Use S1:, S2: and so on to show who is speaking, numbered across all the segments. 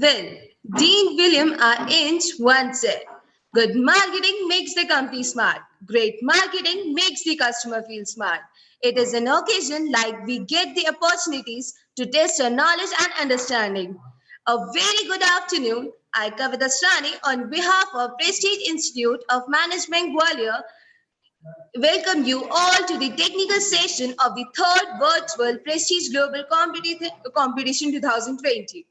S1: Well, Dean William R. Inch once said, good marketing makes the company smart. Great marketing makes the customer feel smart. It is an occasion like we get the opportunities to test our knowledge and understanding. A very good afternoon. I, Kavita Srani, on behalf of Prestige Institute of Management Gwalior, welcome you all to the technical session of the third virtual Prestige Global Competition 2020.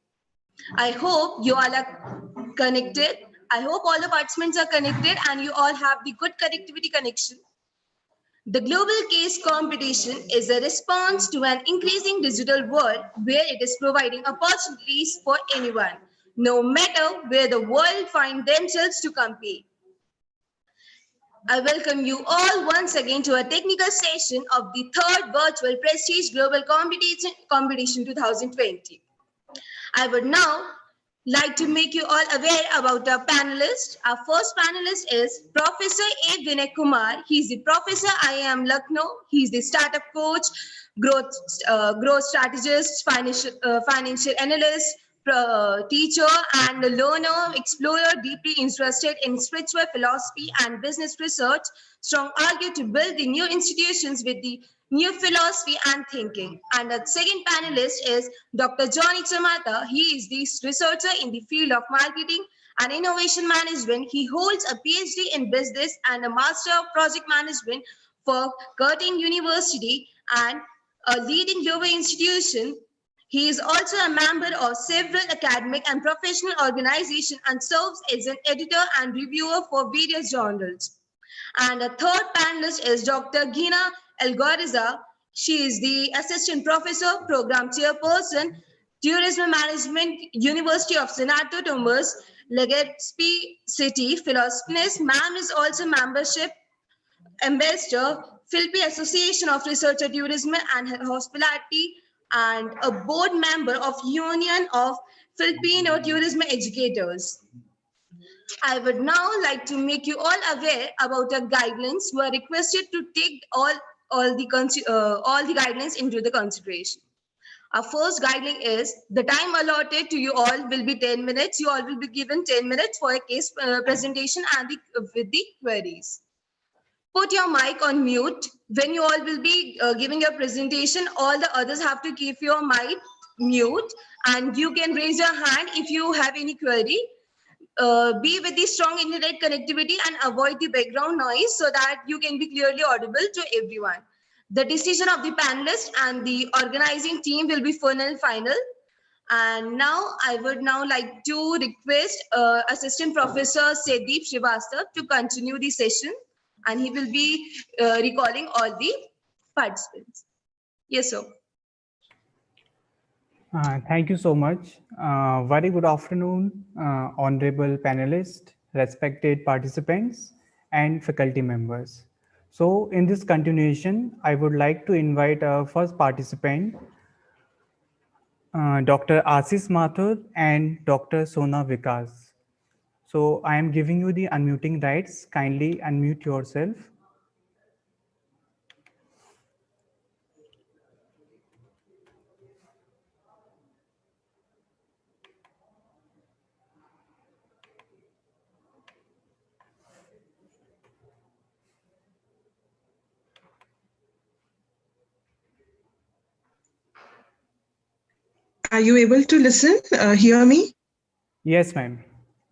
S1: I hope you all are connected. I hope all the participants are connected and you all have the good connectivity connection. The Global Case Competition is a response to an increasing digital world where it is providing opportunities for anyone, no matter where the world find themselves to compete. I welcome you all once again to a technical session of the third virtual Prestige Global Competition 2020. I would now like to make you all aware about our panelists. Our first panelist is Professor A. Vinay Kumar. He's the Professor IIM Lucknow. He's the startup coach, growth strategist, financial analyst, teacher, and a learner, explorer, deeply interested in spiritual philosophy and business research. Strong argue to build the new institutions with the new philosophy and thinking. And the second panelist is Dr. Johnny Chamata. He is the researcher in the field of marketing and innovation management. He holds a PhD in business and a Master of Project Management for Curtin University and a leading global institution. He is also a member of several academic and professional organizations and serves as an editor and reviewer for various journals. And a third panelist is Dr. Gina Elgoriza. She is the assistant professor, program chairperson, tourism management, University of Santo Tomas, Legazpi City, Philosophies. Ma'am is also membership ambassador, Philippine Association of Researcher Tourism and Hospitality, and a board member of Union of Filipino Tourism Educators. I would now like to make you all aware about the guidelines. You are requested to take all the guidelines into the consideration. Our first guideline is the time allotted to you all will be 10 minutes. You all will be given 10 minutes for a case presentation and with the queries. Put your mic on mute. When you all will be giving your presentation, all the others have to keep your mic mute, and you can raise your hand if you have any query. Be with the strong internet connectivity and avoid the background noise so that you can be clearly audible to everyone. The decision of the panelists and the organizing team will be final. And now I would now like to request Assistant Professor Sedeep Srivastava to continue the session, and he will be recalling all the participants. Yes, sir.
S2: Thank you so much. Very good afternoon, honorable panelists, respected participants, and faculty members. So in this continuation, I would like to invite our first participant, Dr. Ashish Mathur and Dr. Sona Vikas. So I am giving you the unmuting rights. Kindly unmute yourself.
S3: Are you able to listen, hear me?
S2: Yes, ma'am.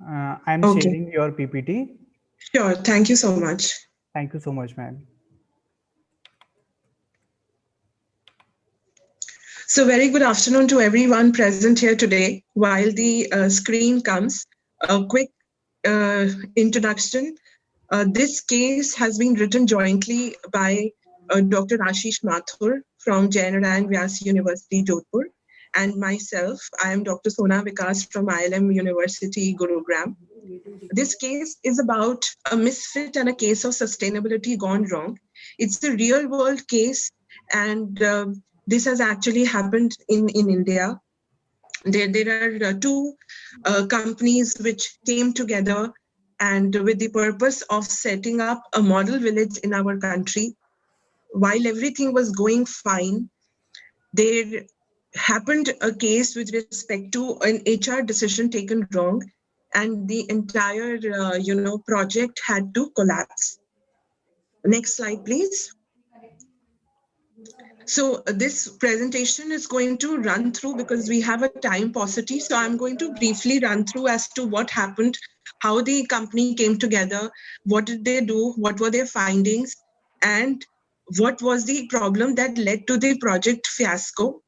S2: I'm sharing your PPT.
S3: Sure. Thank you so much.
S2: Thank you so much, ma'am.
S3: So very good afternoon to everyone present here today. While the screen comes, a quick introduction. This case has been written jointly by Dr. Ashish Mathur from Jain-Narayan Vyas University, Jodhpur, and myself. I am Dr. Sona Vikas from ILM University, Gurugram. This case is about a misfit and a case of sustainability gone wrong. It's a real world case, and this has actually happened in India. There are two companies which came together and with the purpose of setting up a model village in our country. While everything was going fine, there happened a case with respect to an HR decision taken wrong, and the entire project had to collapse. Next slide, please. So this presentation is going to run through because we have a time paucity. So I'm going to briefly run through as to what happened, how the company came together, what did they do, what were their findings, and what was the problem that led to the project fiasco.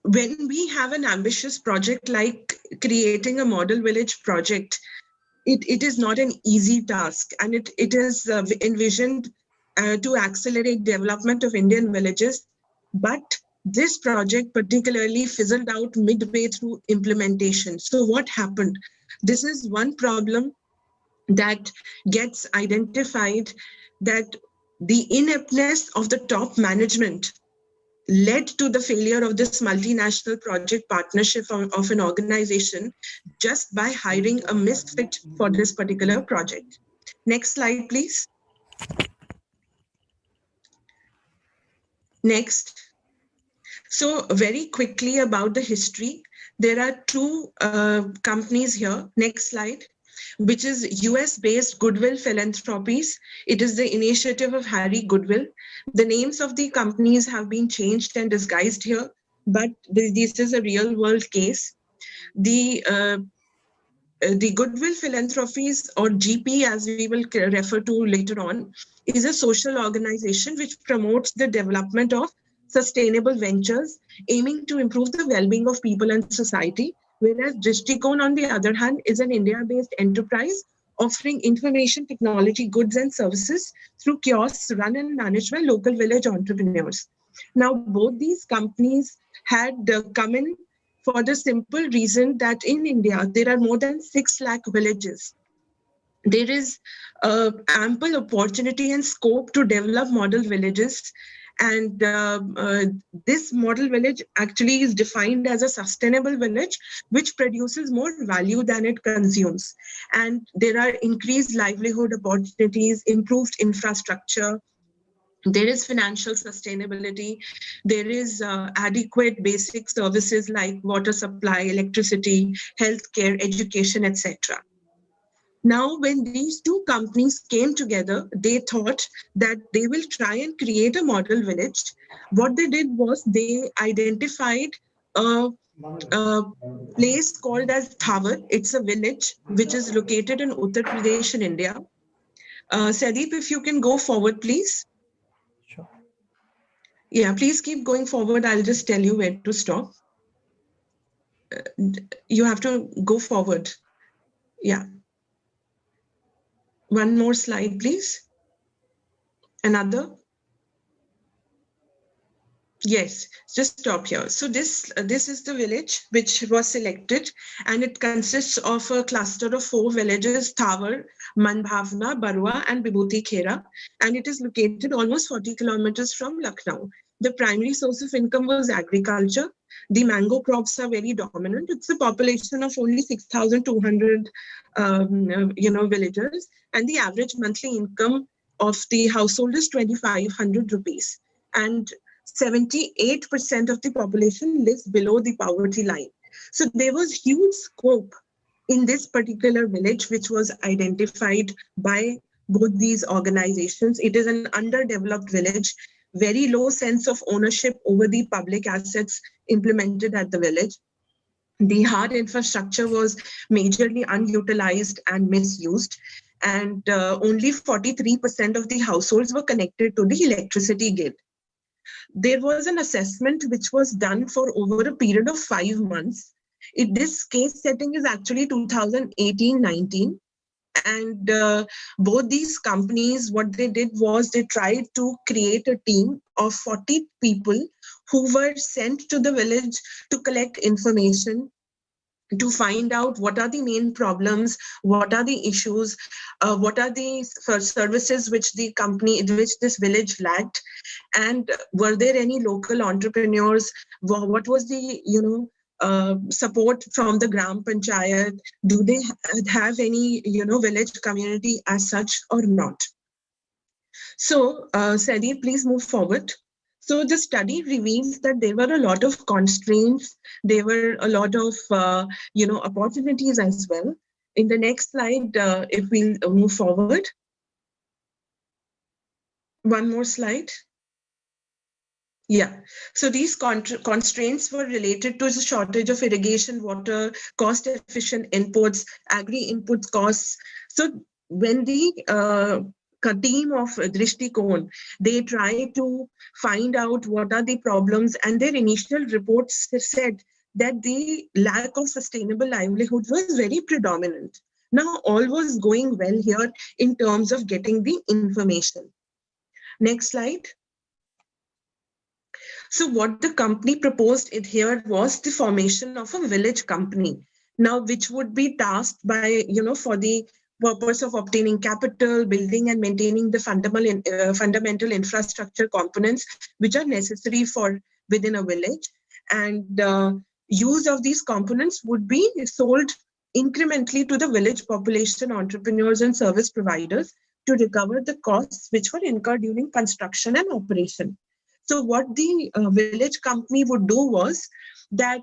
S3: When we have an ambitious project like creating a model village project, it is not an easy task, and it is envisioned to accelerate development of Indian villages. But this project particularly fizzled out midway through implementation. So what happened? This is one problem that gets identified, that the ineptness of the top management led to the failure of this multinational project partnership of an organization just by hiring a misfit for this particular project. Next slide, please. Next. So very quickly about the history, there are two companies here. Next slide. Which is US-based Goodwill Philanthropies. It is the initiative of Harry Goodwill. The names of the companies have been changed and disguised here, but this is a real-world case. The Goodwill Philanthropies, or GP as we will refer to later on, is a social organization which promotes the development of sustainable ventures aiming to improve the well-being of people and society. Whereas Drishtikon, on the other hand, is an India-based enterprise offering information technology goods and services through kiosks run and managed by local village entrepreneurs. Now, both these companies had come in for the simple reason that in India, there are more than 6 lakh villages. There is ample opportunity and scope to develop model villages. And this model village actually is defined as a sustainable village, which produces more value than it consumes. And there are increased livelihood opportunities, improved infrastructure. There is financial sustainability. There is adequate basic services like water supply, electricity, healthcare, education, etc. Now, when these two companies came together, they thought that they will try and create a model village. What they did was they identified a place called as Thawar. It's a village which is located in Uttar Pradesh in India. Sadeep, if you can go forward, please.
S2: Sure.
S3: Yeah, please keep going forward. I'll just tell you where to stop. You have to go forward. Yeah. One more slide, please. Another. Yes, just stop here. So this is the village which was selected, and it consists of a cluster of 4 villages: Thawar, Manbhavna, Barua, and Bibhuti Khera, and it is located almost 40 kilometers from Lucknow. The primary source of income was agriculture. The mango crops are very dominant. It's a population of only 6,200 villagers, and the average monthly income of the household is 2,500 rupees. And 78% of the population lives below the poverty line. So there was huge scope in this particular village, which was identified by both these organizations. It is an underdeveloped village, very low sense of ownership over the public assets implemented at the village. The hard infrastructure was majorly unutilized and misused, and only 43% of the households were connected to the electricity grid. There was an assessment which was done for over a period of 5 months. This case setting is actually 2018-19. And both these companies, what they did was they tried to create a team of 40 people who were sent to the village to collect information, to find out what are the main problems, what are the issues, what are the services which this village lacked, and were there any local entrepreneurs, what was the support from the Gram Panchayat, do they have any village community as such or not. So Sadeep, please move forward. So the study reveals that there were a lot of constraints. There were a lot of opportunities as well. In the next slide, if we'll move forward, one more slide. Yeah, so these constraints were related to the shortage of irrigation water, cost-efficient inputs, agri-input costs. So when the team of Drishtikon, they try to find out what are the problems, and their initial reports said that the lack of sustainable livelihood was very predominant. Now, all was going well here in terms of getting the information. Next slide. So what the company proposed it here was the formation of a village company, now which would be tasked by, for the purpose of obtaining capital, building and maintaining the fundamental infrastructure components which are necessary for within a village. And use of these components would be sold incrementally to the village population, entrepreneurs and service providers to recover the costs which were incurred during construction and operation. So what the village company would do was that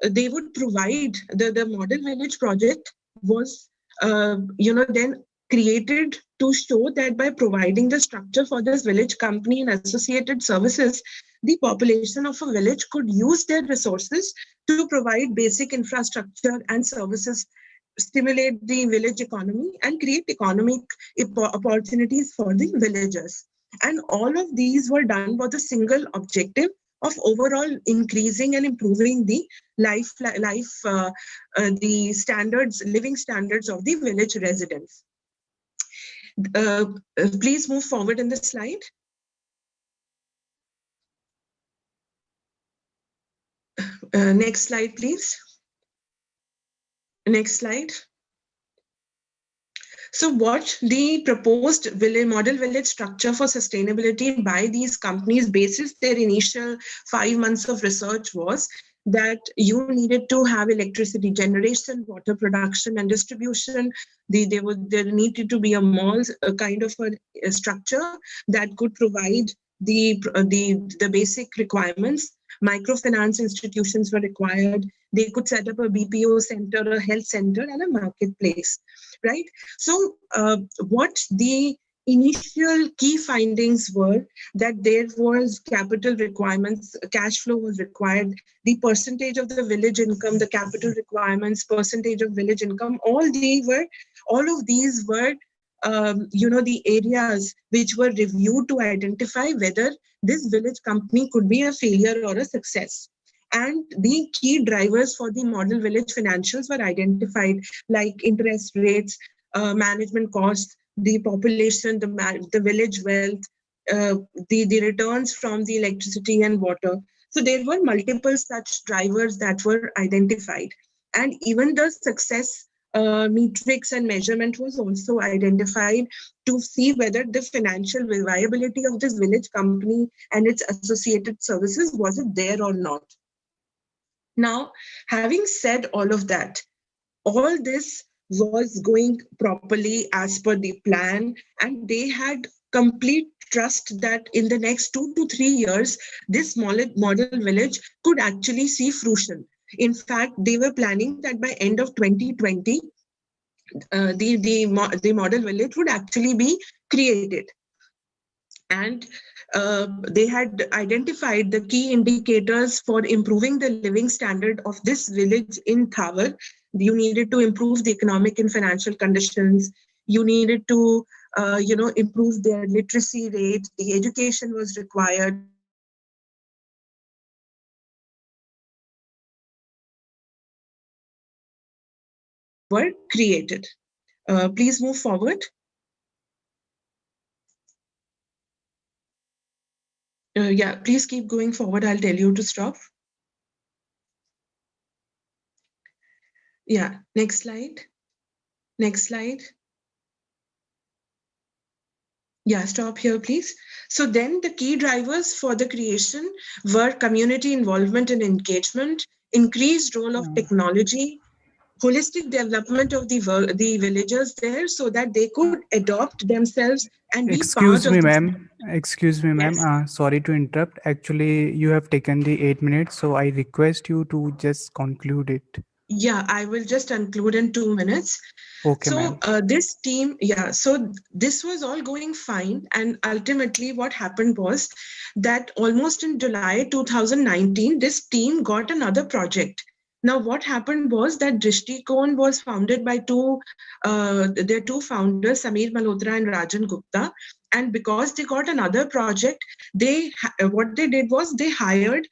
S3: they would provide the model village project was, then created to show that by providing the structure for this village company and associated services, the population of a village could use their resources to provide basic infrastructure and services, stimulate the village economy and create economic opportunities for the villagers. And all of these were done with a single objective of overall increasing and improving the the standards, living standards of the village residents. Please move forward in the slide. Next slide, please. Next slide. So what the proposed model village structure for sustainability by these companies basis their initial 5 months of research was that you needed to have electricity generation, water production and distribution. There needed to be a mall kind of a structure that could provide the basic requirements. Microfinance institutions were required. They could set up a BPO center, a health center, and a marketplace, right? So what the initial key findings were that there was capital requirements, cash flow was required, the percentage of the village income, the capital requirements, percentage of village income, all of these were the areas which were reviewed to identify whether this village company could be a failure or a success. And the key drivers for the model village financials were identified, like interest rates, management costs, the population, the village wealth, the returns from the electricity and water. So there were multiple such drivers that were identified. And even the success metrics and measurement was also identified to see whether the financial viability of this village company and its associated services was it there or not. Now, having said all of that, all this was going properly as per the plan, and they had complete trust that in the next 2 to 3 years, this model village could actually see fruition. In fact, they were planning that by end of 2020, the model village would actually be created. And they had identified the key indicators for improving the living standard of this village in Thawar. You needed to improve the economic and financial conditions. You needed to, improve their literacy rate. The education was required. Were created. Please move forward. Yeah, please keep going forward. I'll tell you to stop. Yeah, next slide. Next slide. Yeah, stop here, please. So then the key drivers for the creation were community involvement and engagement, increased role of technology, holistic development of the villagers there so that they could adopt themselves and be part
S2: Excuse me,
S3: of the.
S2: ma'am. Excuse me, ma'am.
S3: Yes.
S2: Sorry to interrupt. Actually, you have taken the 8 minutes, so I request you to just conclude it.
S3: Yeah, I will just conclude in 2 minutes.
S2: Okay,
S3: So
S2: ma'am.
S3: this team, so this was all going fine. And ultimately what happened was that almost in July 2019, this team got another project. Now, what happened was that Drishtikon was founded by their two founders, Sameer Malhotra and Rajan Gupta. And because they got another project, what they did was they hired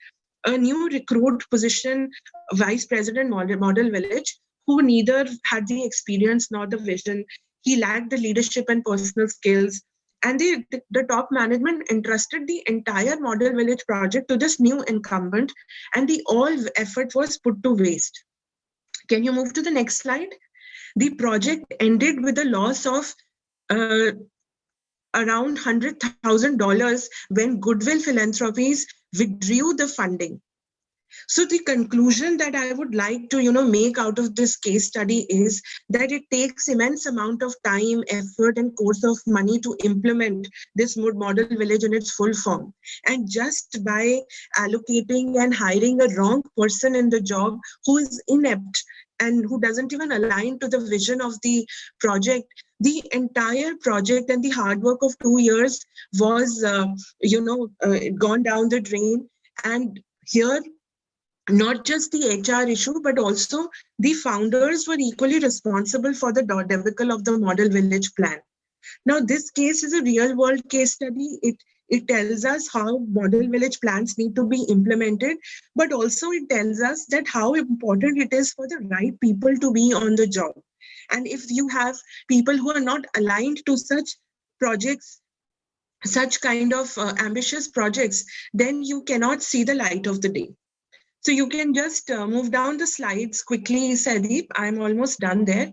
S3: a new recruit position, vice president model village, who neither had the experience nor the vision. He lacked the leadership and personal skills. And the top management entrusted the entire model village project to this new incumbent, and the all effort was put to waste. Can you move to the next slide? The project ended with a loss of around $100,000 when Goodwill Philanthropies withdrew the funding. So the conclusion that I would like to, make out of this case study is that it takes immense amount of time, effort, and course of money to implement this model village in its full form. And just by allocating and hiring a wrong person in the job who is inept and who doesn't even align to the vision of the project, the entire project and the hard work of 2 years was, gone down the drain. And here, not just the HR issue, but also the founders were equally responsible for the debacle of the model village plan. Now, this case is a real world case study. It tells us how model village plans need to be implemented, but also it tells us that how important it is for the right people to be on the job. And if you have people who are not aligned to such projects, such kind of ambitious projects, then you cannot see the light of the day. So you can just move down the slides quickly, Sadeep. I'm almost done there.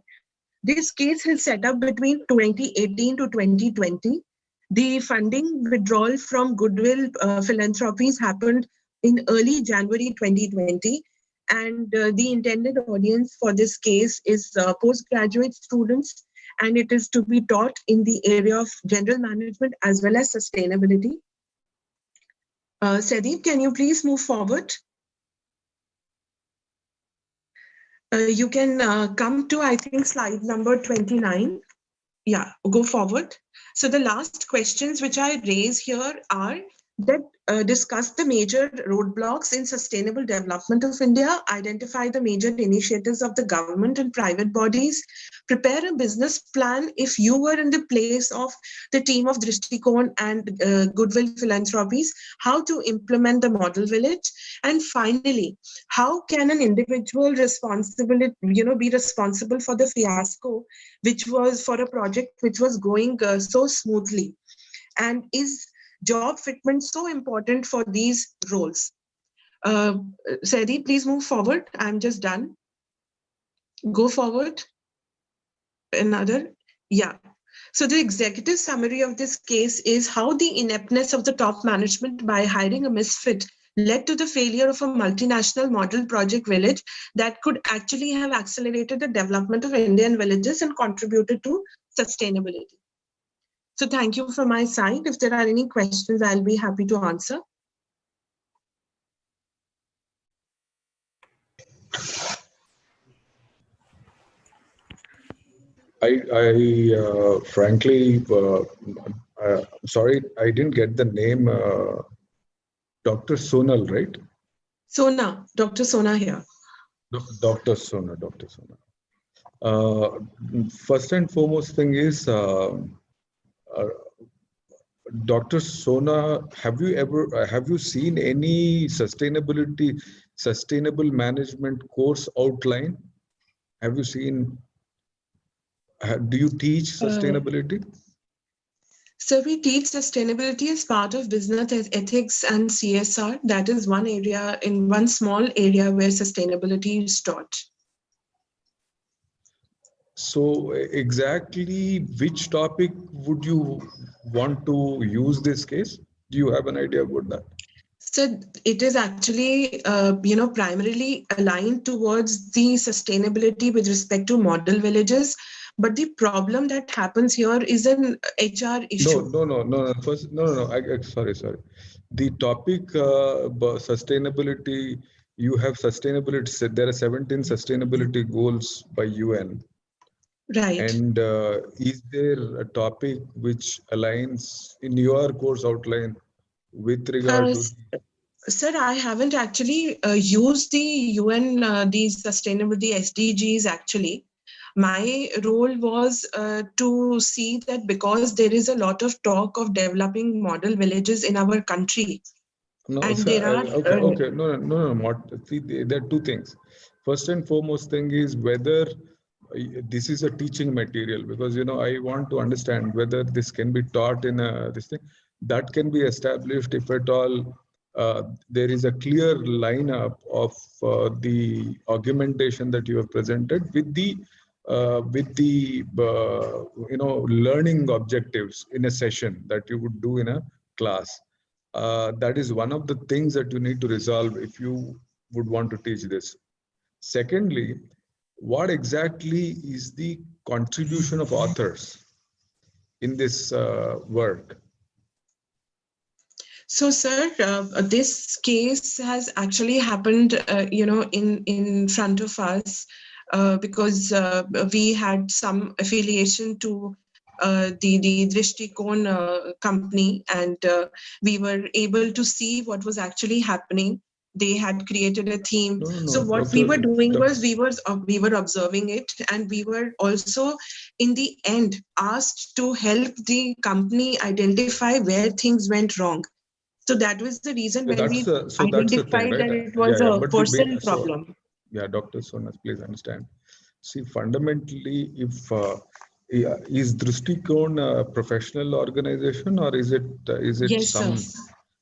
S3: This case is set up between 2018 to 2020. The funding withdrawal from Goodwill Philanthropies happened in early January 2020. And the intended audience for this case is postgraduate students, and it is to be taught in the area of general management as well as sustainability. Sadeep, can you please move forward? You can come to, I think, slide number 29. Yeah, go forward. So the last questions which I raise here are that discuss the major roadblocks in sustainable development of India, identify the major initiatives of the government and private bodies, prepare a business plan if you were in the place of the team of Drishtikon and Goodwill Philanthropies, how to implement the model village, and finally, how can an individual be responsible for the fiasco, which was for a project which was going so smoothly, and is job fitment so important for these roles? Sadi, please move forward. I'm just done. Go forward. Another. Yeah. So the executive summary of this case is how the ineptness of the top management by hiring a misfit led to the failure of a multinational model project village that could actually have accelerated the development of Indian villages and contributed to sustainability. So thank you from my side. If there are any questions, I'll be happy to answer.
S4: I frankly, sorry, I didn't get the name. Dr. Sonal, right?
S3: Sona, Dr. Sona here.
S4: Dr. Sona. First and foremost thing is, Dr. Sona, have you seen any sustainable management course outline? Have you seen? Do you teach sustainability?
S3: So we teach sustainability as part of business ethics and CSR. That is one area, in one small area where sustainability is taught.
S4: So exactly which topic would you want to use this case? Do you have an idea about that?
S3: So it is actually, primarily aligned towards the sustainability with respect to model villages. But the problem that happens here is an HR issue.
S4: No. First, no. Sorry. The topic sustainability. You have sustainability. There are 17 sustainability goals by UN.
S3: Right.
S4: And is there a topic which aligns in your course outline with regard to?
S3: Sir, I haven't actually used the UN, these sustainability SDGs actually. My role was to see that because there is a lot of talk of developing model villages in our country.
S4: No,
S3: And
S4: sir,
S3: there are
S4: okay. No. See, there are two things. First and foremost thing is whether this is a teaching material, because I want to understand whether this can be taught in this thing that can be established if at all there is a clear lineup of the argumentation that you have presented with the learning objectives in a session that you would do in a class. That is one of the things that you need to resolve if you would want to teach this. Secondly, what exactly is the contribution of authors in this work?
S3: So, sir, this case has actually happened, in front of us because we had some affiliation to the Drishtikon company, and we were able to see what was actually happening. They had created a theme. So what we were doing was we were observing it, and we were also in the end asked to help the company identify where things went wrong. So that was the reason when we identified that it was a person problem.
S4: Yeah, Dr. Sonas, please understand. See, fundamentally, if is Drishtikon a professional organization, or is it
S3: Yes,
S4: some?
S3: sir.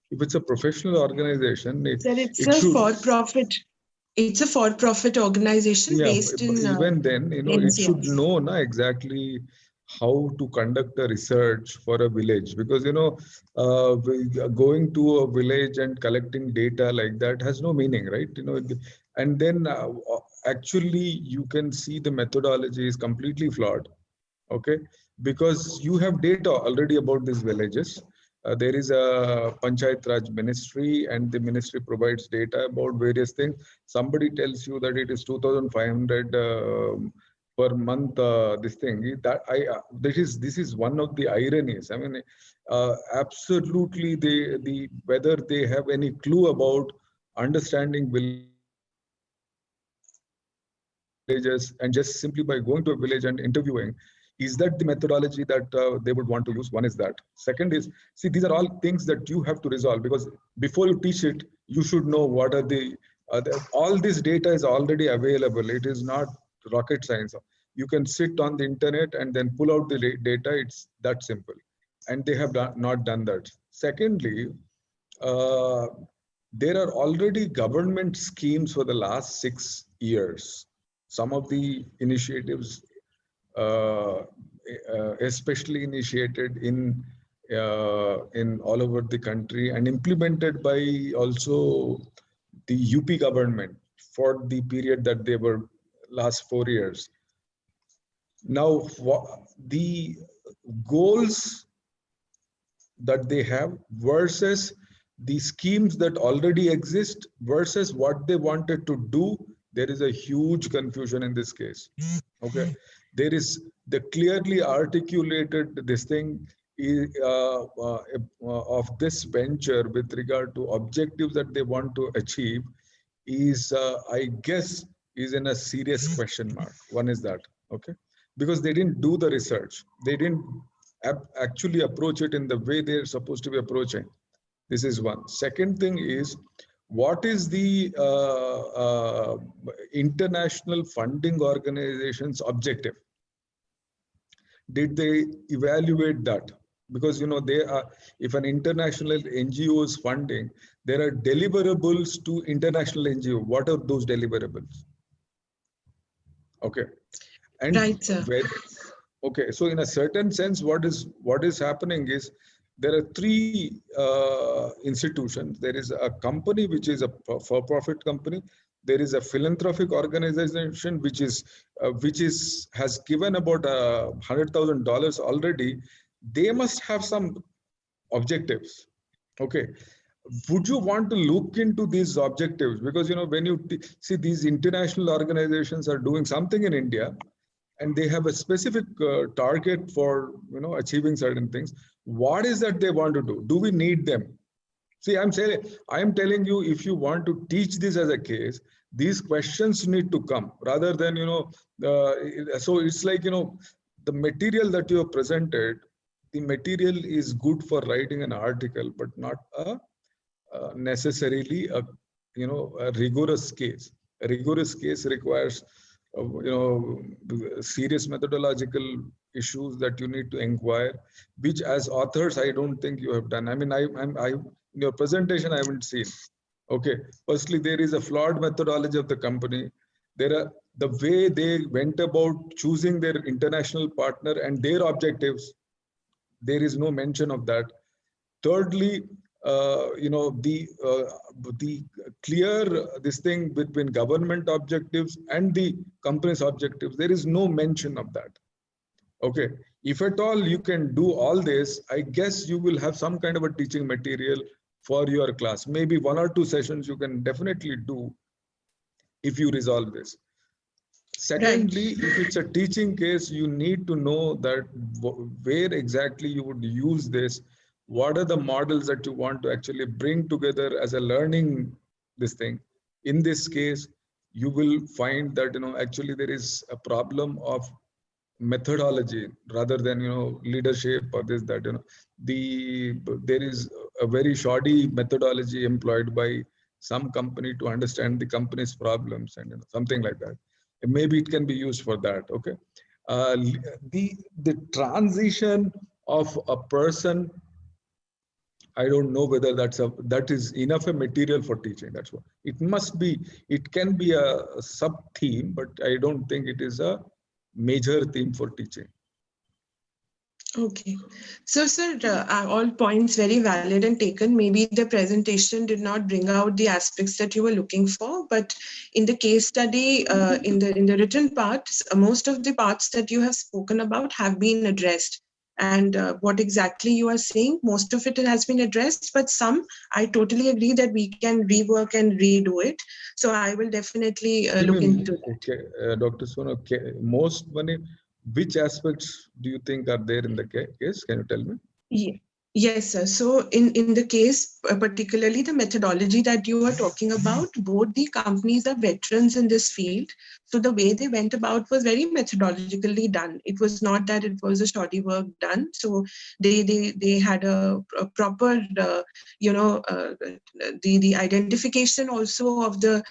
S4: If it's a professional organization,
S3: It's
S4: it
S3: a
S4: should.
S3: for-profit. It's a for-profit organization based in.
S4: Even then, it should know exactly how to conduct a research for a village, because going to a village and collecting data like that has no meaning, right? And then actually you can see the methodology is completely flawed. Okay, because you have data already about these villages. There is a Panchayat Raj ministry, and the ministry provides data about various things. Somebody tells you that it is 2,500 per month. This thing this is one of the ironies. I mean, absolutely, whether they have any clue about understanding villages, and just simply by going to a village and interviewing, is that the methodology that they would want to use? One is that. Second is, see, these are all things that you have to resolve, because before you teach it, you should know what are all this data is already available. It is not rocket science. You can sit on the internet and then pull out the data. It's that simple. And they have not done that. Secondly, there are already government schemes for the last 6 years. Some of the initiatives, especially initiated in all over the country and implemented by also the UP government for the period that they were last 4 years. Now, the goals that they have versus the schemes that already exist versus what they wanted to do, there is a huge confusion in this case. Okay, there is the clearly articulated this thing of this venture with regard to objectives that they want to achieve is, I guess, is in a serious question mark. One is that, okay, because they didn't do the research. They didn't actually approach it in the way they're supposed to be approaching. This is one. Second thing is, what is the international funding organization's objective? Did they evaluate that? Because they are, if an international NGO is funding, there are deliverables to international NGO. What are those deliverables? Okay, and
S3: right, sir.
S4: Okay, so in a certain sense, what is happening is there are three institutions. There is a company which is a for-profit company. There is a philanthropic organization which has given about $100,000 already. They must have some objectives. Okay, would you want to look into these objectives? Because when you see these international organizations are doing something in India, and they have a specific target for achieving certain things. What is that they want to do? Do we need them? See, I am telling you, if you want to teach this as a case, these questions need to come rather than so it's like the material that you have presented. The material is good for writing an article, but not necessarily a rigorous case. A rigorous case requires serious methodological issues that you need to inquire, which as authors I don't think you have done. I mean, I in your presentation I haven't seen. Okay, firstly, there is a flawed methodology of the company. There are the way they went about choosing their international partner and their objectives. There is no mention of that. Thirdly, the clear this thing between government objectives and the company's objectives, there is no mention of that. Okay, if at all you can do all this, I guess you will have some kind of a teaching material for your class. Maybe 1 or 2 sessions you can definitely do if you resolve this. Secondly, right. If it's a teaching case, you need to know that where exactly you would use this. What are the models that you want to actually bring together as a learning this thing? In this case, you will find that actually there is a problem of methodology rather than leadership or this that there is a very shoddy methodology employed by some company to understand the company's problems and something like that. And maybe it can be used for that. Okay, the transition of a person, I don't know whether that is enough a material for teaching. That's what it must be. It can be a sub theme, but I don't think it is a major theme for teaching.
S3: Okay, so sir, all points very valid and taken. Maybe the presentation did not bring out the aspects that you were looking for, but in the case study, in the written parts, most of the parts that you have spoken about have been addressed. And what exactly you are saying, most of it has been addressed, but some, I totally agree that we can rework and redo it. So I will definitely look into that.
S4: Okay, Dr. Sona, most money, which aspects do you think are there in the case? Can you tell me?
S3: Yeah. Yes, sir. So in the case, particularly the methodology that you are talking about, both the companies are veterans in this field. So the way they went about was very methodologically done. It was not that it was a shoddy work done. So they had a proper, the identification also of the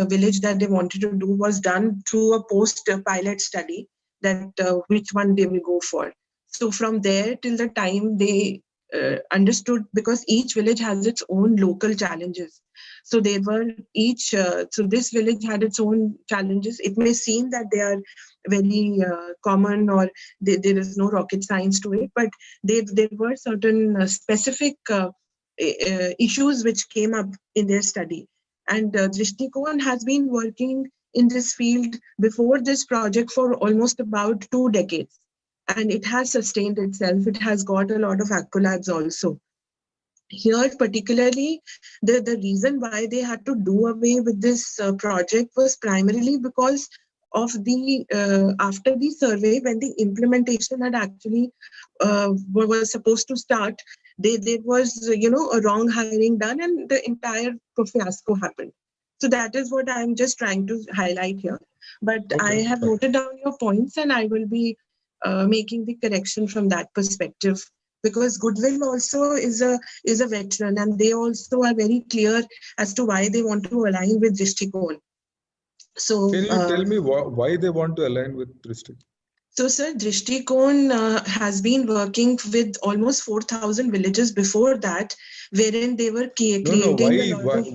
S3: village that they wanted to do was done through a post-pilot study that which one they will go for. So from there till the time they understood, because each village has its own local challenges. So they were each, so this village had its own challenges. It may seem that they are very common or there is no rocket science to it, but there were certain specific issues which came up in their study. And Drishtikon has been working in this field before this project for almost about 2 decades. And it has sustained itself. It has got a lot of accolades also. Here, particularly, the reason why they had to do away with this project was primarily because of the after the survey, when the implementation had actually was supposed to start, there was a wrong hiring done, and the entire fiasco happened. So that is what I am just trying to highlight here. But okay. I have noted down your points, and I will be making the correction from that perspective, because Goodwill also is a veteran, and they also are very clear as to why they want to align with Drishtikon. So
S4: can you tell me why they want to align with Drishtikon?
S3: So, sir, Drishtikon has been working with almost 4,000 villages before that, wherein they were creating.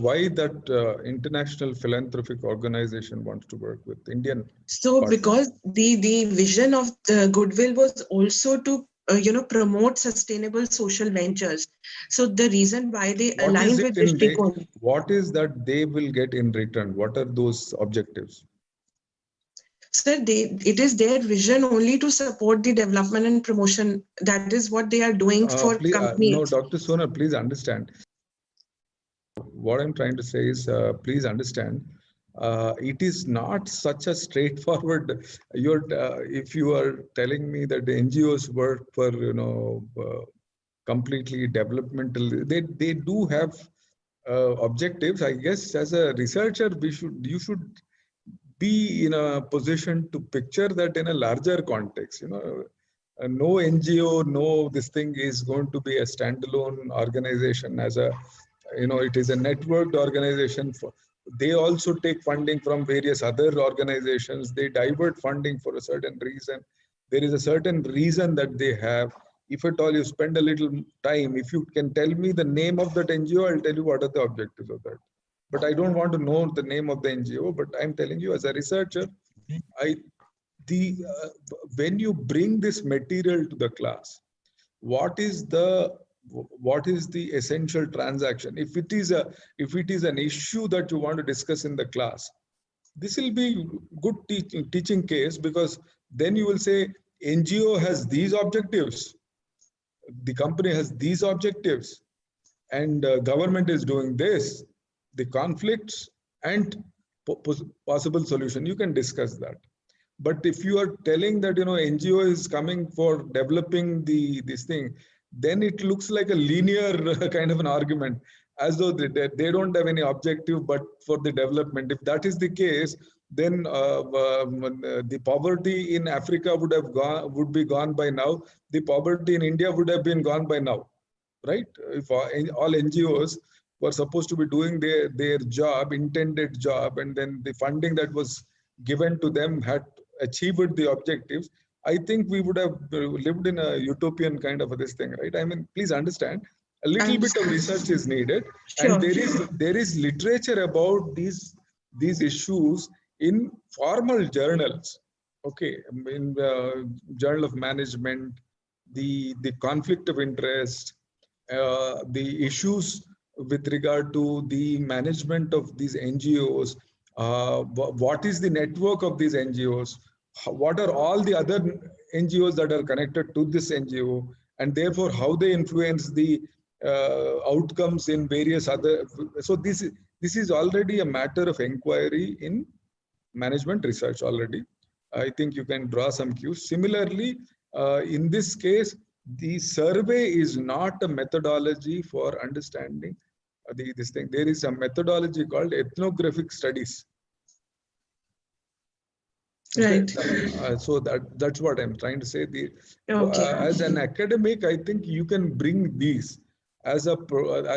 S4: Why that international philanthropic organization wants to work with Indian?
S3: So, partners? Because the vision of the Goodwill was also to promote sustainable social ventures. So the reason why they
S4: What
S3: align
S4: is
S3: with
S4: it in they,
S3: Drishtikon.
S4: what is that they will get in return? What are those objectives?
S3: Sir, it is their vision only to support the development and promotion. That is what they are doing for
S4: Please, no,
S3: companies.
S4: Dr. Sona, please understand. What I'm trying to say is, please understand, it is not such a straightforward. If you are telling me that the NGOs work for, completely developmental, they do have objectives. I guess as a researcher, you should be in a position to picture that in a larger context. No NGO, no this thing is going to be a standalone organization. It is a networked organization. They also take funding from various other organizations. They divert funding for a certain reason. There is a certain reason that they have. If at all you spend a little time, if you can tell me the name of that NGO, I'll tell you what are the objectives of that. But I don't want to know the name of the NGO, but I'm telling you as a researcher, when you bring this material to the class, what is the essential transaction? If it is an issue that you want to discuss in the class, this will be good teaching case, because then you will say NGO has these objectives, the company has these objectives, and government is doing this, the conflicts and possible solution. You can discuss that. But if you are telling that NGO is coming for developing this thing, then it looks like a linear kind of an argument, as though they don't have any objective but for the development. If that is the case, then the poverty in Africa would be gone by now. The poverty in India would have been gone by now, right? If all NGOs were supposed to be doing their job, intended job, and then the funding that was given to them had achieved the objectives, I think we would have lived in a utopian kind of this thing, right? I mean, please understand, a little bit of research is needed. Sure. And there is literature about these issues in formal journals, okay, in the Journal of Management, the conflict of interest, the issues with regard to the management of these NGOs, what is the network of these NGOs, what are all the other NGOs that are connected to this NGO, and therefore how they influence the outcomes in various other. So this is already a matter of inquiry in management research already. I think you can draw some cues. Similarly, in this case, the survey is not a methodology for understanding this thing. There is a methodology called ethnographic studies. Okay? Right. So that's what I'm trying to say. As an academic, I think you can bring these. As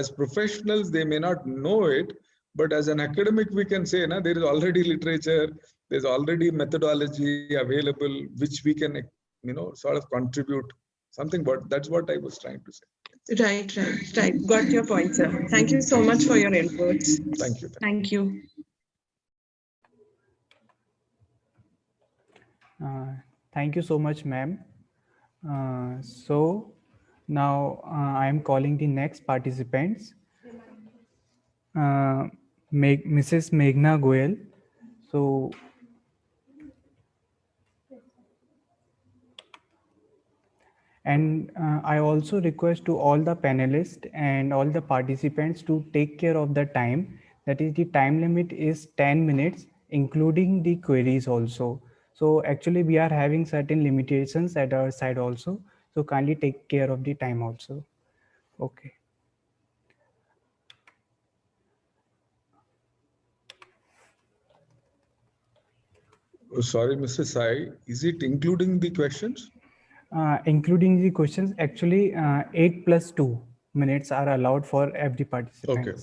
S4: professionals, they may not know it, but as an academic, we can say, there is already literature, there's already methodology available, which we can, sort of contribute something. But that's what I was trying to say.
S3: Right. Got your point, sir. Thank you so much for your inputs.
S4: Thank you.
S3: Thank you.
S2: Thank you so much, ma'am. So now I am calling the next participants. Mrs. Meghna Goyal. So and I also request to all the panelists and all the participants to take care of the time. That is, the time limit is 10 minutes, including the queries also. So actually we are having certain limitations at our side also. So kindly take care of the time also. Okay.
S4: Oh, sorry, Mr. Sai, is it including the questions?
S2: Including the questions, actually 8 plus 2 minutes are allowed for every participant.
S4: Okay.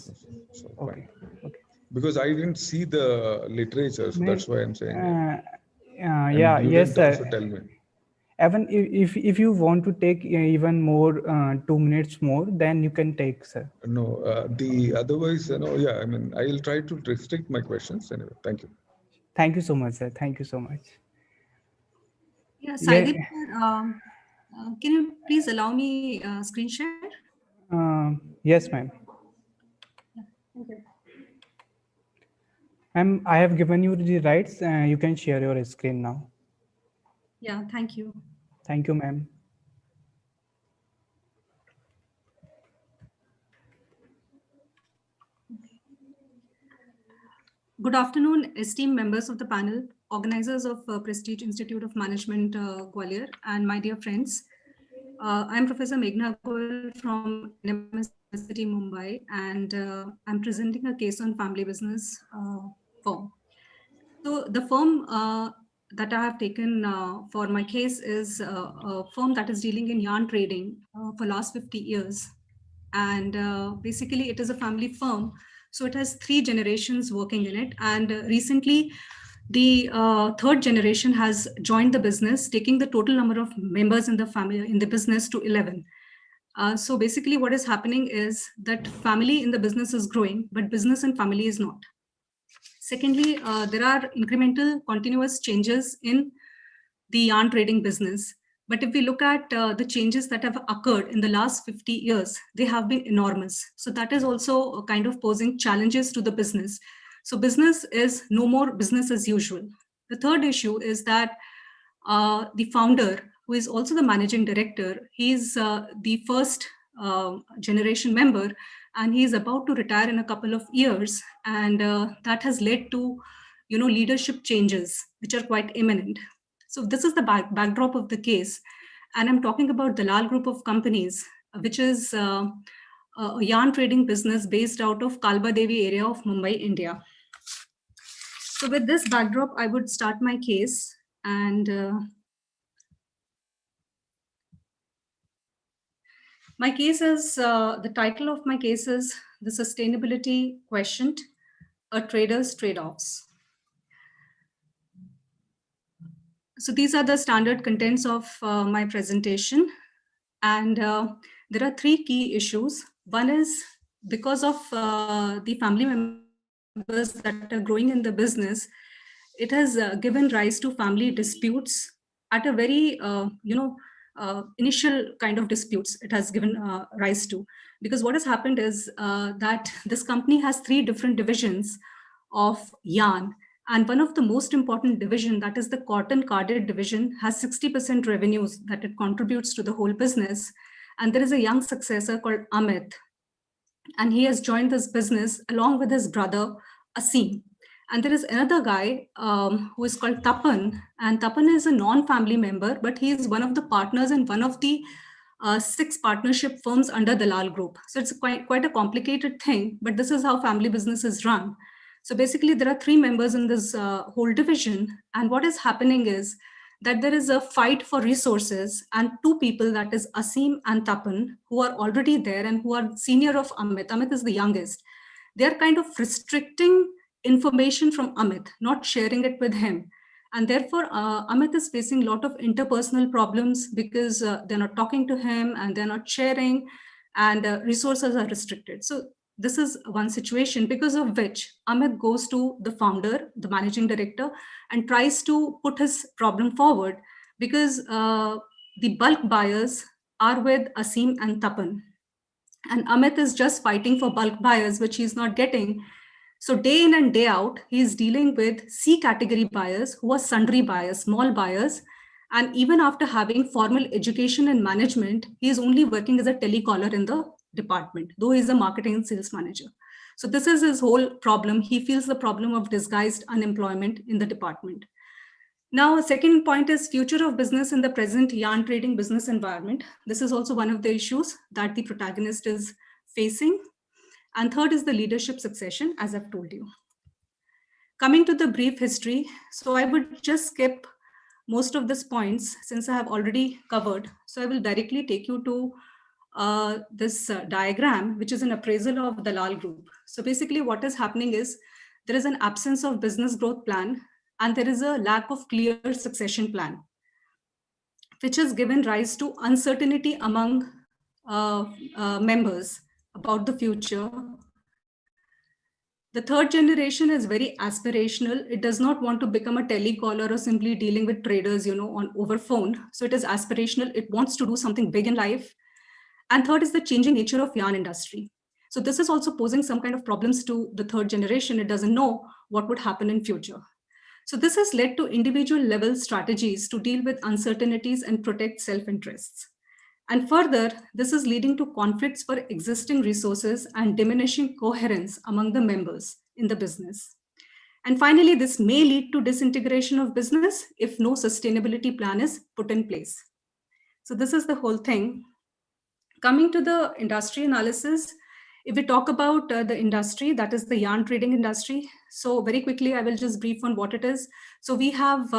S4: So,
S2: okay.
S4: Because I didn't see the literature, so that's why I'm saying.
S2: Yeah, yes, sir.
S4: Also tell me.
S2: Even if you want to take even more 2 minutes more, then you can take, sir.
S4: No, otherwise, yeah, I mean, I'll try to restrict my questions anyway. Thank you.
S2: Thank you so much, sir. Thank you so much.
S5: Yeah, Saidip, Can you please allow me screen share?
S2: Yes, ma'am.
S5: Thank you.
S2: Ma'am, I have given you the rights. You can share your screen now.
S5: Yeah, thank you.
S2: Thank you, ma'am.
S5: Good afternoon, esteemed members of the panel, organizers of Prestige Institute of Management, Gwalior, and my dear friends. I'm Professor Meghna Goel from NMS University, Mumbai, and I'm presenting a case on family business firm. So the firm that I have taken for my case is a firm that is dealing in yarn trading for last 50 years. And basically it is a family firm. So it has 3 generations working in it. And recently the third generation has joined the business, taking the total number of members in the family in the business to 11. So basically what is happening is that family in the business is growing, but business and family is not. Secondly, there are incremental continuous changes in the yarn trading business. But if we look at the changes that have occurred in the last 50 years, they have been enormous. So that is also kind of posing challenges to the business. So business is no more business as usual. The third issue is that the founder, who is also the managing director, he's the first generation member, and he's about to retire in a couple of years. And that has led to, leadership changes, which are quite imminent. So this is the backdrop of the case. And I'm talking about Dalal Group of Companies, which is a yarn trading business based out of Kalba Devi area of Mumbai, India. So with this backdrop, I would start my case. And my case is, the title of my case is The Sustainability Questioned, A Trader's Trade-Offs. So these are the standard contents of my presentation. And there are 3 key issues. One is because of the family members that are growing in the business, it has given rise to family disputes at a very, initial kind of disputes it has given rise to. Because what has happened is that this company has 3 different divisions of yarn. And one of the most important division, that is the cotton carded division, has 60% revenues that it contributes to the whole business. And there is a young successor called Amit. And he has joined this business along with his brother, Asim. And there is another guy who is called Tapan. And Tapan is a non-family member, but he is one of the partners in one of the 6 partnership firms under Dalal Group. So it's quite a complicated thing, but this is how family business is run. So basically, there are 3 members in this whole division. And what is happening is that there is a fight for resources, and 2 people, that is Asim and Tapan, who are already there and who are senior of Amit. Amit is the youngest. They're kind of restricting information from Amit, not sharing it with him. And therefore, Amit is facing a lot of interpersonal problems because they're not talking to him and they're not sharing, and resources are restricted. So this is one situation, because of which Amit goes to the founder, the managing director, and tries to put his problem forward, because the bulk buyers are with Asim and Tapan. And Amit is just fighting for bulk buyers, which he's not getting. So day in and day out, he's dealing with C category buyers who are sundry buyers, small buyers. And even after having formal education and management, he's only working as a telecaller in the department, though he's a marketing and sales manager. So this is his whole problem. He feels the problem of disguised unemployment in the department. Now, second point is future of business in the present yarn trading business environment. This is also one of the issues that the protagonist is facing. And third is the leadership succession, as I've told you. Coming to the brief history, so I would just skip most of these points since I have already covered. So I will directly take you to this diagram, which is an appraisal of Dalal Group. So basically what is happening is there is an absence of business growth plan, and there is a lack of clear succession plan, which has given rise to uncertainty among members about the future. The third generation is very aspirational. It does not want to become a telecaller or simply dealing with traders, on over phone. So it is aspirational. It wants to do something big in life. And third is the changing nature of yarn industry. So this is also posing some kind of problems to the third generation. It doesn't know what would happen in future. So this has led to individual level strategies to deal with uncertainties and protect self-interests. And further, this is leading to conflicts for existing resources and diminishing coherence among the members in the business. And finally, this may lead to disintegration of business if no sustainability plan is put in place. So this is the whole thing. Coming to the industry analysis, if we talk about the industry, that is the yarn trading industry. So very quickly, I will just brief on what it is. So we have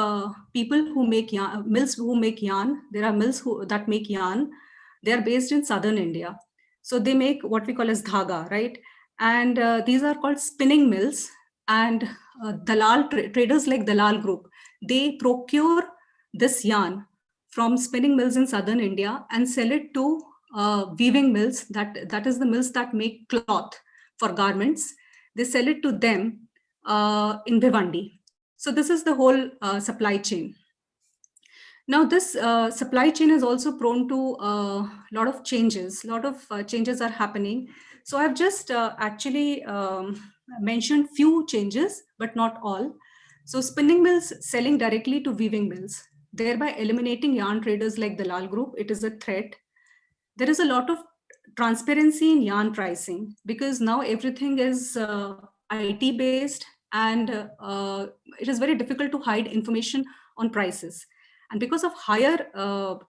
S5: people who make yarn, mills who make yarn. There are mills that make yarn. They are based in southern India. So they make what we call as dhaga, right? And these are called spinning mills. And traders like Dalal Group, they procure this yarn from spinning mills in southern India and sell it to weaving mills, that is the mills that make cloth for garments. They sell it to them in Bhiwandi. So this is the whole supply chain. Now this supply chain is also prone to a lot of changes. A lot of changes are happening. So I've just actually mentioned few changes, but not all. So spinning mills selling directly to weaving mills, thereby eliminating yarn traders like Dalal Group. It is a threat. There is a lot of transparency in yarn pricing because now everything is IT based and it is very difficult to hide information on prices. And because of higher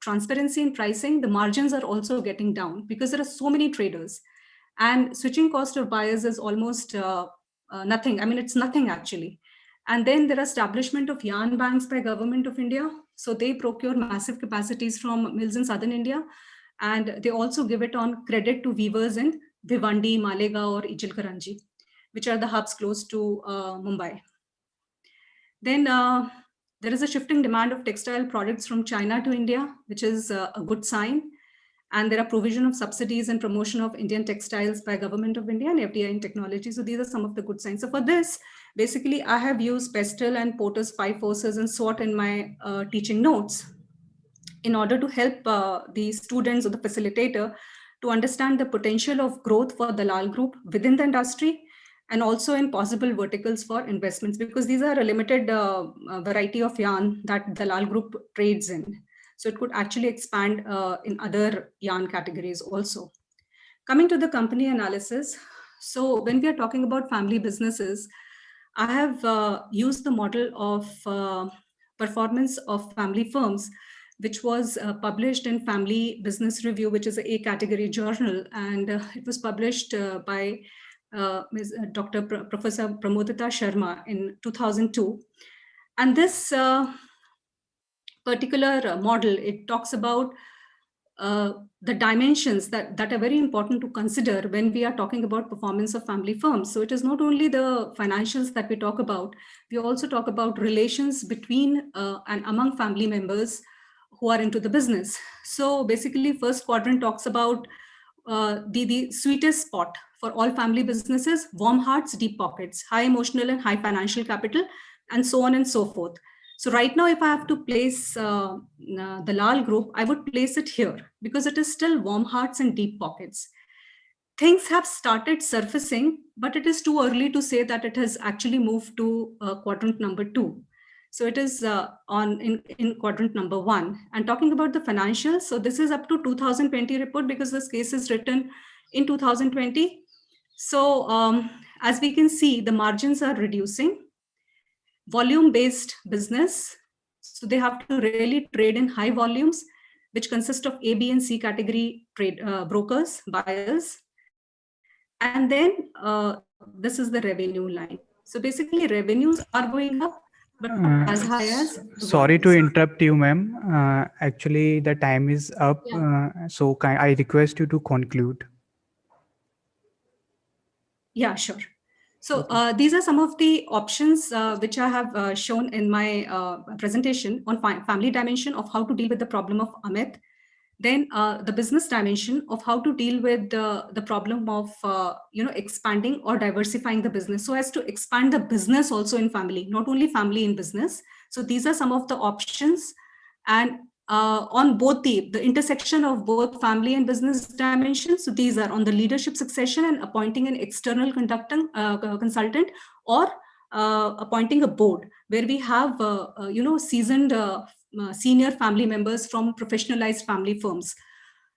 S5: transparency in pricing, the margins are also getting down because there are so many traders. And switching cost of buyers is almost nothing. I mean, it's nothing actually. And then there are establishment of yarn banks by Government of India. So they procure massive capacities from mills in southern India. And they also give it on credit to weavers in Bhiwandi, Malegaon, or Ichalkaranji, which are the hubs close to Mumbai. Then there is a shifting demand of textile products from China to India, which is a good sign. And there are provision of subsidies and promotion of Indian textiles by Government of India and FDI in technology. So these are some of the good signs. So for this, basically, I have used Pestle and Porter's 5 forces and SWOT in my teaching notes, in order to help the students or the facilitator to understand the potential of growth for Dalal Group within the industry and also in possible verticals for investments, because these are a limited variety of yarn that Dalal Group trades in. So it could actually expand in other yarn categories also. Coming to the company analysis. So when we are talking about family businesses, I have used the model of performance of family firms, which was published in Family Business Review, which is a category journal. And it was published by Dr. Professor Pramodita Sharma in 2002. And this particular model, it talks about the dimensions that are very important to consider when we are talking about performance of family firms. So it is not only the financials that we talk about, we also talk about relations between and among family members who are into the business. So basically, first quadrant talks about the sweetest spot for all family businesses: warm hearts, deep pockets, high emotional and high financial capital, and so on and so forth. So right now, if I have to place the Dalal Group, I would place it here because it is still warm hearts and deep pockets. Things have started surfacing, but it is too early to say that it has actually moved to quadrant number 2. So it is in quadrant number 1. And talking about the financials, so this is up to 2020 report because this case is written in 2020. So as we can see, the margins are reducing. Volume-based business, so they have to really trade in high volumes, which consist of A, B, and C category trade brokers, buyers. And then this is the revenue line. So basically, revenues are going up, but not as high as.
S2: Sorry to interrupt you, ma'am. Actually, the time is up.
S5: Yeah.
S2: So I request you to conclude.
S5: Yeah, sure. So these are some of the options which I have shown in my presentation on family dimension of how to deal with the problem of Amit. Then the business dimension of how to deal with the problem of expanding or diversifying the business so as to expand the business also in family, not only family in business. So these are some of the options. And on both the intersection of both family and business dimensions. So these are on the leadership succession and appointing an external consultant, or appointing a board where we have seasoned senior family members from professionalized family firms.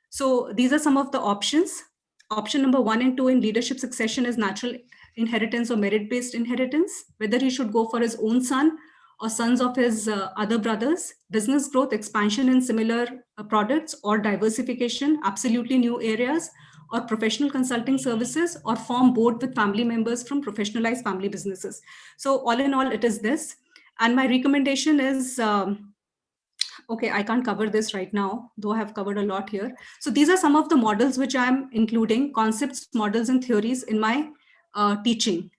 S5: So these are some of the options. Option number 1 and 2 in leadership succession is natural inheritance or merit-based inheritance, whether he should go for his own son or sons of his other brothers, business growth, expansion in similar products, or diversification, absolutely new areas, or professional consulting services, or form board with family members from professionalized family businesses. So all in all, it is this. And my recommendation is, okay, I can't cover this right now, though I have covered a lot here. So these are some of the models which I'm including, concepts, models, and theories in my teaching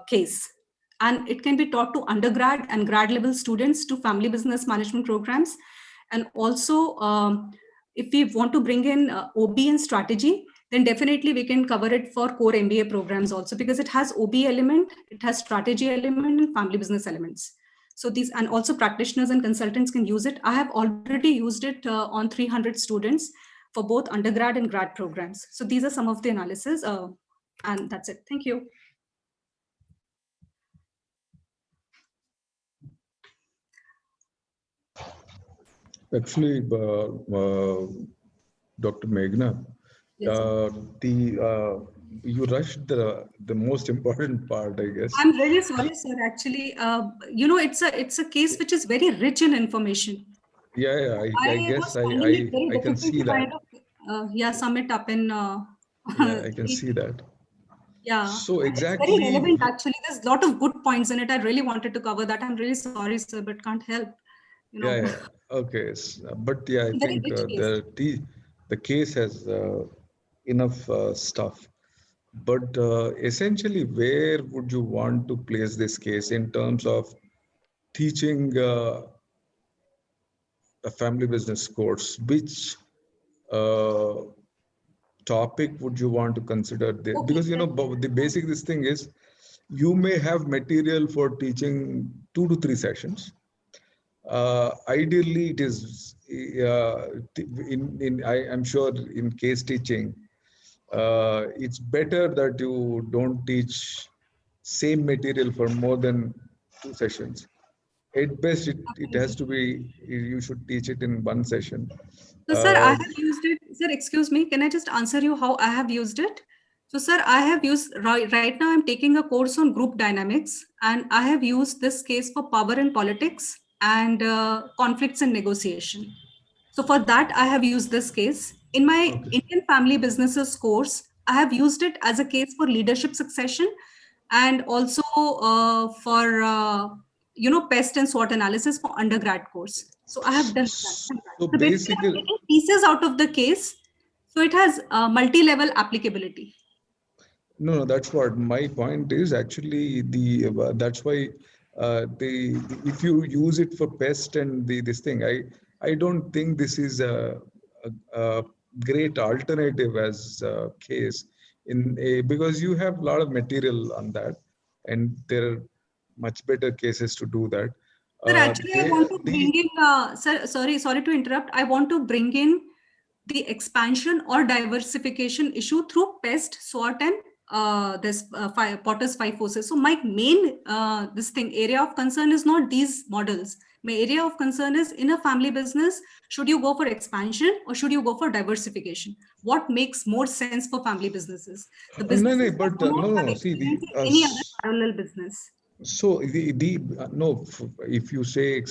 S5: case. And it can be taught to undergrad and grad level students to family business management programs. And also, if we want to bring in OB and strategy, then definitely we can cover it for core MBA programs also, because it has OB element, it has strategy element, and family business elements. So these, and also practitioners and consultants can use it. I have already used it on 300 students for both undergrad and grad programs. So these are some of the analysis, and that's it. Thank you.
S4: Actually, Dr. Meghna,
S5: Yes,
S4: you rushed the most important part, I guess.
S5: I'm really sorry, sir. Actually, it's a case which is very rich in information.
S4: Yeah, I guess I can see that.
S5: Sum it up in.
S4: Yeah, I can see that.
S5: Yeah.
S4: So exactly.
S5: It's very relevant, actually. There's a lot of good points in it. I really wanted to cover that. I'm really sorry, sir, but can't help.
S4: Yeah. Okay. But yeah, I think the case has enough stuff. But essentially, where would you want to place this case in terms of teaching a family business course? Which topic would you want to consider there? Okay. Because the basic this thing is, you may have material for teaching 2 to 3 sessions. Ideally, it is I'm sure in case teaching, it's better that you don't teach same material for more than 2 sessions. At best, it has to be, you should teach it in 1 session.
S5: So, sir, I have used it. Sir, excuse me, can I just answer you how I have used it? So, sir, I have used, right now I'm taking a course on group dynamics, and I have used this case for power and politics and conflicts and negotiation. So for that, I have used this case. In my Indian Family Businesses course, I have used it as a case for leadership succession, and also for pest and SWOT analysis for undergrad course. So I have done that.
S4: So basically, I'm
S5: taking pieces out of the case, so it has multi-level applicability.
S4: No, that's what my point is. Actually, that's why if you use it for pest and this thing, I don't think this is a great alternative as a case because you have a lot of material on that, and there are much better cases to do that.
S5: Sir, actually, I want to bring in, sir, sorry to interrupt. I want to bring in the expansion or diversification issue through pest, SWOT, and Potter's 5 forces. So my main area of concern is not these models. My area of concern is, in a family business, should you go for expansion or should you go for diversification? What makes more sense for family businesses? The business
S4: see,
S5: any other parallel business.
S4: So if you say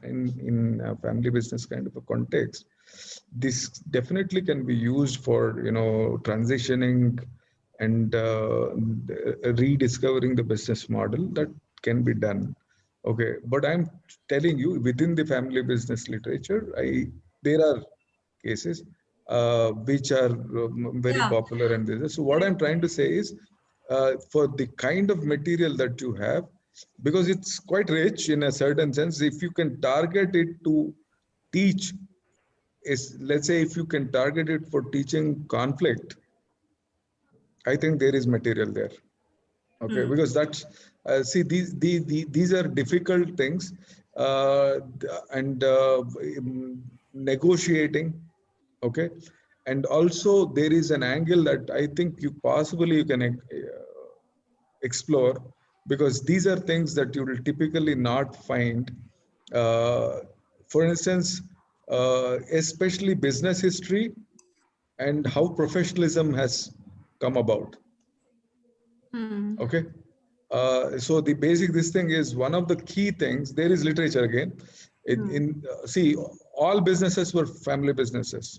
S4: in a family business kind of a context, this definitely can be used for transitioning and rediscovering the business model. That can be done. Okay, but I'm telling you, within the family business literature, there are cases which are very popular, and so what I'm trying to say is, for the kind of material that you have, because it's quite rich in a certain sense, if you can target it to teach is, let's say, if you can target it for teaching conflict, I think there is material there. Okay, because that's see, these are difficult things, and negotiating. Okay, and also there is an angle that I think you can explore, because these are things that you will typically not find. For instance, especially business history and how professionalism has come about. Okay. So the basic, this thing is one of the key things. There is literature again. See, all businesses were family businesses.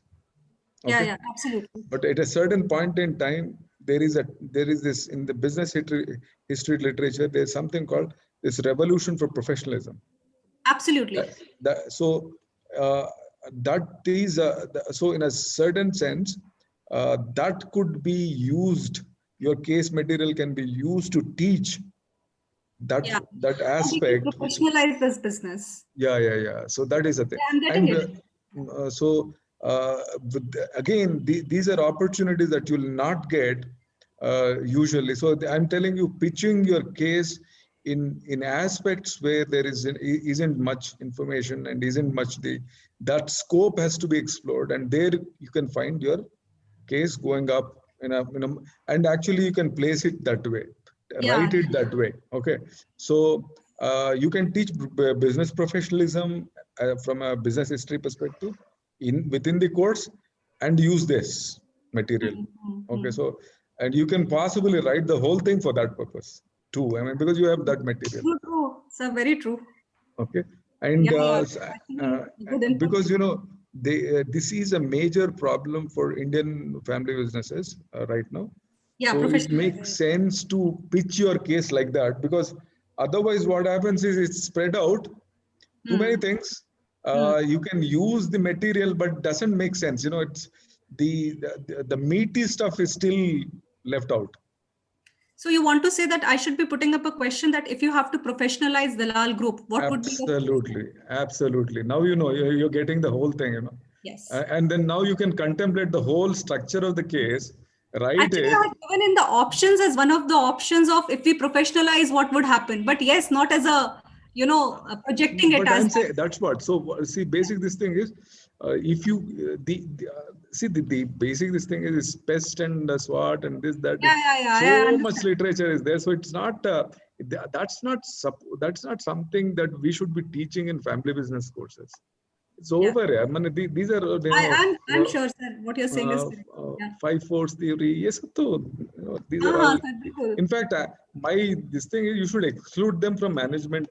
S4: Okay?
S5: Yeah, absolutely.
S4: But at a certain point in time, there is this in the business history literature. There's something called this revolution for professionalism.
S5: Absolutely.
S4: So that is so in a certain sense, that could be used. Your case material can be used to teach that aspect.
S5: Professionalize this business.
S4: Yeah. So that is a thing.
S5: Yeah, I'm getting it.
S4: So again, these are opportunities that you will not get usually. So I'm telling you, pitching your case in aspects where there isn't much information and isn't much that scope has to be explored, and there you can find your case going up and actually you can place it that way, write it that way. Okay, so you can teach business professionalism from a business history perspective within the course and use this material. Okay, so and you can possibly write the whole thing for that purpose too. I mean, because you have that material.
S5: True. So very true.
S4: Okay, and because this is a major problem for Indian family businesses right now.
S5: Yeah,
S4: so it makes sense to pitch your case like that, because otherwise what happens is it's spread out too many things. You can use the material, but doesn't make sense. It's the meaty stuff is still left out.
S5: So you want to say that I should be putting up a question that if you have to professionalize Dalal Group, what would be?
S4: Absolutely. Now you're getting the whole thing.
S5: Yes.
S4: And then now you can contemplate the whole structure of the case.
S5: Actually, I have given in the options as one of the options of if we professionalize, what would happen. But yes, not as a projecting it as.
S4: That's what. So see, basic this thing is, if you the basic this thing is pest and SWOT and this that. So much literature is there. So it's not. That's not something that we should be teaching in family business courses. It's over. I mean, these are.
S5: I'm sure, sir. What you're saying is correct.
S4: 5 force theory. Yes, these are all. In fact, this thing is you should exclude them from management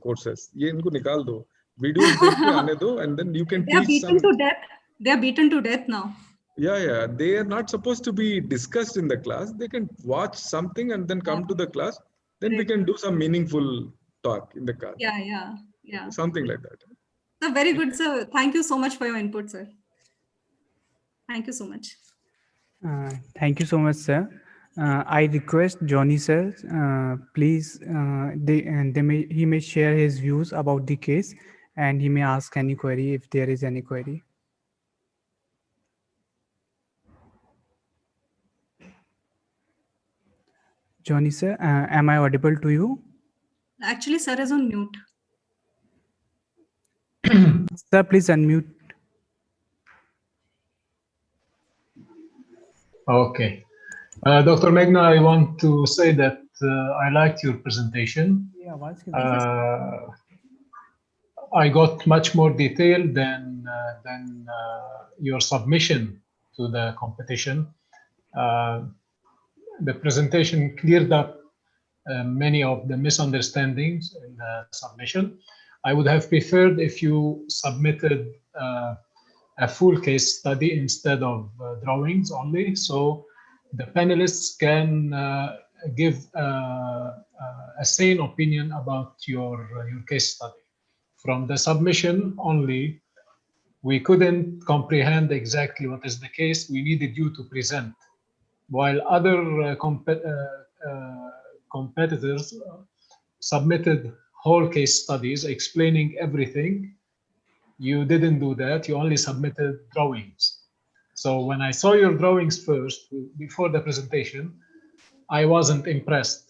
S4: courses. ये इनको निकाल दो. Videos देख के आने दो, and then you can teach.
S5: They are beaten to death. They are beaten to death now.
S4: Yeah. They are not supposed to be discussed in the class. They can watch something and then come to the class. Then we can do some meaningful talk in the class.
S5: Yeah.
S4: Something like that.
S5: So very good, sir. Thank you so much for your input, sir. Thank you so much.
S2: Thank you so much, sir. I request Johnny sir, please, he may share his views about the case, and he may ask any query if there is any query. Johnny sir, am I audible to you?
S5: Actually, sir is on mute.
S2: Sir, please unmute.
S6: Okay. Dr. Meghna, I want to say that I liked your presentation. I got much more detail than your submission to the competition. The presentation cleared up many of the misunderstandings in the submission. I would have preferred if you submitted a full case study instead of drawings only, so the panelists can give a sane opinion about your case study. From the submission only, we couldn't comprehend exactly what is the case. We needed you to present, while other competitors submitted whole case studies explaining everything you didn't do that. You only submitted drawings. So when I saw your drawings first, before the presentation, I wasn't impressed.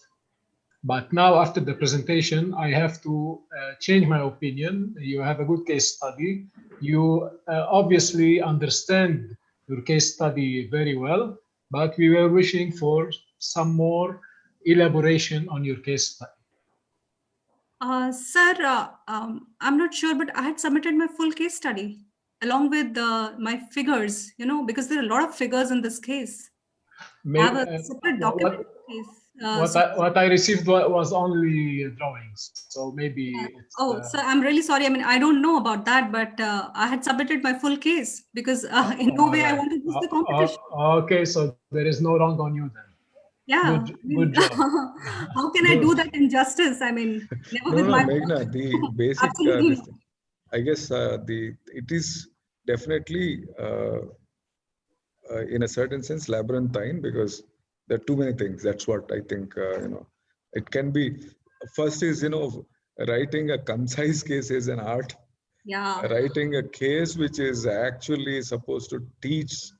S6: But now after the presentation, I have to change my opinion. You have a good case study. You obviously understand your case study very well, but we were wishing for some more elaboration on your case study.
S5: Sir, I'm not sure, but I had submitted my full case study along with my figures, because there are a lot of figures in this case. I have a separate document case.
S6: What I received was only drawings, so maybe it's...
S5: So I'm really sorry. I mean, I don't know about that, but I had submitted my full case because in no way I want to lose the competition.
S6: Okay, so there is no wrong on you then.
S5: Yeah.
S6: Good job.
S5: How can I do that injustice? I mean, never with my
S4: Meghna, the basic, I guess it is definitely in a certain sense labyrinthine, because there are too many things. That's what I think, it can be. First is, writing a concise case is an art.
S5: Yeah.
S4: Writing a case which is actually supposed to teach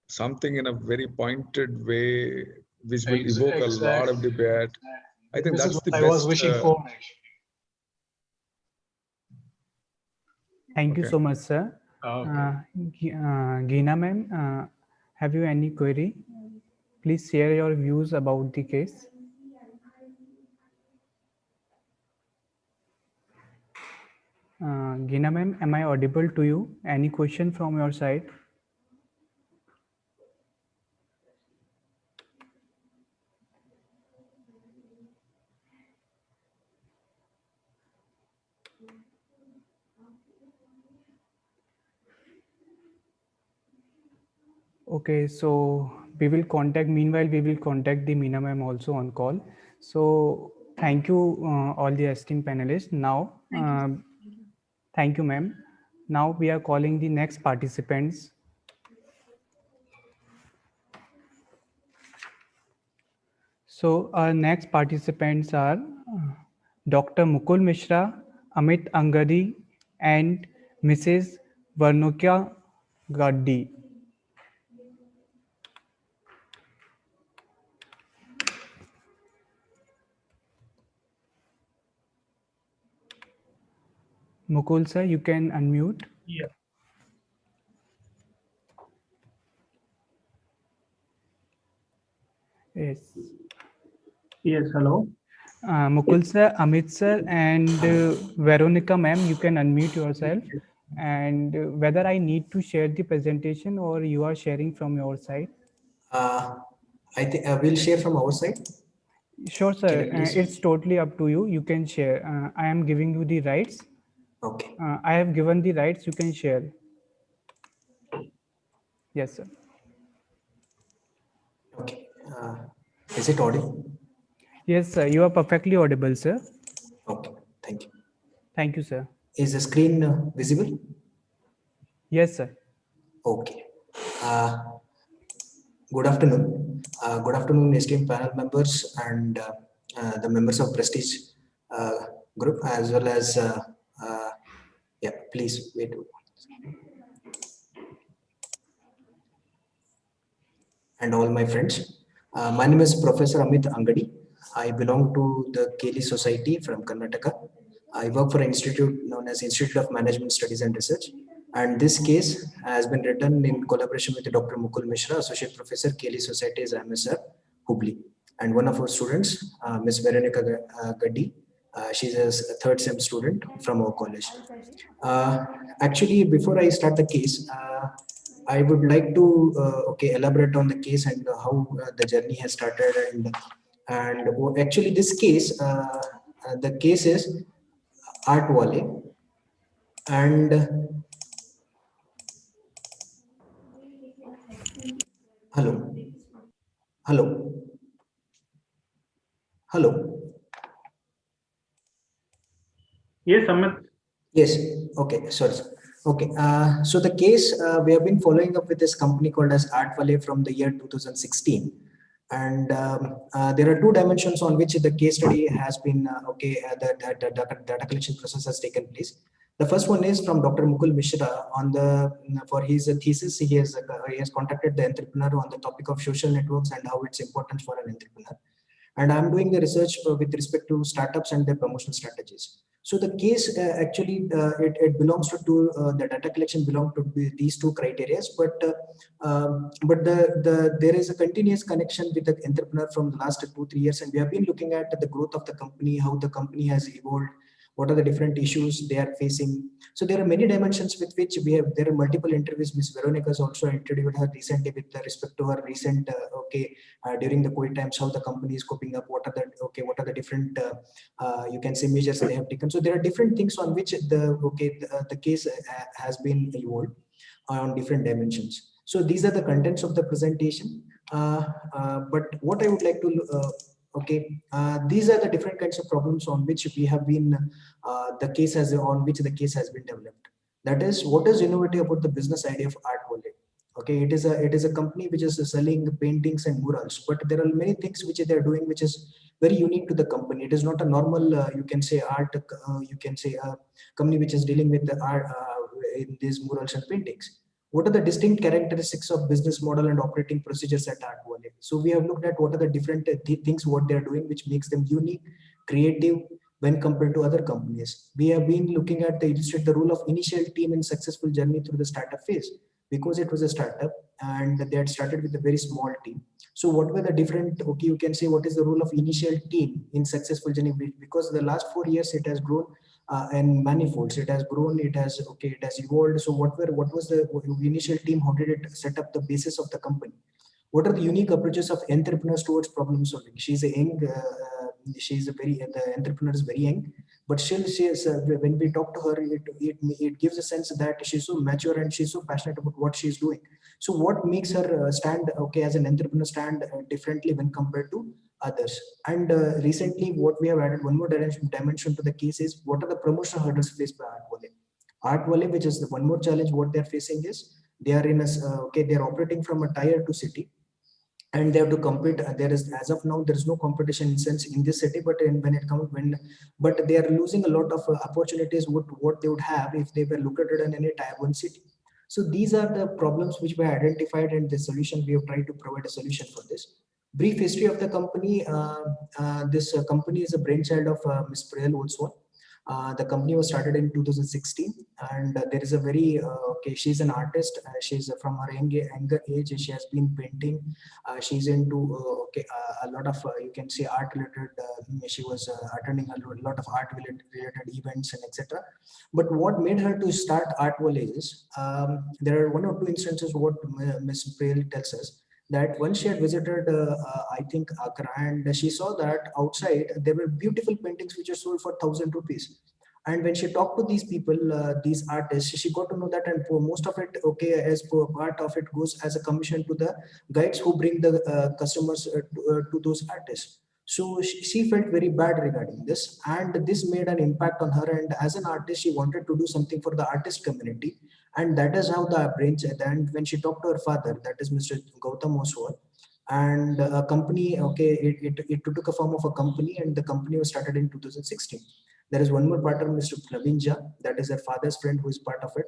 S4: something in a very pointed way, which will evoke a lot of debate. I think that's the best.
S6: I was wishing for.
S2: Thank you so much, sir. Geena ma'am, have you any query? Please share your views about the case. Geena ma'am, am I audible to you? Any question from your side? Okay, so meanwhile, we will contact the Meena ma'am also on call. So thank you, all the esteemed panelists. Now, thank you, ma'am. Now we are calling the next participants. So our next participants are Dr. Mukul Mishra, Amit Angadi, and Mrs. Varnuka Gaddi. Mukul sir, you can unmute.
S7: Yeah.
S2: Yes.
S7: Yes, hello.
S2: Mukul sir, Amit sir, and Veronica ma'am, you can unmute yourself. And whether I need to share the presentation or you are sharing from your side?
S8: I think we'll share from our side.
S2: Sure, sir. It's totally up to you. You can share. I am giving you the rights.
S8: Okay.
S2: I have given the rights. You can share. Yes, sir.
S8: Okay. Is it audible?
S2: Yes, sir. You are perfectly audible, sir.
S8: Okay. Thank you.
S2: Thank you, sir.
S8: Is the screen visible?
S2: Yes, sir.
S8: Okay. Good afternoon. Good afternoon, esteemed panel members and the members of Prestige group, as well as yeah. Please wait. And all my friends. My name is Professor Amit Angadi. I belong to the Kelly Society from Karnataka. I work for an institute known as Institute of Management Studies and Research. And this case has been written in collaboration with Dr. Mukul Mishra, Associate Professor, Kelly Society's MSR, Hubli. And one of our students, Ms. Veronica Gaddi, she's a third sem student from our college. Actually, before I start the case, I would like to elaborate on the case and how the journey has started. And actually, this case, the case is Art Wale, and hello.
S7: Yes, Amit.
S8: Yes. Okay. Sorry. Okay. So the case we have been following up with this company called as Art Wale from the year 2016. And there are two dimensions on which the case study has been, the data collection process has taken place. The first one is from Dr. Mukul Mishra for his thesis. He has contacted the entrepreneur on the topic of social networks and how it's important for an entrepreneur. And I'm doing the research with respect to startups and their promotional strategies. So the case it belongs to the data collection belong to these two criteria, but there is a continuous connection with the entrepreneur from the last 2-3 years, and we have been looking at the growth of the company, how the company has evolved, what are the different issues they are facing. So there are many dimensions with which there are multiple interviews. Ms. Veronica has also interviewed her recently with respect to her recent, during the COVID times, how the company is coping up, what are the different, you can say, measures they have taken. So there are different things on which the case has been evolved on different dimensions. So these are the contents of the presentation. But what I would like to these are the different kinds of problems on which we have been the case has been developed. That is, what is innovative about the business idea of Art Wallet? Okay, it is a company which is selling paintings and murals, but there are many things which they are doing which is very unique to the company. It is not a normal you can say art company which is dealing with the art in these murals and paintings. What are the distinct characteristics of business model and operating procedures at Art Wallet? So we have looked at what are the different things what they are doing which makes them unique, creative when compared to other companies. We have been looking at illustrate the role of initial team in successful journey through the startup phase, because it was a startup and they had started with a very small team. So what were the different, you can say what is the role of initial team in successful journey, because the last 4 years it has grown and manifolds. It has grown, it has evolved. So what was the initial team? How did it set up the basis of the company? What are the unique approaches of entrepreneurs towards problem solving? She's a young, the entrepreneur is very young, but still she is, when we talk to her, it gives a sense that she's so mature and she's so passionate about what she's doing. So what makes her stand, as an entrepreneur stand differently when compared to others? And recently what we have added one more dimension to the case is what are the promotional hurdles faced by Art Wallet? Art Wallet, which is the one more challenge what they're facing is they are in a they're operating from a tier 2 city, and they have to compete. There is, as of now, there is no competition in sense in this city, but but they are losing a lot of opportunities what they would have if they were located in any tier 1 city. So these are the problems which were identified, and the solution we have tried to provide a solution for this. Brief history of the company. This company is a brainchild of Ms. Priyal Oswal. The company was started in 2016, and there is a very she's an artist. She's from her younger age. She has been painting. She's into a lot of you can say art related. She was attending a lot of art related events and etc. But what made her to start Art Wallet is there are 1 or 2 instances what Ms. Priyal tells us, that once she had visited, I think, Accra, and she saw that outside there were beautiful paintings which are sold for 1,000 rupees. And when she talked to these people, these artists, she got to know that, and most of it, as part of it goes as a commission to the guides who bring the customers to those artists. So she felt very bad regarding this, and this made an impact on her. And as an artist, she wanted to do something for the artist community. And that is how the branch, and when she talked to her father, that is Mr. Gautam Oswal, and a company, it took a form of a company, and the company was started in 2016. There is one more partner, Mr. Praveen Jha, that is her father's friend who is part of it.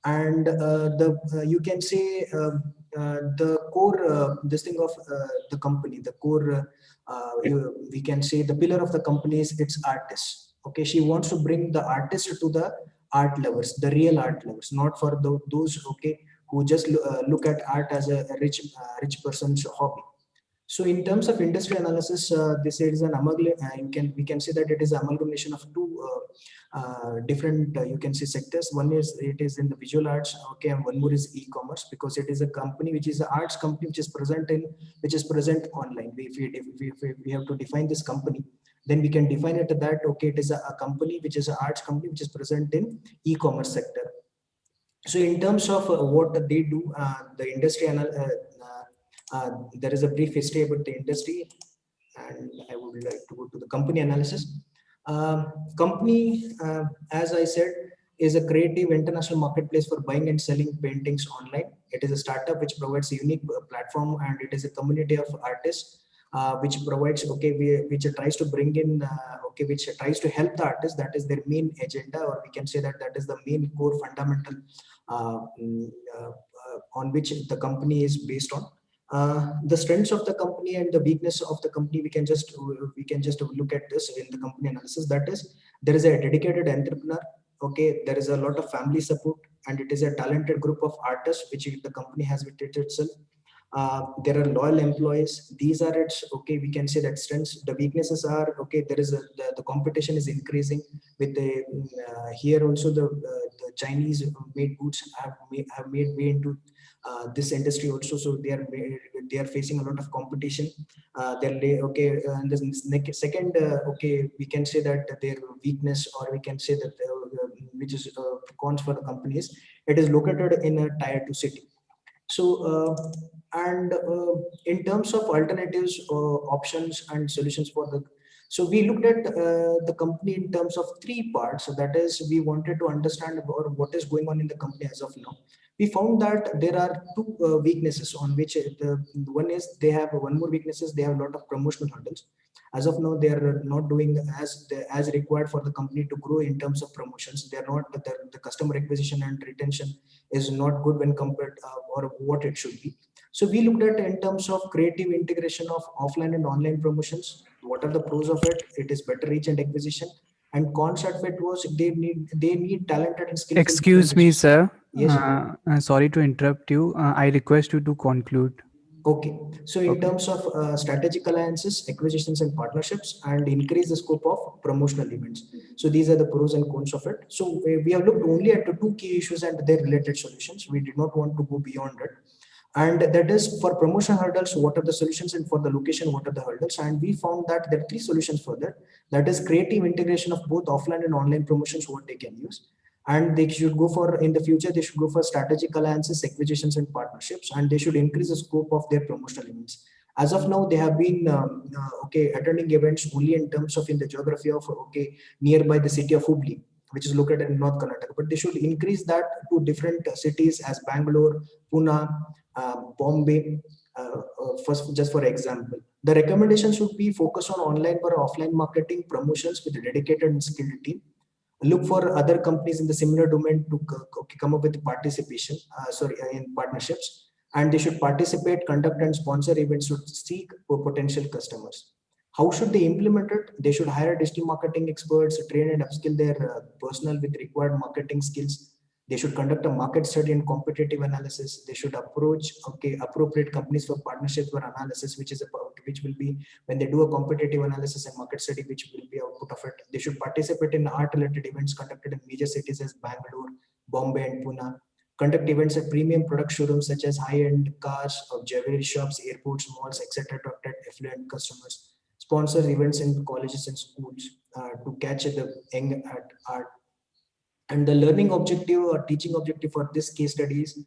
S8: And you can say the core, this thing of the company, the core, we can say the pillar of the company is its artists. Okay, she wants to bring the artist to the art lovers, the real art lovers, not for those who just look at art as a rich person's hobby. So in terms of industry analysis, this is an we can say that it is an amalgamation of 2 different you can say sectors. One is it is in the visual arts, and one more is e-commerce, because it is a company which is an arts company which is present online. If we have to define this company, then we can define it that it is a company which is an arts company which is present in e-commerce sector. So in terms of what they do, the industry there is a brief history about the industry, and I would like to go to the company analysis. Company, as I said, is a creative international marketplace for buying and selling paintings online. It is a startup which provides a unique platform, and it is a community of artists which provides, which tries to bring in, which tries to help the artist. That is their main agenda, or we can say that that is the main core fundamental on which the company is based on. The strengths of the company and the weakness of the company, we can just look at this in the company analysis. That is, there is a dedicated entrepreneur. There is a lot of family support, and it is a talented group of artists which the company has with it itself. There are loyal employees. These are its, we can say that strengths. The weaknesses are, there is the competition is increasing with the here also the Chinese made goods have made way into this industry also. So they are facing a lot of competition. And the second, we can say that their weakness, or we can say that which is cons for the companies, it is located in a tier 2 city. So in terms of alternatives, options and solutions for the, so we looked at the company in terms of 3 parts. So that is, we wanted to understand about what is going on in the company as of now. We found that there are 2 weaknesses on which one is they have one more weaknesses. They have a lot of promotional hurdles. As of now, they are not doing as required for the company to grow in terms of promotions. They are not, the customer acquisition and retention is not good when compared or what it should be. So we looked at in terms of creative integration of offline and online promotions. What are the pros of it? It is better reach and acquisition. And cons of it was they need talented and skillful.
S2: Excuse me, sir.
S8: Yes.
S2: Sorry to interrupt you. I request you to conclude.
S8: Okay. So in terms of strategic alliances, acquisitions and partnerships, and increase the scope of promotional events. So these are the pros and cons of it. So we have looked only at the 2 key issues and their related solutions. We did not want to go beyond it. And that is for promotion hurdles, what are the solutions, and for the location, what are the hurdles. And we found that there are 3 solutions for that. That is creative integration of both offline and online promotions, what they can use. And they should go for, in the future, they should go for strategic alliances, acquisitions and partnerships, and they should increase the scope of their promotional events. As of now, they have been attending events only in terms of in the geography of nearby the city of Hubli, which is located in North Karnataka. But they should increase that to different cities as Bangalore, Pune, Bombay, just for example. The recommendation should be focus on online or offline marketing promotions with a dedicated and skilled team. Look for other companies in the similar domain to come up with participation, in partnerships, and they should participate, conduct and sponsor events to seek for potential customers. How should they implement it? They should hire digital marketing experts, train and upskill their personnel with required marketing skills. They should conduct a market study and competitive analysis. They should approach appropriate companies for partnerships or analysis, which will be when they do a competitive analysis and market study, which will be output of it. They should participate in art-related events conducted in major cities as Bangalore, Bombay, and Pune. Conduct events at premium product showrooms such as high-end cars, or jewelry shops, airports, malls, etc. to attract affluent customers. Sponsor events in colleges and schools to catch the young at art. And the learning objective or teaching objective for this case studies,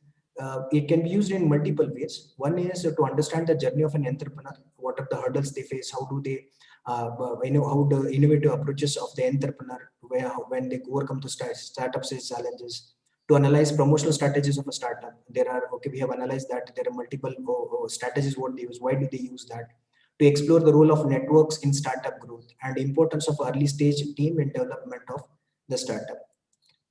S8: it can be used in multiple ways. One is to understand the journey of an entrepreneur. What are the hurdles they face? How do they, how the innovative approaches of the entrepreneur when they overcome the startup sales challenges. To analyze promotional strategies of a startup. There are, we have analyzed that there are multiple strategies what they use. Why do they use that? To explore the role of networks in startup growth and the importance of early stage team in development of the startup.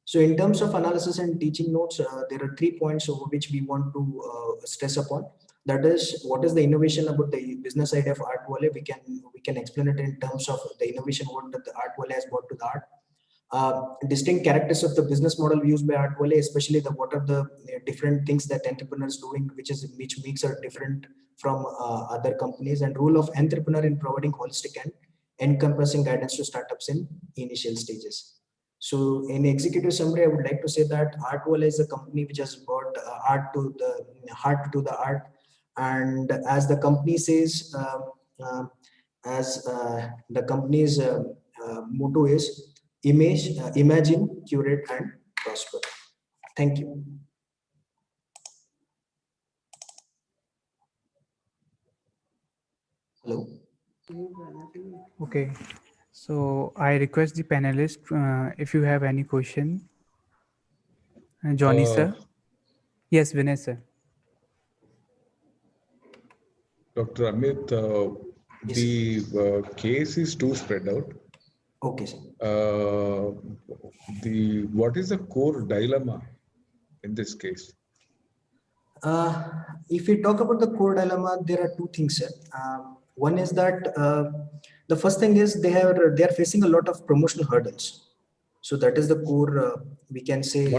S8: So in terms of analysis and teaching notes, there are 3 points over which we want to stress upon. That is, what is the innovation about the business side of Art Wallet? We can explain it in terms of the innovation what the Art Wallet has brought to the art. Distinct characters of the business model used by Art Wallet, especially what are the different things that entrepreneurs doing, which makes it different from other companies, and role of entrepreneur in providing holistic and encompassing guidance to startups in initial stages. So in executive summary, I would like to say that Art Wallet is a company which has brought art to the heart to the art. And as the company says, the company's motto is imagine, curate and prosper. Thank you. Hello.
S2: Okay. So I request the panelist if you have any question. Johnny sir. Yes, Vinay sir.
S4: Dr. Amit,
S8: Yes,
S4: The case is too spread out.
S8: okay, sir.
S4: What is the core dilemma in this case?
S8: If we talk about the core dilemma, there are two things, sir. One is that the first thing is they are facing a lot of promotional hurdles. So that is the core, we can say.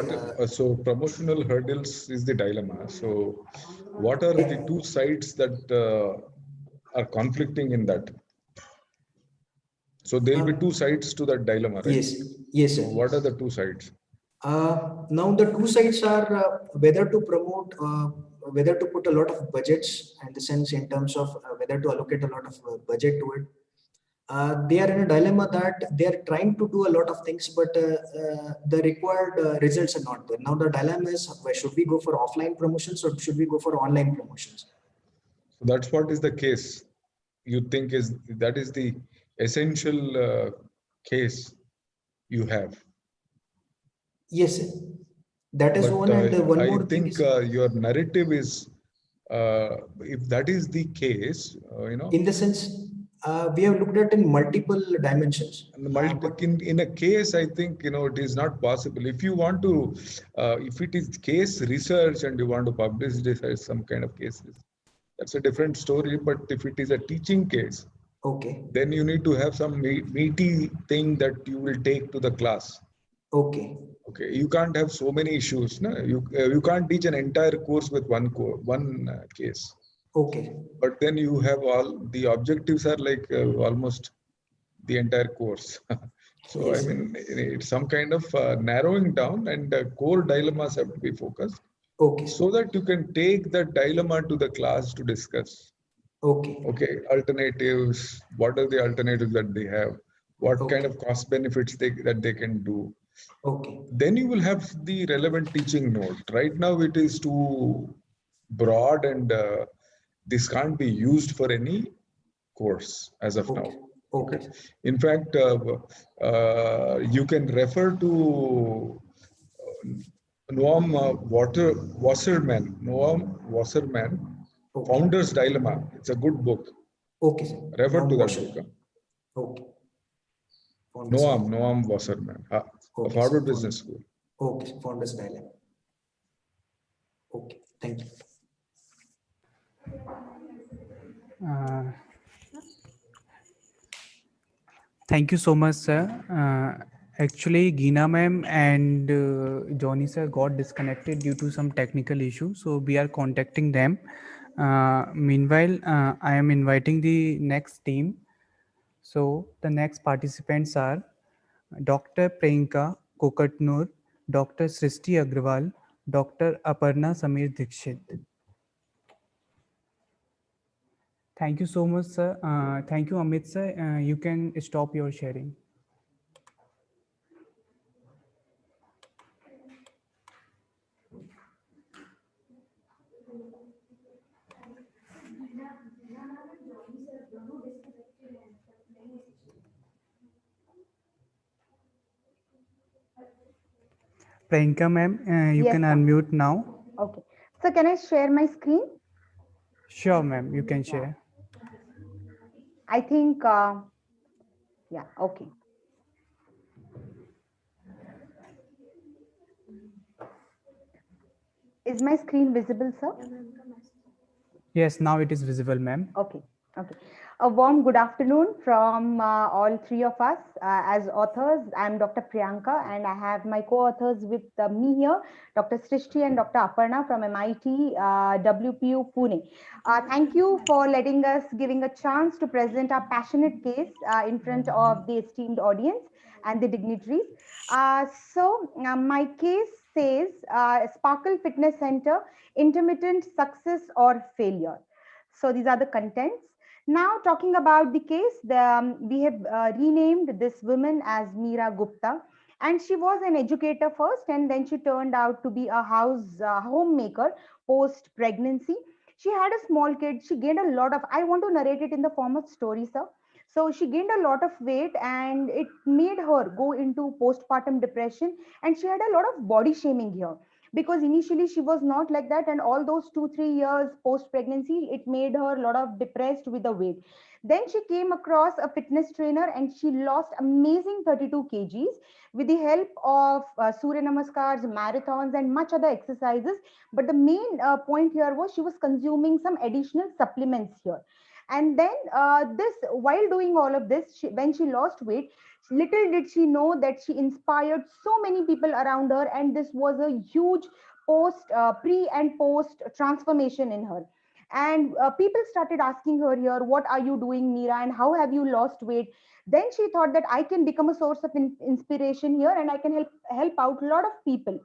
S4: So promotional hurdles is the dilemma. So what are the two sides that are conflicting in that? So there will be two sides to that dilemma, right?
S8: Yes, yes, sir.
S4: So what are the two sides?
S8: Now the two sides are whether to promote, whether to put a lot of budgets, in the sense in terms of whether to allocate a lot of budget to it. They are in a dilemma that they are trying to do a lot of things, but the required results are not there. Now the dilemma is, should we go for offline promotions or should we go for online promotions?
S4: So that's what is the case. You think that is the essential case you have?
S8: Yes, sir. That is one, and one more thing.
S4: I think your narrative is, if that is the case,
S8: in the sense, we have looked at in multiple dimensions.
S4: In a case, I think, it is not possible. If you want to, if it is case research and you want to publish this as some kind of cases, that's a different story. But if it is a teaching case,
S8: okay,
S4: then you need to have some meaty thing that you will take to the class.
S8: Okay.
S4: Okay, you can't have so many issues. No? You can't teach an entire course with one case.
S8: Okay.
S4: But then you have all the objectives are like almost the entire course. So yes. I mean, it's some kind of narrowing down, and core dilemmas have to be focused.
S8: Okay.
S4: So that you can take that dilemma to the class to discuss.
S8: Okay.
S4: Okay, alternatives. What are the alternatives that they have? What kind of cost benefits that they can do?
S8: Okay.
S4: Then you will have the relevant teaching note. Right now it is too broad, and this can't be used for any course as of now.
S8: Okay.
S4: In fact, you can refer to Noam Wasserman, Founder's Dilemma. It's a good book.
S8: Okay, sir.
S4: Refer to that book.
S8: Okay.
S4: Noam Wasserman, of Harvard Business School.
S8: Okay, Founder's Dilemma. Okay, thank you.
S2: Thank you so much, sir. Actually, Geena ma'am and Johnny sir got disconnected due to some technical issue, so we are contacting them. Meanwhile, I am inviting the next team. So the next participants are Dr. Priyanka Kokatnur, Dr. Srishti Agrawal, Dr. Aparna Samir Dikshit. Thank you so much, sir. Thank you, Amit sir. You can stop your sharing. Priyanka ma'am, you can unmute now.
S9: Okay. So can I share my screen?
S2: Sure, ma'am, you can share.
S9: I think, yeah, okay. Is my screen visible, sir?
S2: Yes, now it is visible, ma'am.
S9: Okay, okay. A warm good afternoon from all three of us. As authors, I'm Dr. Priyanka, and I have my co-authors with me here, Dr. Srishti and Dr. Aparna from MIT WPU Pune. Thank you for giving a chance to present our passionate case in front of the esteemed audience and the dignitaries. My case says Sparkle Fitness Center, intermittent success or failure. So these are the contents. Now talking about the case, we have renamed this woman as Meera Gupta, and she was an educator first, and then she turned out to be a homemaker post pregnancy. She had a small kid. She gained a lot of, I want to narrate it in the form of story, sir. So she gained a lot of weight, and it made her go into postpartum depression, and she had a lot of body shaming here. because initially she was not like that, and all those 2-3 years post pregnancy, it made her a lot of depressed with the weight. Then she came across a fitness trainer and she lost amazing 32 kgs with the help of Surya Namaskars, marathons, and much other exercises. But the main point here was she was consuming some additional supplements here. And then while doing all of this, when she lost weight, little did she know that she inspired so many people around her, and this was a huge pre and post transformation in her. And people started asking her here, what are you doing, Meera, and how have you lost weight? Then she thought that I can become a source of inspiration here, and I can help out a lot of people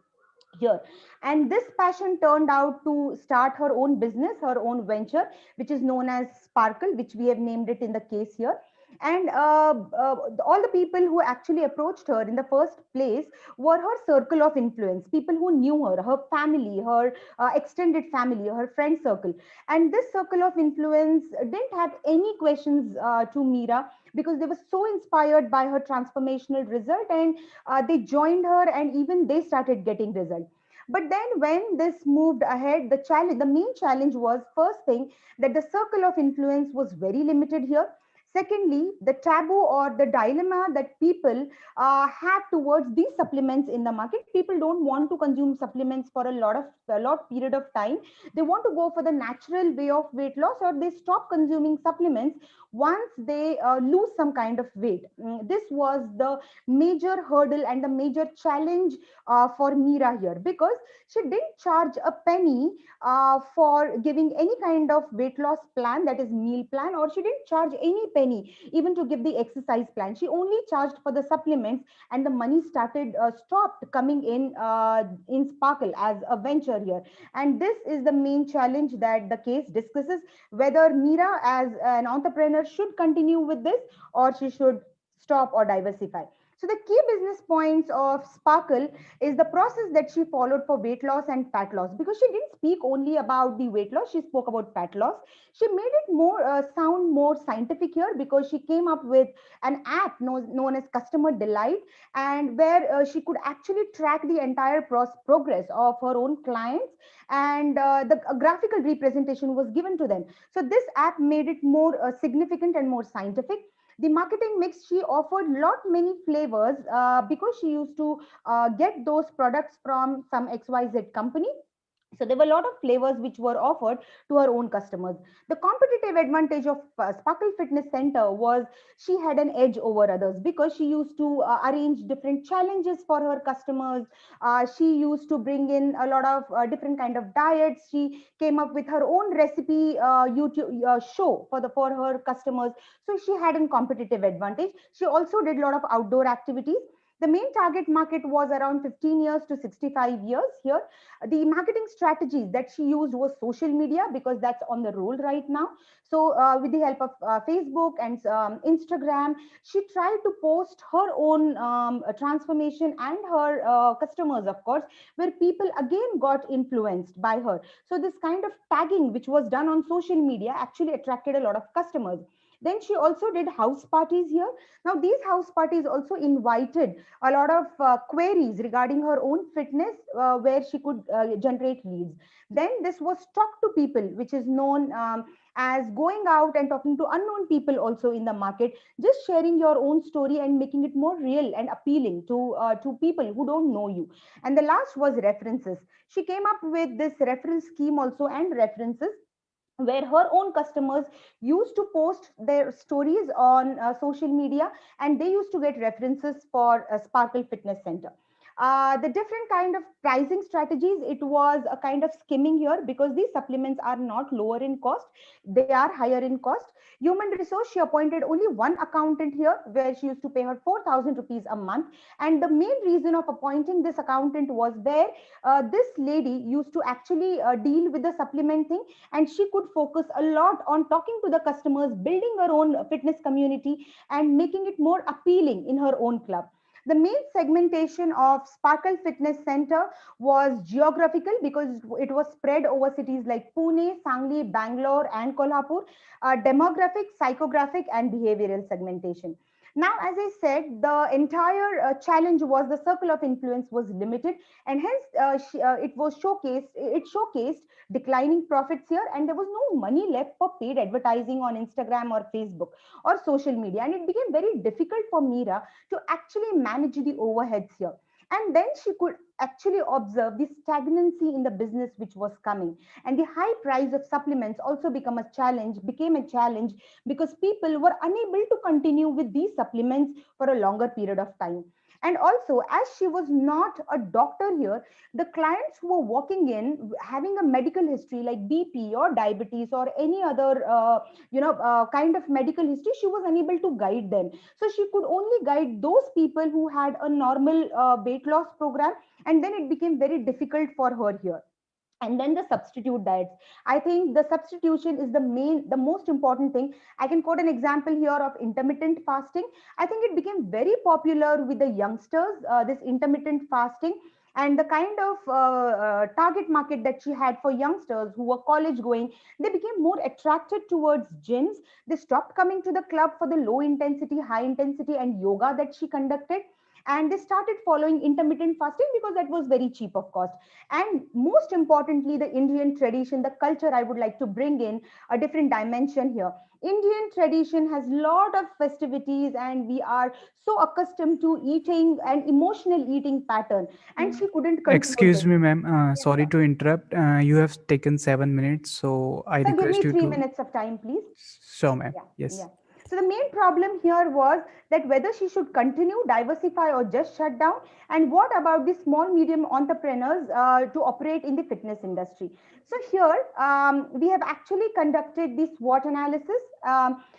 S9: here. And this passion turned out to start her own business, her own venture, which is known as Sparkle, which we have named it in the case here. And all the people who actually approached her in the first place were her circle of influence, people who knew her, her family, her extended family, her friend circle. And this circle of influence didn't have any questions to Meera, because they were so inspired by her transformational result, and they joined her, and even they started getting results. But then when this moved ahead, the main challenge was, first thing, that the circle of influence was very limited here. Secondly, the taboo or the dilemma that people have towards these supplements in the market. People don't want to consume supplements for a lot period of time. They want to go for the natural way of weight loss, or they stop consuming supplements once they lose some kind of weight. This was the major hurdle and the major challenge for Meera here, because she didn't charge a penny for giving any kind of weight loss plan, that is meal plan, or she didn't charge any penny even to give the exercise plan. She only charged for the supplements, and the money stopped coming in Sparkle as a venture here. And this is the main challenge that the case discusses, whether Meera as an entrepreneur should continue with this, or she should stop or diversify. So the key business points of Sparkle is the process that she followed for weight loss and fat loss, because she didn't speak only about the weight loss, she spoke about fat loss. She made it sound more scientific here, because she came up with an app known as Customer Delight, and where she could actually track the entire progress of her own clients, and the graphical representation was given to them. So this app made it more significant and more scientific. The marketing mix, she offered many flavors because she used to get those products from some XYZ company. So there were a lot of flavors which were offered to her own customers. The competitive advantage of Sparkle Fitness Center was she had an edge over others, because she used to arrange different challenges for her customers. She used to bring in a lot of different kind of diets. She came up with her own recipe YouTube show for her customers. So she had a competitive advantage. She also did a lot of outdoor activities. The main target market was around 15 years to 65 years here. The marketing strategies that she used was social media, because that's on the roll right now. So with the help of Facebook and Instagram, she tried to post her own transformation and her customers, of course, where people again got influenced by her. So this kind of tagging, which was done on social media, actually attracted a lot of customers. Then she also did house parties here. Now, these house parties also invited a lot of queries regarding her own fitness, where she could generate leads. Then this was talk to people, which is known as going out and talking to unknown people also in the market, just sharing your own story and making it more real and appealing to people who don't know you. And the last was references. She came up with this reference scheme also, and references, where her own customers used to post their stories on social media, and they used to get references for Sparkle Fitness Center. The different kind of pricing strategies, it was a kind of skimming here, because these supplements are not lower in cost, they are higher in cost. Human resource, she appointed only one accountant here, where she used to pay her 4,000 rupees a month. And the main reason of appointing this accountant was where this lady used to actually deal with the supplement thing, and she could focus a lot on talking to the customers, building her own fitness community, and making it more appealing in her own club. The main segmentation of Sparkle Fitness Center was geographical, because it was spread over cities like Pune, Sangli, Bangalore, and Kolhapur. Demographic, psychographic, and behavioral segmentation. Now, as I said, the entire challenge was the circle of influence was limited, and hence it showcased declining profits here, and there was no money left for paid advertising on Instagram or Facebook or social media, and it became very difficult for Meera to actually manage the overheads here. And then she could actually observe the stagnancy in the business which was coming, and the high price of supplements also became a challenge because people were unable to continue with these supplements for a longer period of time. And also, as she was not a doctor here, the clients who were walking in having a medical history like BP or diabetes or any other kind of medical history, she was unable to guide them. So she could only guide those people who had a normal weight loss program, and then it became very difficult for her here. And then the substitute diets, I think the substitution is the most important thing. I can quote an example here of intermittent fasting. I think it became very popular with the youngsters, this intermittent fasting, and the kind of target market that she had for youngsters who were college going, they became more attracted towards gyms. They stopped coming to the club for the low intensity, high intensity and yoga that she conducted, and they started following intermittent fasting because that was very cheap of cost. And most importantly, the Indian tradition, the culture, I would like to bring in a different dimension here. Indian tradition has lot of festivities, and we are so accustomed to eating an emotional eating pattern, and she couldn't control
S2: Excuse
S9: them.
S2: me, ma'am.
S9: Yes,
S2: Sorry
S9: sir.
S2: to interrupt. You have taken 7 minutes, so I
S9: Sir, give me
S2: request you
S9: 3 minutes of time, please.
S2: Sure, ma'am.
S9: Yeah,
S2: Yes.
S9: yeah. So the main problem here was that whether she should continue, diversify, or just shut down. And what about the small, medium entrepreneurs to operate in the fitness industry? So here we have actually conducted this SWOT analysis.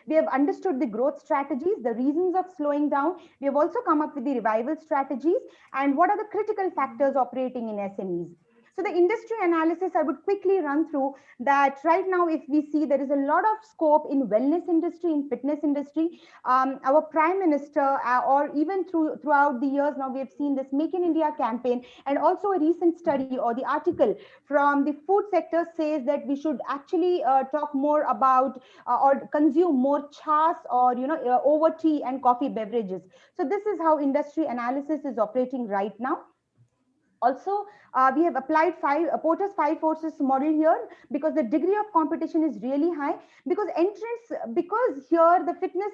S9: We have understood the growth strategies, the reasons of slowing down. We have also come up with the revival strategies and what are the critical factors operating in SMEs. So the industry analysis, I would quickly run through that. Right now, if we see, there is a lot of scope in wellness industry, in fitness industry. Our prime minister, or even throughout the years now, we have seen this Make in India campaign, and also a recent study or the article from the food sector says that we should actually talk more about or consume more chas or over tea and coffee beverages. So this is how industry analysis is operating right now. Also, we have applied Porter's 5 forces model here because the degree of competition is really high, because here the fitness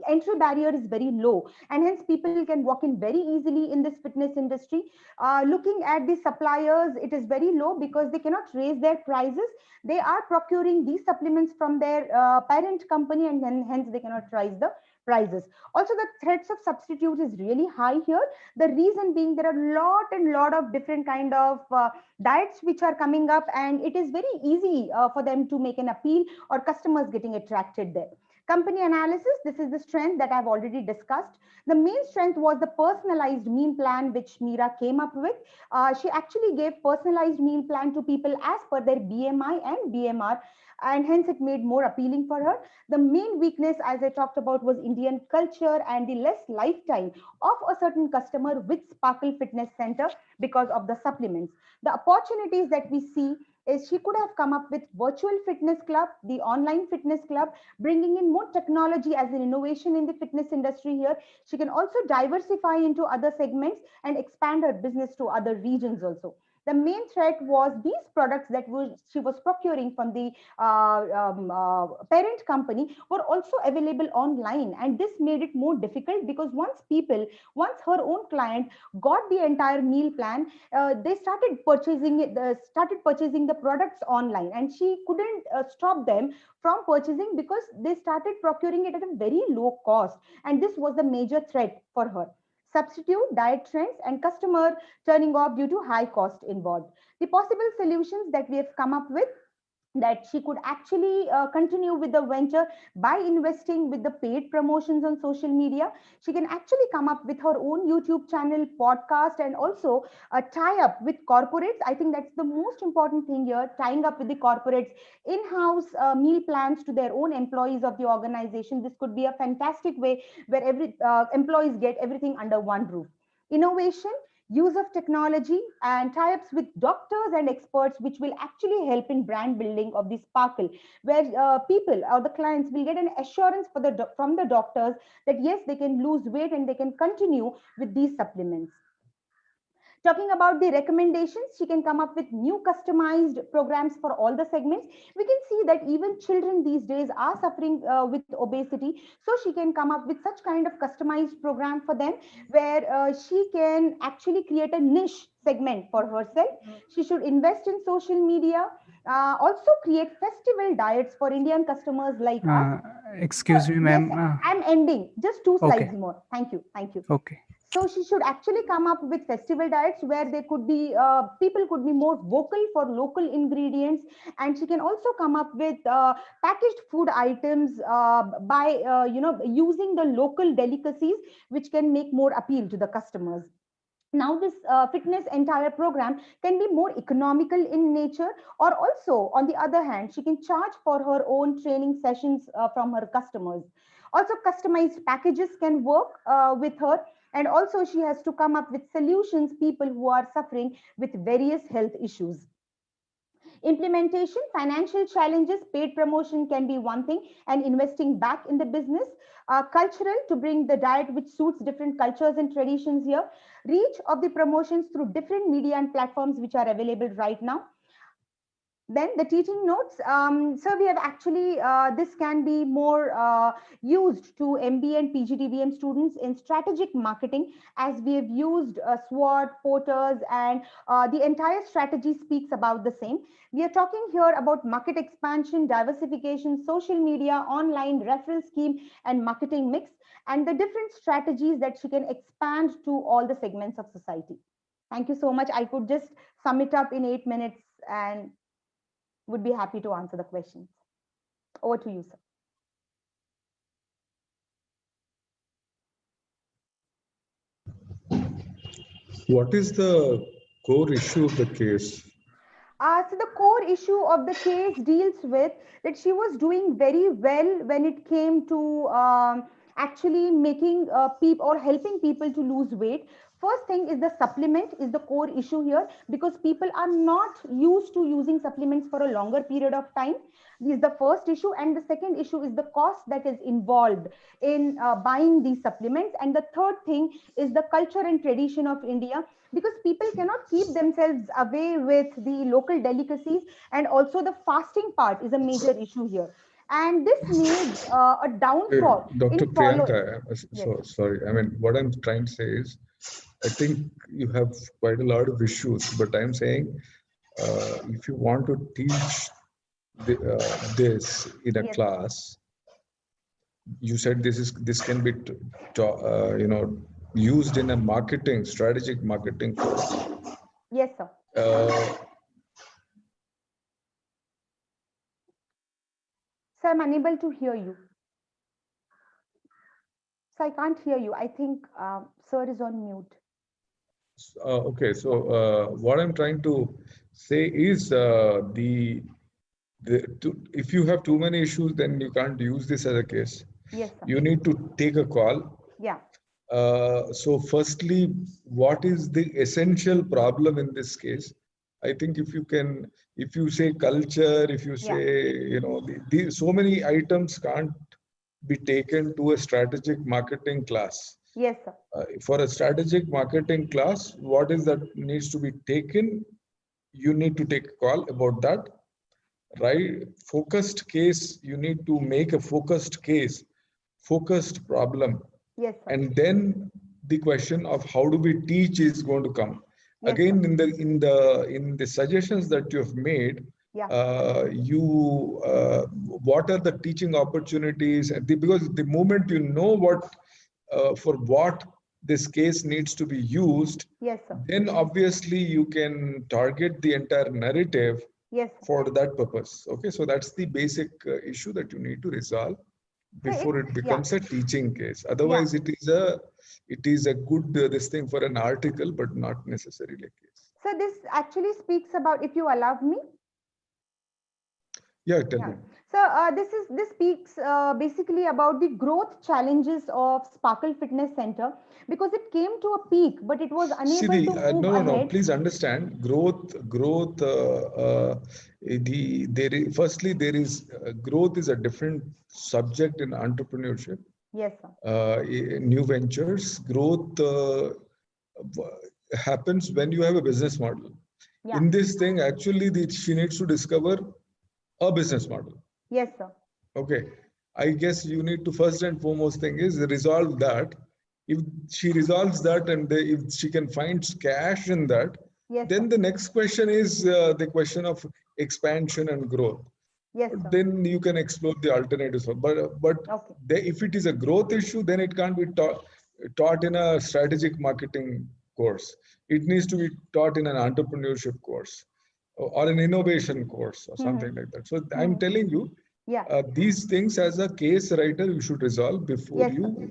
S9: entry barrier is very low, and hence people can walk in very easily in this fitness industry. Looking at the suppliers, it is very low because they cannot raise their prices. They are procuring these supplements from their parent company, and then hence they cannot rise the prices. Also, the threats of substitute is really high here. The reason being there are lot of different kind of diets which are coming up, and it is very easy for them to make an appeal or customers getting attracted there. Company analysis, this is the strength that I've already discussed. The main strength was the personalized meal plan which Meera came up with. She actually gave personalized meal plan to people as per their BMI and BMR, and hence it made more appealing for her. The main weakness, as I talked about, was Indian culture and the less lifetime of a certain customer with Sparkle Fitness Center because of the supplements. The opportunities that we see is she could have come up with virtual fitness club, the online fitness club, bringing in more technology as an innovation in the fitness industry here. She can also diversify into other segments and expand her business to other regions also. The main threat was these products that she was procuring from the parent company were also available online, and this made it more difficult because once her own client got the entire meal plan, they started purchasing the products online, and she couldn't stop them from purchasing because they started procuring it at a very low cost, and this was the major threat for her. Substitute, diet trends, and customer turning off due to high cost involved. The possible solutions that we have come up with, that she could actually continue with the venture by investing with the paid promotions on social media. She can actually come up with her own YouTube channel, podcast, and also tie up with corporates. I think that's the most important thing here, tying up with the corporates, in-house meal plans to their own employees of the organization. This could be a fantastic way where every employees get everything under one roof. Innovation, use of technology, and tie-ups with doctors and experts, which will actually help in brand building of the Sparkle, where people or the clients will get an assurance from the doctors that yes, they can lose weight and they can continue with these supplements. Talking about the recommendations, she can come up with new customized programs for all the segments. We can see that even children these days are suffering with obesity. So she can come up with such kind of customized program for them, where she can actually create a niche segment for herself. She should invest in social media, also create festival diets for Indian customers like us.
S2: Excuse me, ma'am.
S9: Yes, I'm ending. Just 2 slides
S2: Okay.
S9: more. Thank you. Thank you.
S2: Okay.
S9: So she should actually come up with festival diets where they could be, people could be more vocal for local ingredients. And she can also come up with packaged food items by, using the local delicacies, which can make more appeal to the customers. Now this fitness entire program can be more economical in nature, or also on the other hand, she can charge for her own training sessions from her customers. Also customized packages can work with her. And also she has to come up with solutions people who are suffering with various health issues. Implementation, financial challenges, paid promotion can be one thing, and investing back in the business. Cultural, to bring the diet which suits different cultures and traditions here. Reach of the promotions through different media and platforms which are available right now. Then the teaching notes. So we have actually, this can be more used to MBA and PGDBM students in strategic marketing, as we have used SWOT, Porters, and the entire strategy speaks about the same. We are talking here about market expansion, diversification, social media, online referral scheme, and marketing mix, and the different strategies that she can expand to all the segments of society. Thank you so much. I could just sum it up in 8 minutes and would be happy to answer the questions. Over to you, sir.
S4: What is the core issue of the case?
S9: So the core issue of the case deals with that she was doing very well when it came to actually making people or helping people to lose weight. First thing is the supplement is the core issue here, because people are not used to using supplements for a longer period of time. This is the first issue. And the second issue is the cost that is involved in buying these supplements. And the third thing is the culture and tradition of India, because people cannot keep themselves away with the local delicacies. And also the fasting part is a major issue here. And this needs a downfall.
S4: Dr. Priyanka,
S9: Yes.
S4: sorry. I mean, what I'm trying to say is, I think you have quite a lot of issues, but I'm saying if you want to teach this in a
S9: Yes.
S4: class, you said this can be used in a strategic marketing course.
S9: Yes, sir. Sir, I'm unable to hear you. So I can't hear you. I think sir is on mute.
S4: Okay, so what I'm trying to say is if you have too many issues, then you can't use this as a case.
S9: Yes, sir.
S4: You need to take a call.
S9: Yeah.
S4: So firstly, what is the essential problem in this case? I think if you say culture, if you say, so many items can't be taken to a strategic marketing class.
S9: Yes, sir.
S4: For a strategic marketing class, what is that needs to be taken? You need to take a call about that, right? Focused case, you need to make a focused case, focused problem.
S9: Yes, sir.
S4: And then the question of how do we teach is going to come.
S9: Yes,
S4: again,
S9: sir.
S4: in the suggestions that you have made,
S9: Yeah.
S4: what are the teaching opportunities? Because the moment you know for what this case needs to be used,
S9: yes, sir.
S4: Then obviously you can target the entire narrative,
S9: yes, sir.
S4: For that purpose. Okay, so that's the basic issue that you need to resolve before it becomes a teaching case. Otherwise, it is a good this thing for an article, but not necessarily a case.
S9: So this actually speaks about, if you allow me.
S4: Yeah, tell me.
S9: So this speaks basically about the growth challenges of Sparkle Fitness Center, because it came to a peak, but it was
S4: See
S9: unable to move ahead.
S4: Please understand growth. Firstly, there is growth is a different subject in entrepreneurship.
S9: Yes, sir.
S4: New ventures growth happens when you have a business model.
S9: Yeah.
S4: In this thing, actually, she needs to discover a business model.
S9: Yes, sir.
S4: Okay. I guess you need to first and foremost thing is resolve that. If she resolves that and if she can find cash in that,
S9: yes,
S4: then
S9: sir.
S4: the next question is the question of expansion and growth.
S9: Yes, sir.
S4: Then you can explore the alternatives. But
S9: okay.
S4: If it is a growth issue, then it can't be taught in a strategic marketing course. It needs to be taught in an entrepreneurship course or an innovation course or something like that. So I'm telling you, these things as a case writer, you should resolve before you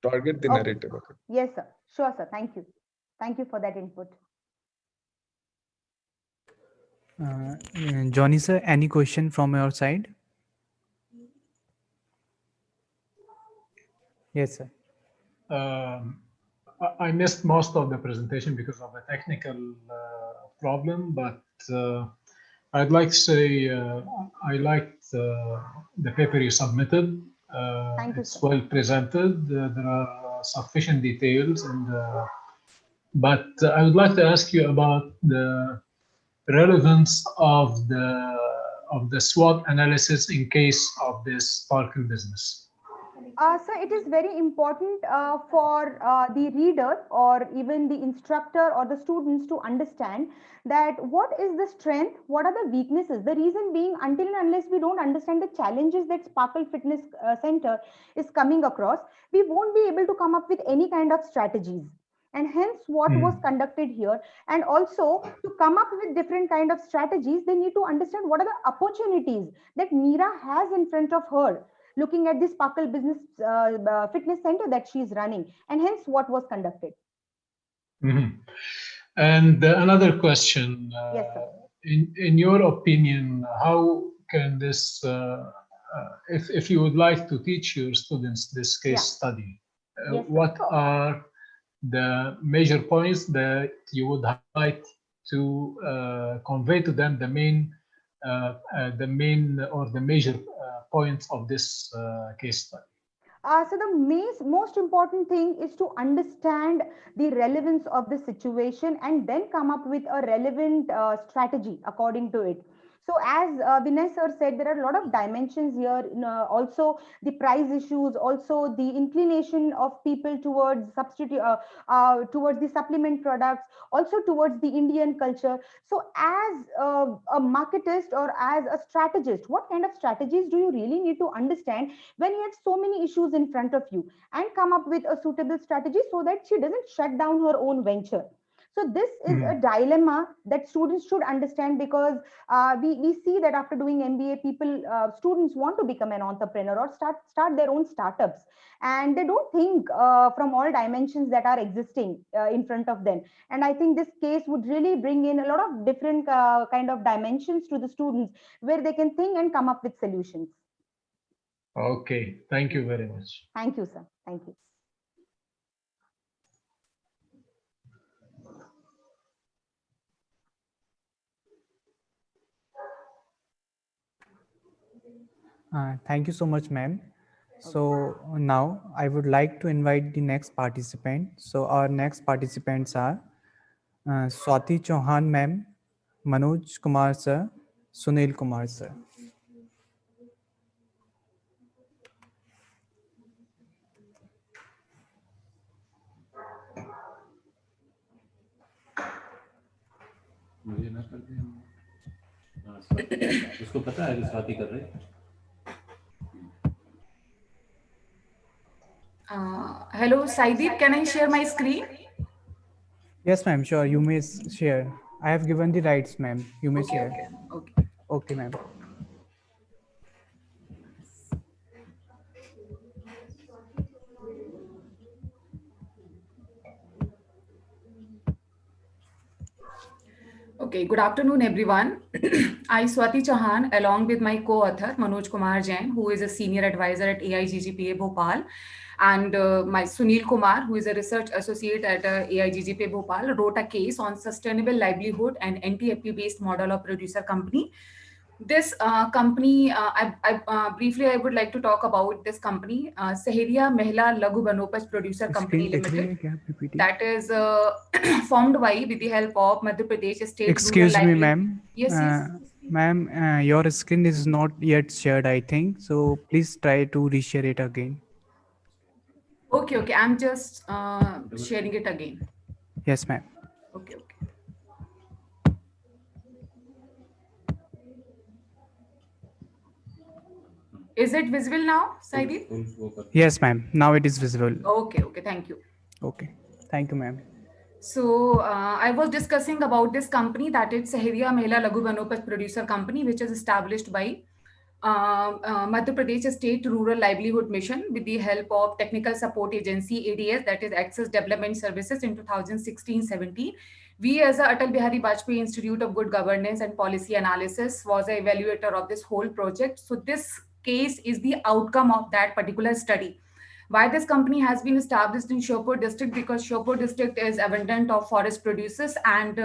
S4: target the narrative. Okay.
S9: Yes, sir. Sure, sir. Thank you. Thank you for that input.
S2: Johnny sir, any question from your side? Yes, sir.
S6: I missed most of the presentation because of a technical problem, but I'd like to say I liked the paper you submitted. It's well presented. There are sufficient details, but I would like to ask you about the relevance of the SWOT analysis in case of this Sparkle business.
S9: So it is very important for the reader or even the instructor or the students to understand that what is the strength, what are the weaknesses. The reason being, until and unless we don't understand the challenges that Sparkle Fitness Center is coming across, we won't be able to come up with any kind of strategies. And hence what was conducted here. And also to come up with different kind of strategies, they need to understand what are the opportunities that Meera has in front of her, looking at this Sparkle Business Fitness Center that she is running, and hence what was conducted.
S6: And another question,
S9: yes, sir.
S6: In your opinion, how can this, if you would like to teach your students this case study, what are the major points that you would like to convey to them, the main or the major points of this case study?
S9: So the most important thing is to understand the relevance of the situation and then come up with a relevant strategy according to it. So as Vinay sir said, there are a lot of dimensions here. Also the price issues, also the inclination of people towards towards the supplement products, also towards the Indian culture. So as a marketist or as a strategist, what kind of strategies do you really need to understand when you have so many issues in front of you, and come up with a suitable strategy so that she doesn't shut down her own venture? So this is a dilemma that students should understand, because we see that after doing MBA, students want to become an entrepreneur or start their own startups, and they don't think from all dimensions that are existing in front of them. And I think this case would really bring in a lot of different kind of dimensions to the students, where they can think and come up with solutions.
S6: Okay, thank you very much.
S9: Thank you, sir. Thank you.
S2: Thank you so much, ma'am. So now I would like to invite the next participant. So our next participants are Swati Chauhan ma'am, Manoj Kumar sir, Sunil Kumar sir.
S10: मुझे ना कर दे उसको पता है कि स्वाति कर रही है.
S11: Hello, Saideep, can I share my screen?
S2: Yes, ma'am, sure. You may share. I have given the rights, ma'am. You may share. Okay, ma'am.
S11: Okay, good afternoon, everyone. I, Swati Chauhan, along with my co-author, Manoj Kumar Jain, who is a senior advisor at AIGGPA Bhopal, and my Sunil Kumar, who is a research associate at AIGGPA Bhopal, wrote a case on sustainable livelihood and NTFP-based model of producer company. This company, briefly, I would like to talk about this company, Saharia Mehla Laghu Banopaj Producer Company Limited. That is formed by with the help of Madhya Pradesh State.
S2: Excuse
S11: Rural
S2: me,
S11: Livelihood.
S2: ma'am.
S11: Yes.
S2: Ma'am, your screen is not yet shared, I think. So please try to reshare it again.
S11: Okay. I'm just sharing it again.
S2: Yes, ma'am.
S11: Okay. Is it visible now, Saidi?
S2: Yes, ma'am. Now it is visible.
S11: Okay. Thank you.
S2: Okay. Thank you, ma'am.
S11: So I was discussing about this company, that is Saharia Mehla Laghu Banopaj Producer Company, which is established by Madhya Pradesh State Rural Livelihood Mission with the help of Technical Support Agency ADS, that is Access Development Services, in 2016-17. We as a Atal Bihari Vajpayee Institute of Good Governance and Policy Analysis was an evaluator of this whole project. So this case is the outcome of that particular study. Why this company has been established in Sherpur district? Because Sherpur district is abundant of forest producers and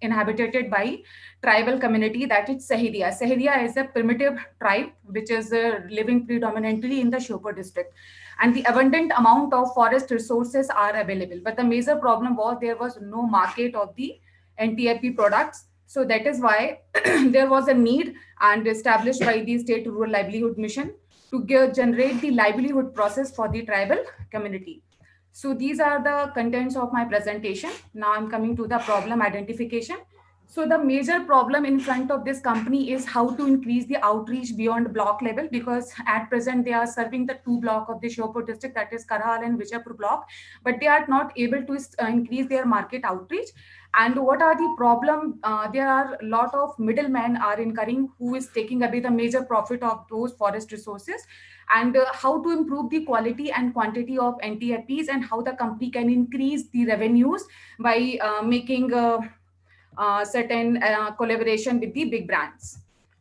S11: inhabited by tribal community, that is Saharia. Saharia is a primitive tribe which is living predominantly in the Sherpur district. And the abundant amount of forest resources are available. But the major problem was there was no market of the NTFP products. So that is why there was a need and established by the State Rural Livelihood Mission to generate the livelihood process for the tribal community. So these are the contents of my presentation. Now I'm coming to the problem identification. So the major problem in front of this company is how to increase the outreach beyond block level, because at present they are serving the 2 block of the Sherpur district, that is Karhal and Vijaypur block, but they are not able to increase their market outreach. And what are the problem? There are a lot of middlemen are incurring, who is taking away the major profit of those forest resources, and how to improve the quality and quantity of NTFPs, and how the company can increase the revenues by making certain collaboration with the big brands.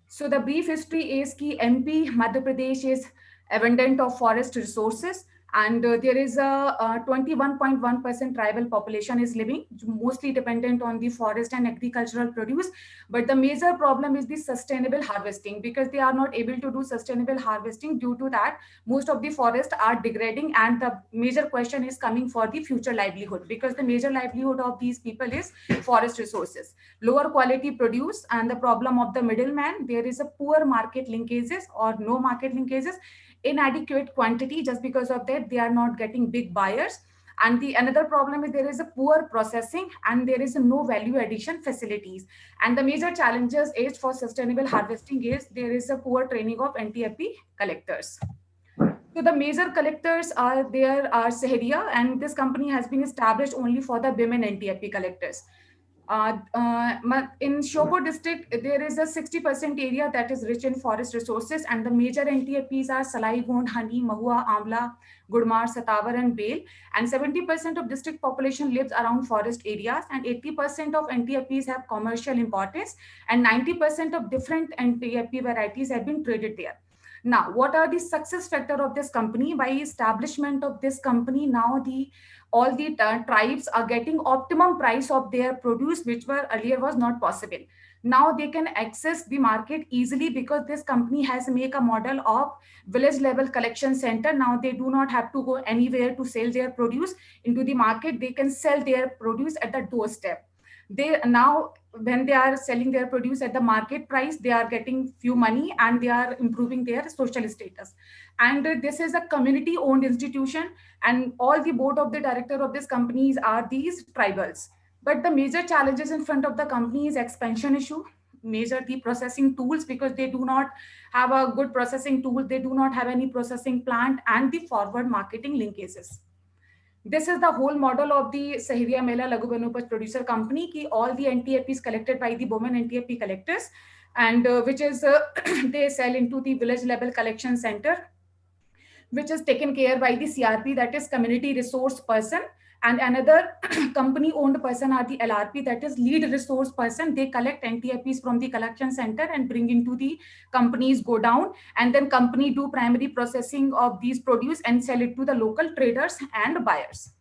S11: So the brief history is that MP Madhya Pradesh is abundant of forest resources, and there is a 21.1% tribal population is living, mostly dependent on the forest and agricultural produce. But the major problem is the sustainable harvesting, because they are not able to do sustainable harvesting. Due to that, most of the forests are degrading, and the major question is coming for the future livelihood, because the major livelihood of these people is forest resources. Lower quality produce, and the problem of the middleman, there is a poor market linkages or no market linkages, inadequate quantity. Just because of that, they are not getting big buyers. And the another problem is there is a poor processing, and there is no value addition facilities. And the major challenges is for sustainable harvesting is there is a poor training of NTFP collectors. So the major collectors are Saharia, and this company has been established only for the women NTFP collectors. In Sherpur district, there is a 60% area that is rich in forest resources, and the major NTFPs are Salai, Gond, Honey, Mahua, Amla, Gudmar, Satavar, and Bale. And 70% of district population lives around forest areas, and 80% of NTFPs have commercial importance, and 90% of different NTFP varieties have been traded there. Now, what are the success factor of this company? By establishment of this company, now all the tribes are getting optimum price of their produce, which earlier was not possible. Now they can access the market easily, because this company has made a model of village level collection center. Now they do not have to go anywhere to sell their produce into the market. They can sell their produce at the doorstep. Now when they are selling their produce at the market price, they are getting few money, and they are improving their social status. And this is a community owned institution, and all the board of the director of these companies are these tribals. But the major challenges in front of the company is expansion issue, major the processing tools, because they do not have a good processing tool, they do not have any processing plant, and the forward marketing linkages. This is the whole model of the Saharia Mehla Laghu Banopaj Producer Company, ki all the NTFPs collected by the women NTFP collectors, and which is they sell into the village level collection center. which is taken care by the CRP, that is community resource person. And another company owned person are the LRP, that is lead resource person. They collect NTFPs from the collection center and bring into the companies, go down, and then company do primary processing of these produce and sell it to the local traders and buyers.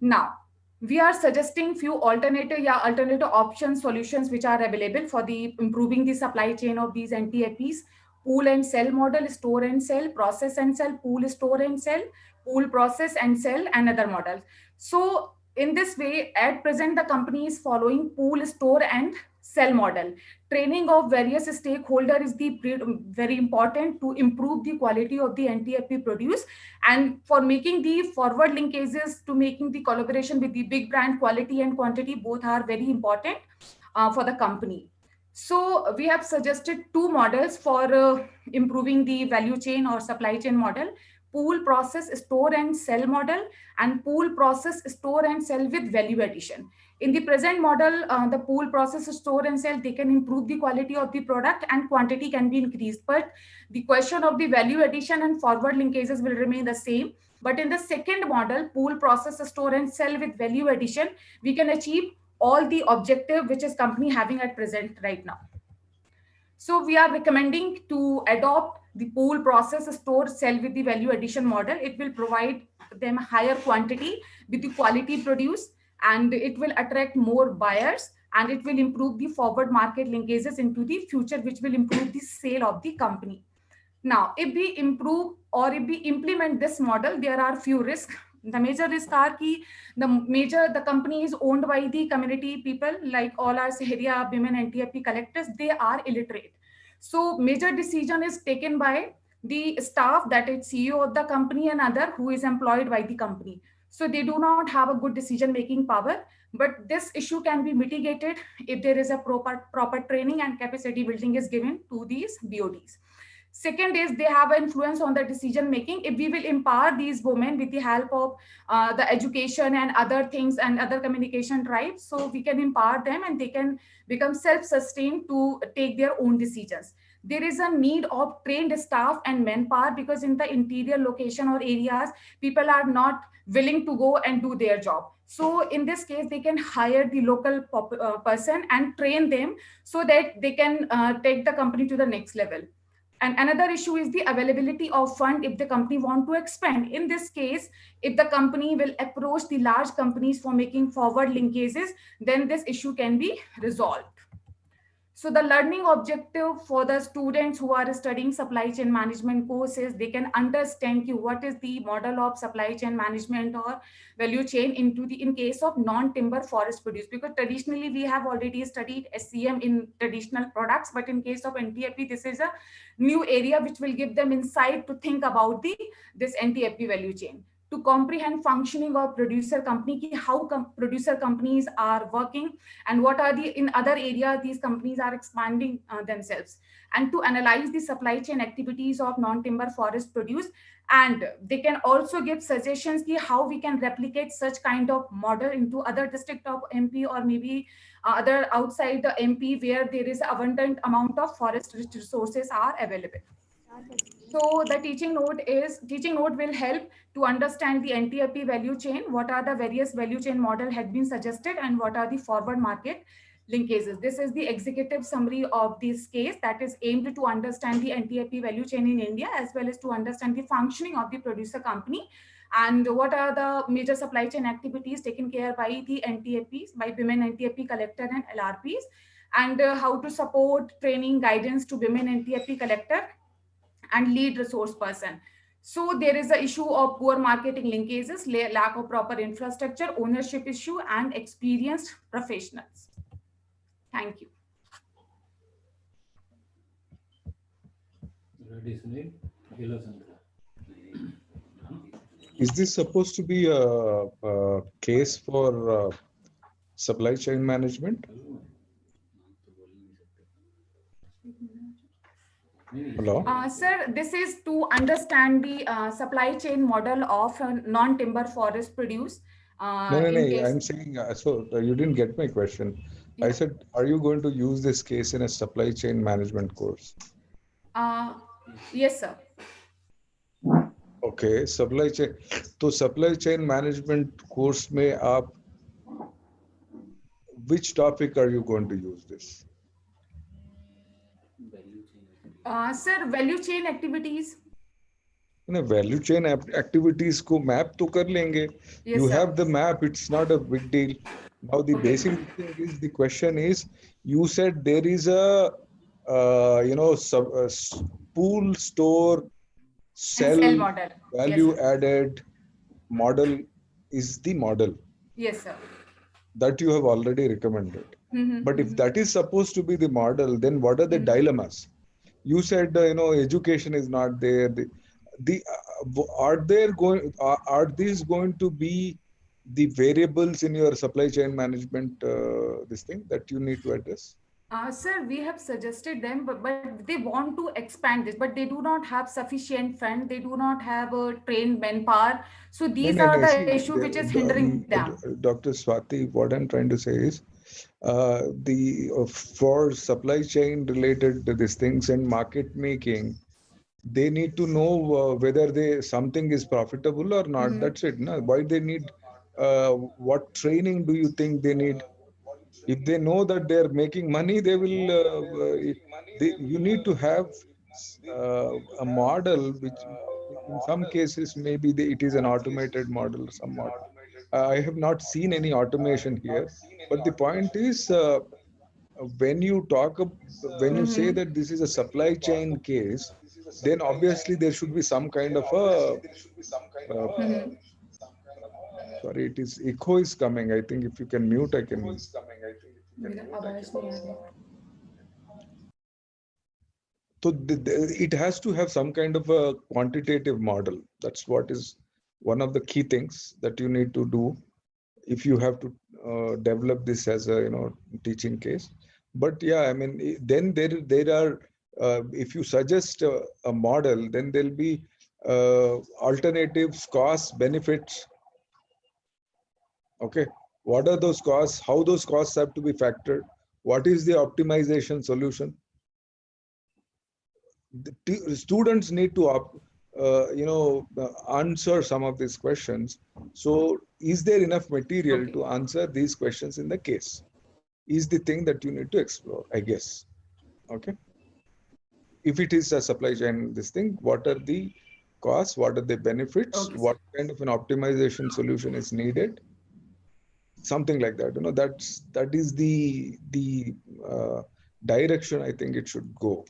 S11: Now, we are suggesting few alternative options, solutions which are available for the improving the supply chain of these NTFPs. Pool and sell model, store and sell, process and sell, pool, store and sell, pool, process and sell, and other models. So in this way, at present, the company is following pool, store and sell model. Training of various stakeholders is the very important to improve the quality of the NTFP produce, and for making the forward linkages to making the collaboration with the big brand, quality and quantity both are very important for the company. So we have suggested two models for improving the value chain or supply chain model: pool, process, store and sell model, and pool, process, store and sell with value addition. In the present model, the pool, process, store and sell, they can improve the quality of the product and quantity can be increased. But the question of the value addition and forward linkages will remain the same. But in the second model, pool, process, store and sell with value addition, we can achieve all the objective which is company having at present right now. So we are recommending to adopt the pool, process, store, sell with the value addition model. It will provide them higher quantity with the quality produce, and it will attract more buyers, and it will improve the forward market linkages into the future, which will improve the sale of the company. Now, if we improve or if we implement this model, there are few risks. The major risks are the company is owned by the community people, like all our Seheria women NTFP collectors, they are illiterate. So major decision is taken by the staff, that is CEO of the company and other who is employed by the company. So they do not have a good decision-making power, but this issue can be mitigated if there is a proper training and capacity building is given to these BODs. Second is they have an influence on the decision making. If we will empower these women with the help of the education and other things and other communication drives, so we can empower them and they can become self-sustained to take their own decisions. There is a need of trained staff and manpower, because in the interior location or areas, people are not willing to go and do their job. So in this case, they can hire the local person and train them so that they can take the company to the next level. And another issue is the availability of fund if the company want to expand. In this case, if the company will approach the large companies for making forward linkages, then this issue can be resolved. So the learning objective for the students who are studying supply chain management courses, they can understand what is the model of supply chain management or value chain in case of non-timber forest produce, because traditionally we have already studied SCM in traditional products, but in case of NTFP, this is a new area which will give them insight to think about this NTFP value chain. To comprehend functioning of producer company, how producer companies are working and what are in other areas these companies are expanding themselves, and to analyze the supply chain activities of non-timber forest produce. And they can also give suggestions how we can replicate such kind of model into other district of MP or maybe other outside the MP where there is abundant amount of forest resources are available. So the teaching note will help to understand the NTFP value chain, what are the various value chain model had been suggested and what are the forward market linkages. This is the executive summary of this case that is aimed to understand the NTFP value chain in India, as well as to understand the functioning of the producer company and what are the major supply chain activities taken care by the NTFPs, by women NTFP collector and LRPs, and how to support training guidance to women NTFP collector and lead resource person. So there is the issue of poor marketing linkages, lack of proper infrastructure, ownership issue, and experienced professionals. Thank you.
S4: Is this supposed to be a case for supply chain management? Hello?
S11: Sir, this is to understand the supply chain model of non-timber forest produce.
S4: No, I'm saying, so you didn't get my question. Yeah. I said, are you going to use this case in a supply chain management course?
S11: Yes, sir.
S4: Okay, supply chain. तो supply chain management course में आप which topic are you going to use this?
S11: Sir, value chain activities.
S4: Value chain activities को map तो कर लेंगे.
S11: Yes,
S4: You
S11: sir.
S4: have the map. It's not a big deal. Now the basic thing is, the question is, you said there is a pool, store, sell
S11: model.
S4: value
S11: Yes, sir.
S4: added model is the model
S11: Yes, sir.
S4: that you have already recommended. But if that is supposed to be the model, then what are the dilemmas? You said education is not there. Are these going to be the variables in your supply chain management this thing that you need to address?
S11: Sir, we have suggested them, but they want to expand this, but they do not have sufficient fund. They do not have a trained manpower. So these are the issue which is hindering them.
S4: Dr. Swati, what I'm trying to say is, for supply chain related to these things and market making, they need to know whether something is profitable or not. That's it. No? Why they need? What training do you think they need? If they know that they're making money, they will. You need to have a model, which in some cases maybe it is an automated model or some model. I have not seen any automation here, but the point is, when you say that this is a supply chain case, then obviously there should be some kind of a. Sorry, echo is coming. I think if you can mute, I can. So it has to have some kind of a quantitative model. That's what is one of the key things that you need to do if you have to develop this as a teaching case. But yeah, I mean, then there are if you suggest a model, then there'll be alternatives, costs, benefits. Okay, what are those costs? How those costs have to be factored? What is the optimization solution? The students need to answer some of these questions. So is there enough material to answer these questions in the case? Is the thing that you need to explore, I guess. Okay. If it is a supply chain, this thing, what are the costs? What are the benefits? Okay. What kind of an optimization solution is needed? Something like that. That is the direction I think it should go.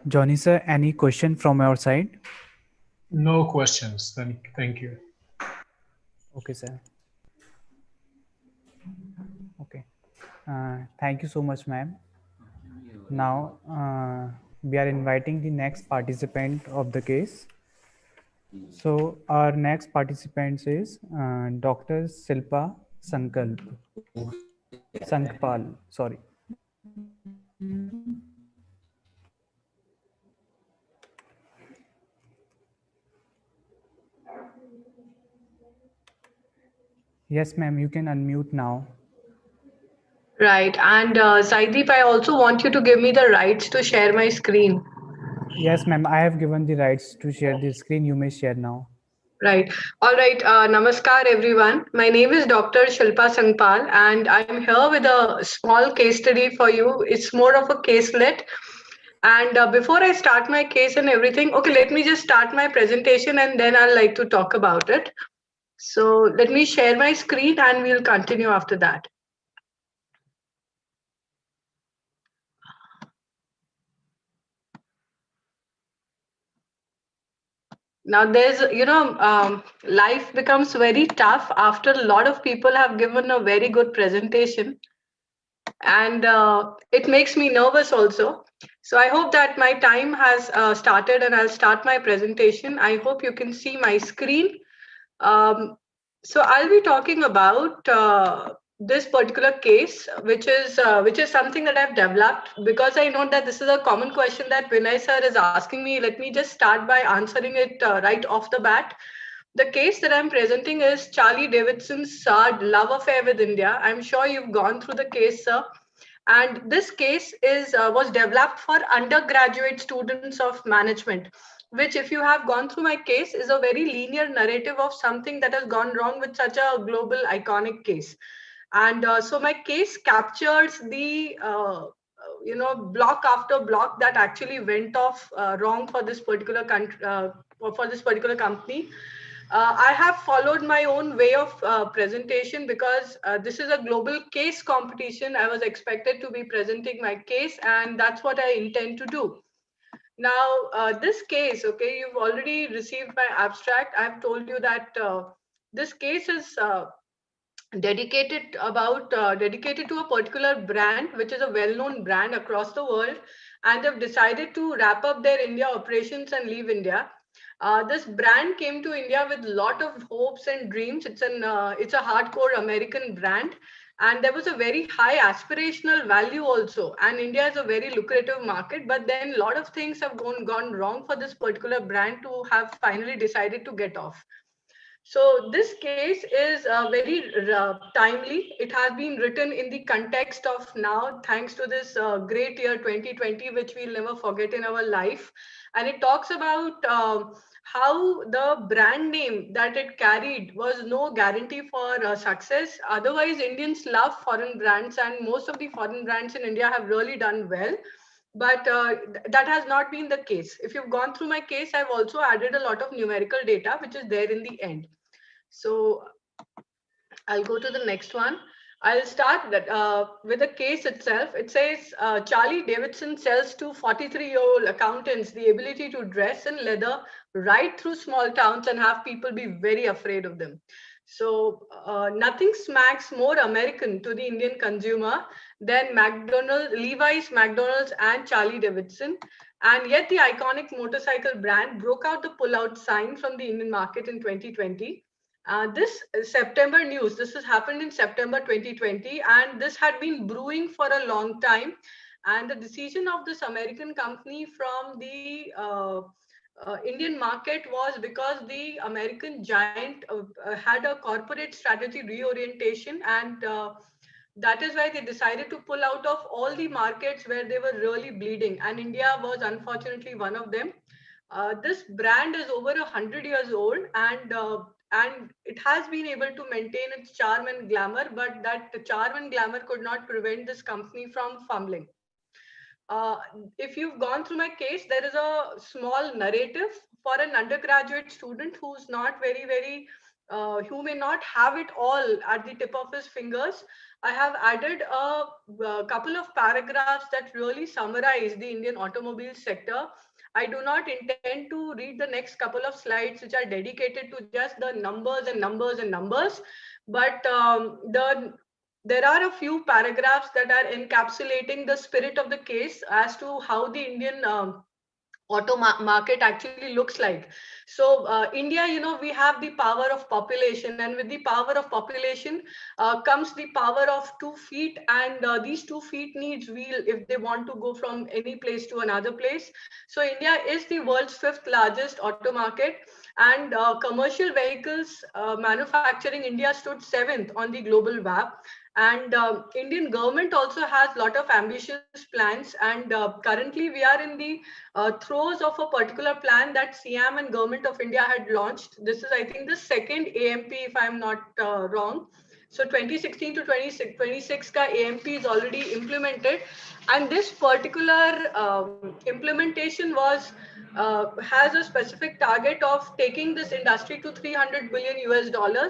S2: Johnny sir, any question from your side?
S6: No questions. Thank you.
S2: Okay, sir. Okay. Thank you so much, ma'am. Now we are inviting the next participant of the case. So our next participant is Dr. Shilpa Sankpal. Sorry. Yes, ma'am, you can unmute now.
S12: Right. And Zaideep, I also want you to give me the rights to share my screen.
S2: Yes, ma'am, I have given the rights to share the screen. You may share now.
S12: Right. All right. Namaskar, everyone. My name is Dr. Shilpa Sankpal, and I'm here with a small case study for you. It's more of a caselet. And before I start my case and everything, okay, let me just start my presentation and then I'll like to talk about it. So let me share my screen and we'll continue after that. Now there's, life becomes very tough after a lot of people have given a very good presentation. And it makes me nervous also. So I hope that my time has started and I'll start my presentation. I hope you can see my screen. So I'll be talking about this particular case, which is something that I've developed because I know that this is a common question that Vinay sir is asking me. Let me just start by answering it right off the bat. The case that I'm presenting is Charlie Davidson's love affair with India. I'm sure you've gone through the case, sir. And this case was developed for undergraduate students of management, which, if you have gone through my case, is a very linear narrative of something that has gone wrong with such a global iconic case. And so my case captures the block after block that actually went off wrong for this particular country, for this particular company. I have followed my own way of presentation because this is a global case competition. I was expected to be presenting my case, and that's what I intend to do. Now, this case, okay, you've already received my abstract. I've told you that this case is dedicated to a particular brand, which is a well-known brand across the world, and they've decided to wrap up their India operations and leave India. This brand came to India with a lot of hopes and dreams. It's a hardcore American brand, and there was a very high aspirational value also. And India is a very lucrative market, but then a lot of things have gone wrong for this particular brand to have finally decided to get off. So this case is very timely. It has been written in the context of now, thanks to this great year 2020, which we'll never forget in our life. And it talks about how the brand name that it carried was no guarantee for success. Otherwise, Indians love foreign brands, and most of the foreign brands in India have really done well. But that has not been the case. If you've gone through my case, I've also added a lot of numerical data, which is there in the end. So I'll go to the next one. I'll start with the case itself. It says Charlie Davidson sells to 43-year-old accountants the ability to dress in leather right through small towns and have people be very afraid of them. So nothing smacks more American to the Indian consumer than Levi's, McDonald's, and Charlie Davidson. And yet the iconic motorcycle brand broke out the pull-out sign from the Indian market in 2020. This September news, this has happened in September 2020, and this had been brewing for a long time. And the decision of this American company from the Indian market was because the American giant had a corporate strategy reorientation, and that is why they decided to pull out of all the markets where they were really bleeding, and India was unfortunately one of them. This brand is over 100 years old, and it has been able to maintain its charm and glamour, but that charm and glamour could not prevent this company from fumbling. If you've gone through my case, there is a small narrative for an undergraduate student who's not who may not have it all at the tip of his fingers. I have added a couple of paragraphs that really summarize the Indian automobile sector. I do not intend to read the next couple of slides, which are dedicated to just the numbers and numbers and numbers, but there are a few paragraphs that are encapsulating the spirit of the case as to how the Indian auto market actually looks like. So India, we have the power of population, and with the power of population comes the power of 2 feet, and these 2 feet needs wheel if they want to go from any place to another place. So India is the world's 5th largest auto market, and commercial vehicles manufacturing India stood 7th on the global map. And Indian government also has a lot of ambitious plans, and currently we are in the throes of a particular plan that SIAM and Government of India had launched. This is, I think, the second AMP, if I'm not wrong. So 2016 to 2026 ka AMP is already implemented, and this particular implementation has a specific target of taking this industry to $300 billion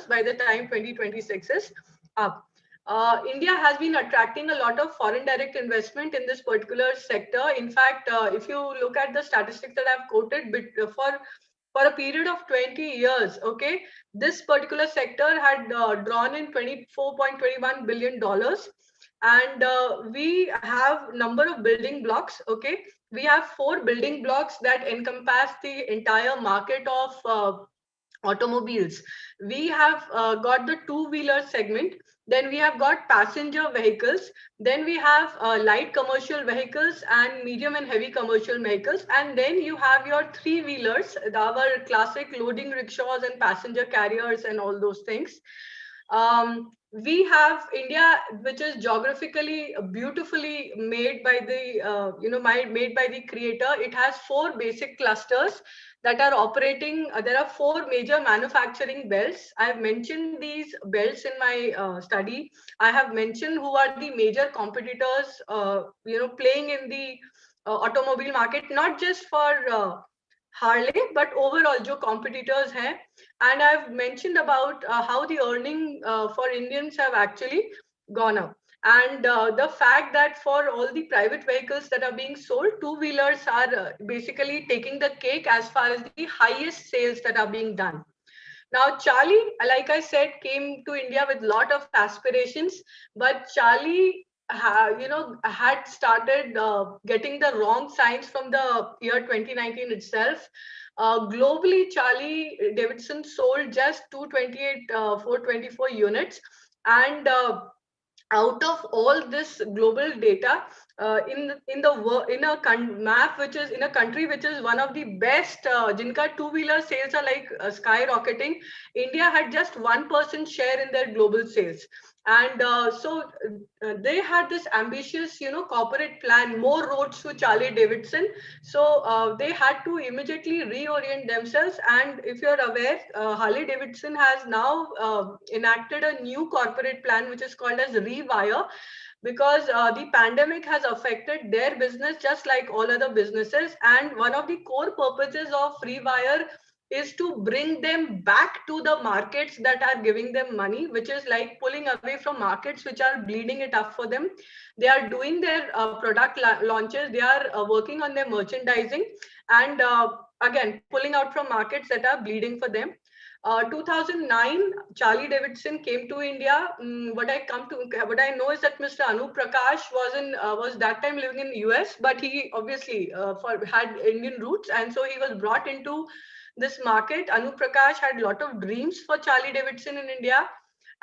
S12: by the time 2026 is up. India has been attracting a lot of foreign direct investment in this particular sector. In fact, if you look at the statistics that I've quoted, for a period of 20 years, okay, this particular sector had drawn in $24.21 billion. And we have number of building blocks, okay. We have 4 building blocks that encompass the entire market of automobiles. We have got the two-wheeler segment. Then we have got passenger vehicles. Then we have light commercial vehicles and medium and heavy commercial vehicles. And then you have your three-wheelers, our classic loading rickshaws and passenger carriers and all those things. We have India, which is geographically beautifully made by the made by the creator. It has 4 basic clusters that are operating. There are 4 major manufacturing belts. I have mentioned these belts in my study. I have mentioned who are the major competitors, playing in the automobile market, not just for Harley, but overall जो competitors हैं. And I've mentioned about how the earning for Indians have actually gone up. And the fact that for all the private vehicles that are being sold, two-wheelers are basically taking the cake as far as the highest sales that are being done. Now, Charlie, like I said, came to India with a lot of aspirations, but Charlie had started getting the wrong signs from the year 2019 itself. Globally, Charlie Davidson sold just 424 units, and out of all this global data, in a map which is in a country which is one of the best, jinka two-wheeler sales are like skyrocketing, India had just 1% share in their global sales. And so they had this ambitious, corporate plan, more roads to Charlie Davidson. So they had to immediately reorient themselves. And if you're aware, Harley Davidson has now enacted a new corporate plan, which is called as Rewire, because the pandemic has affected their business just like all other businesses. And one of the core purposes of Rewire is to bring them back to the markets that are giving them money, which is like pulling away from markets which are bleeding it up for them. They are doing their product launches, they are working on their merchandising, and again, pulling out from markets that are bleeding for them. 2009, Charlie Davidson came to India. What I know is that Mr. Anup Prakash was that time living in the US, but he obviously had Indian roots, and so he was brought into this market. Anup Prakash had a lot of dreams for Charlie Davidson in India,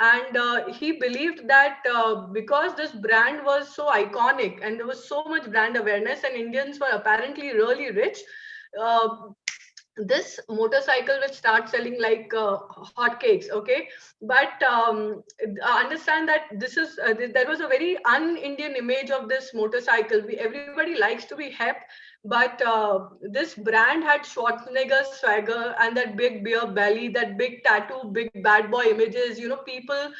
S12: and he believed that because this brand was so iconic and there was so much brand awareness and Indians were apparently really rich, this motorcycle will start selling like hotcakes. Okay, but understand that this is there was a very un-Indian image of this motorcycle. Everybody likes to be hep, but this brand had Schwarzenegger's swagger and that big beer belly, that big tattoo, big bad boy images, people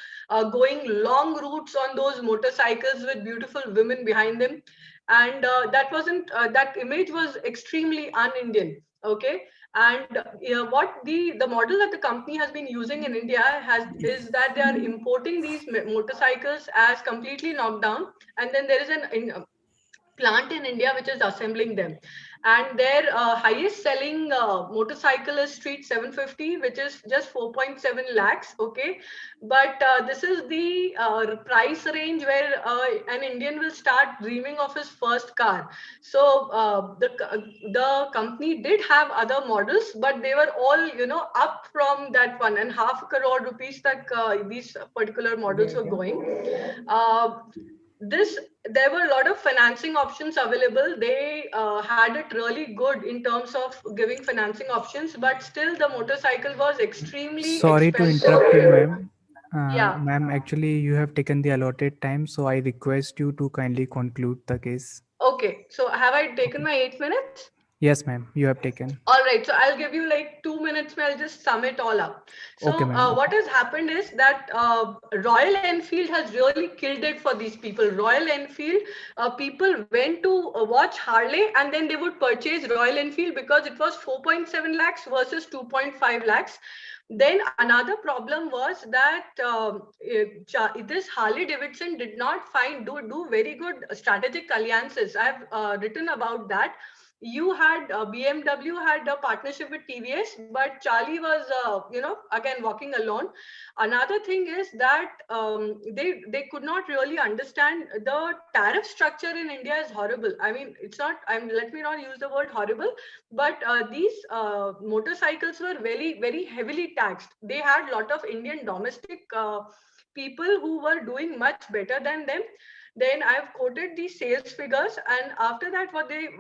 S12: going long routes on those motorcycles with beautiful women behind them. And that image was extremely un-Indian. Okay, and what the model that the company has been using in India is that they are importing these motorcycles as completely knocked down, and then there is a plant in India which is assembling them. And their highest selling motorcycle is Street 750, which is just 4.7 lakhs. Okay, but this is the price range where an Indian will start dreaming of his first car. So the company did have other models, but they were all up from that 1.5 crore rupees that these particular models were going. There were a lot of financing options available. They had it really good in terms of giving financing options, but still the motorcycle was extremely
S2: Sorry
S12: expensive.
S2: to interrupt you, ma'am.
S12: Yeah.
S2: Ma'am, actually, you have taken the allotted time, so I request you to kindly conclude the case.
S12: Okay, so have I taken my 8 minutes?
S2: Yes, ma'am, you have taken.
S12: All right, so I'll give you like 2 minutes where I'll just sum it all up. So
S2: Okay, ma'am.
S12: what has happened is that Royal Enfield has really killed it for these people. Royal Enfield, people went to watch Harley and then they would purchase Royal Enfield because it was 4.7 lakhs versus 2.5 lakhs. Then another problem was that this Harley Davidson did not do very good strategic alliances. I've written about that. you had BMW had a partnership with TVS, but Charlie was, again walking alone. Another thing is that they could not really understand the tariff structure in India is horrible. I mean, it's not. Let me not use the word horrible, but these motorcycles were very heavily taxed. They had a lot of Indian domestic people who were doing much better than them. Then I've quoted these sales figures, and after that,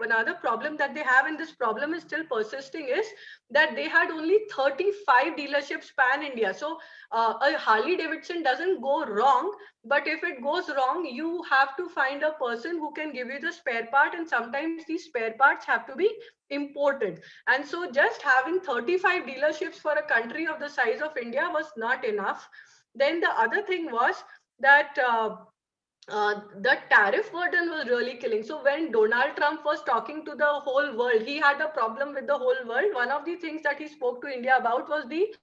S12: another problem that they have, and this problem is still persisting, is that they had only 35 dealerships pan India. So a Harley Davidson doesn't go wrong, but if it goes wrong, you have to find a person who can give you the spare part, and sometimes these spare parts have to be imported. And so just having 35 dealerships for a country of the size of India was not enough. Then the other thing was that the tariff burden was really killing. So when Donald Trump was talking to the whole world, he had a problem with the whole world. One of the things that he spoke to India about was the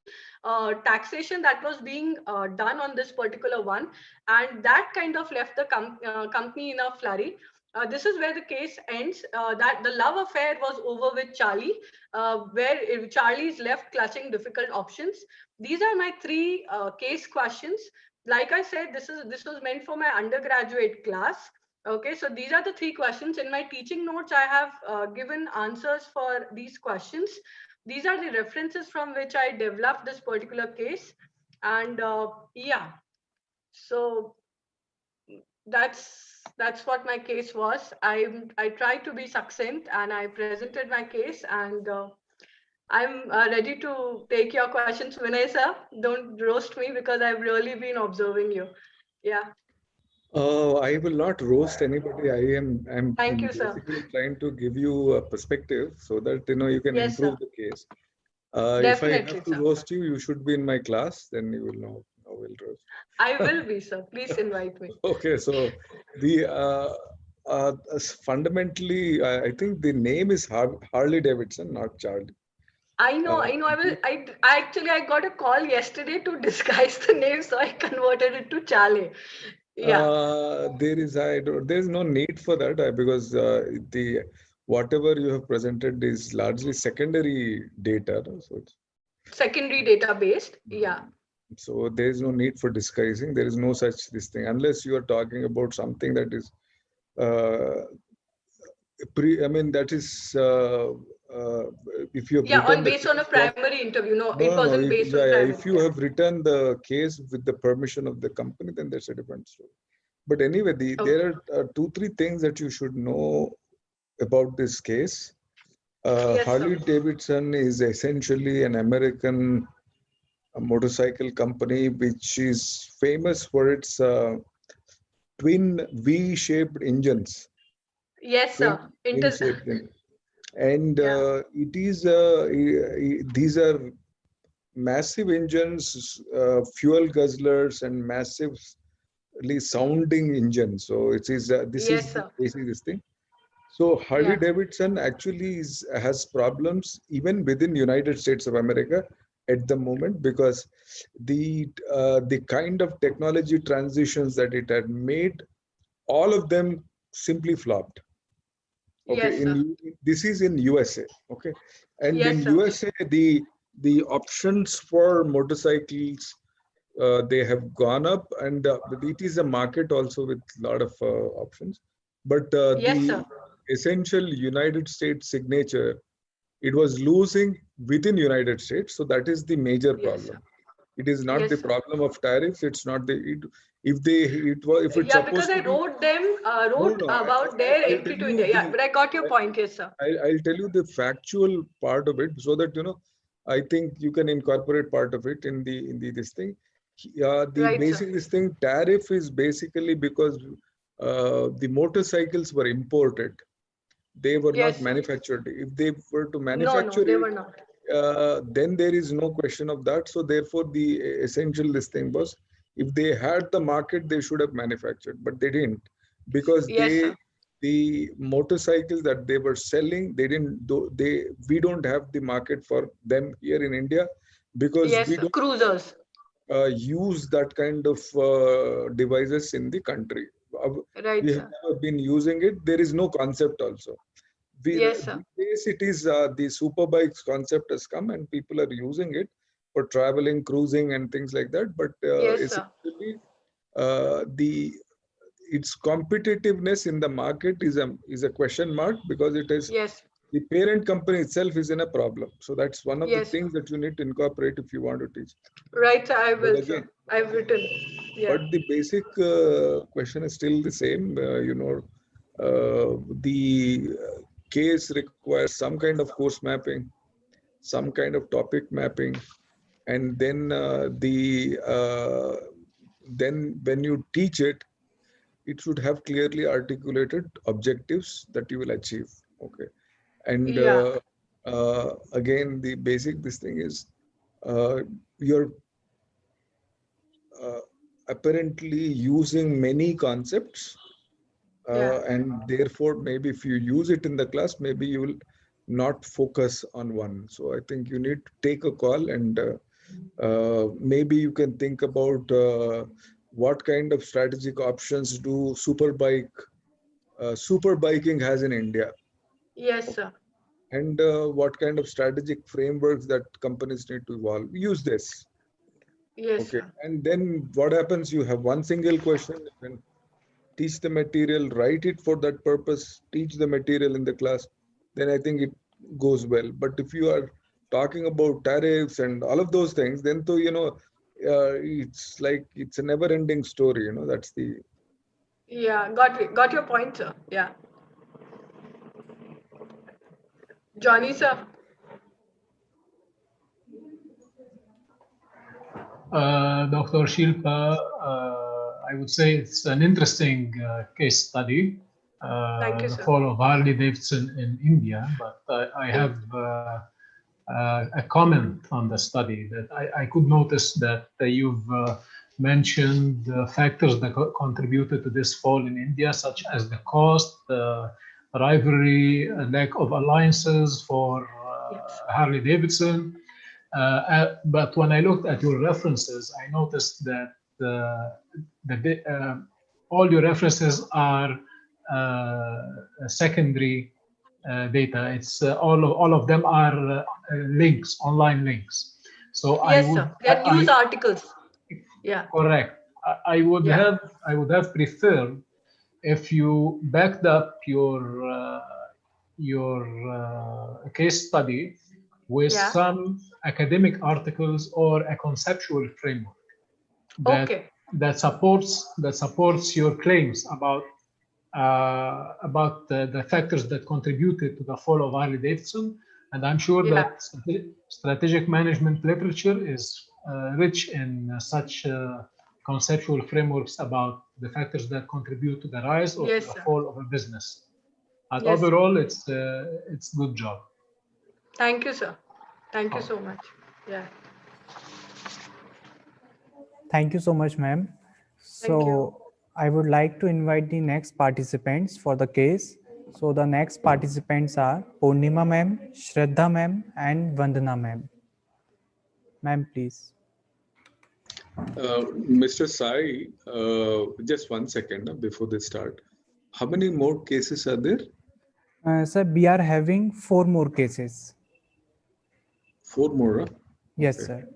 S12: taxation that was being done on this particular one. And that kind of left the company in a flurry. This is where the case ends, that the love affair was over with Charlie, where Charlie is left clutching difficult options. These are my three case questions. Like I said, this was meant for my undergraduate class. Okay, so these are the three questions. In my teaching notes, I have given answers for these questions. These are the references from which I developed this particular case. And yeah, so that's what my case was. I tried to be succinct and I presented my case, and I'm ready to take your questions, Vinay sir. Don't roast me because I've really been observing you. Yeah.
S4: I will not roast anybody. I'm
S12: Thank you, sir.
S4: basically trying to give you a perspective so that you can
S12: Yes,
S4: improve
S12: sir.
S4: the case. If I
S12: Definitely,
S4: have to
S12: sir.
S4: roast you, you should be in my class. Then you will know how we'll roast.
S12: I will be, sir. Please invite me.
S4: Okay, so the fundamentally, I think the name is Harley Davidson, not Charlie.
S12: I know. I actually got a call yesterday to disguise the name, so I converted it to Charlie. Yeah.
S4: There's no need for that because the whatever you have presented is largely secondary data. So it's
S12: Secondary database. Yeah.
S4: So there is no need for disguising. There is no such this thing unless you are talking about something that is that is if you have
S12: based on a primary interview. No, it wasn't based on
S4: yeah,
S12: primary.
S4: if you have written the case with the permission of the company, then that's a different story. But anyway, there are 2-3 things that you should know about this case.
S12: Yes,
S4: Harley
S12: sir.
S4: Davidson is essentially an American motorcycle company which is famous for its twin V-shaped engines.
S12: Yes, sir.
S4: V-shaped engine. And it is these are massive engines, fuel guzzlers, and massively sounding engines. So it is this
S12: Yes,
S4: is
S12: sir.
S4: basically this thing. So Harley Davidson actually has problems even within United States of America at the moment because the kind of technology transitions that it had made, all of them simply flopped. Okay,
S12: Yes,
S4: this is in USA. Okay, and
S12: Yes,
S4: in
S12: sir.
S4: USA the options for motorcycles they have gone up, and it is a market also with a lot of options. But
S12: Yes,
S4: the
S12: sir.
S4: essential United States signature, it was losing within United States. So that is the major
S12: Yes,
S4: problem. It is not
S12: Yes,
S4: the
S12: sir.
S4: problem of tariffs. It's not if it's
S12: Yeah, because
S4: supposed
S12: I
S4: to be.
S12: wrote them
S4: No,
S12: about their
S4: I'll
S12: entry
S4: tell
S12: to
S4: you
S12: India. Yeah, but I got your point. Yes, sir.
S4: I'll tell you the factual part of it so that I think you can incorporate part of it in the this thing. The
S12: Right,
S4: basic
S12: sir.
S4: this thing tariff is basically because the motorcycles were imported. They were
S12: Yes,
S4: not
S12: sir.
S4: manufactured. If they were to
S12: No,
S4: manufacture
S12: they
S4: it,
S12: were not.
S4: then there is no question of that. So therefore, the essential this thing was, if they had the market, they should have manufactured, but they didn't, because
S12: Yes, sir.
S4: the motorcycles that they were selling, we don't have the market for them here in India, because
S12: Yes,
S4: we
S12: sir.
S4: don't
S12: Cruisers.
S4: use that kind of devices in the country.
S12: Right,
S4: We have
S12: sir.
S4: never been using it. There is no concept also.
S12: Yes, sir.
S4: These days it is the superbikes concept has come and people are using it for traveling, cruising, and things like that. But
S12: Yes, sir.
S4: essentially, its competitiveness in the market is a question mark, because it is
S12: Yes.
S4: the parent company itself is in a problem. So that's one of the
S12: Yes, sir.
S4: things that you need to incorporate if you want to teach.
S12: Right, sir. I
S4: But
S12: will,
S4: again,
S12: sir. I've written. Yeah.
S4: but the basic question is still the same. The case requires some kind of course mapping, some kind of topic mapping, and then then when you teach it, it should have clearly articulated objectives that you will achieve. Okay, and
S12: Yeah.
S4: again, the basic this thing is you're apparently using many concepts,
S12: Yeah.
S4: and therefore maybe if you use it in the class, maybe you will not focus on one. So I think you need to take a call, and maybe you can think about what kind of strategic options do superbiking has in India,
S12: Yes, sir.
S4: and what kind of strategic frameworks that companies need to evolve. Use this.
S12: Yes,
S4: Okay,
S12: sir.
S4: and then what happens? You have one single question. You can teach the material, write it for that purpose, teach the material in the class. Then I think it goes well. But if you are talking about tariffs and all of those things, then to it's like it's a never-ending story. That's the.
S12: Yeah. Got your point, sir. Yeah. Johnny, sir.
S6: Dr. Shilpa, I would say it's an interesting case study,
S12: Thank you,
S6: the
S12: sir.
S6: fall of Harley Davidson in India, but I have a comment on the study that I could notice that you've mentioned factors that contributed to this fall in India, such as the cost, rivalry, lack of alliances for Harley Davidson. But when I looked at your references, I noticed that all your references are secondary data. It's all of them are links, online links. So
S12: Yes, sir. They're news articles. Yeah.
S6: Correct. I would have preferred if you backed up your case study with some academic articles or a conceptual framework that supports your claims about the factors that contributed to the fall of Harley Davidson. And I'm sure that strategic management literature is rich in such conceptual frameworks about the factors that contribute to the rise or to the fall of a business. But overall, it's good job.
S12: Thank you, sir. Thank you so much. Yeah.
S2: Thank you so much, ma'am. So I would like to invite the next participants for the case. So the next participants are Purnima ma'am, Shraddha ma'am, and Vandana ma'am. Ma'am, please.
S4: Mr. Sai, just 1 second before they start. How many more cases are there?
S2: Sir, we are having 4 more cases.
S4: 4 more? Huh?
S2: Yes,
S4: okay.
S2: Sir.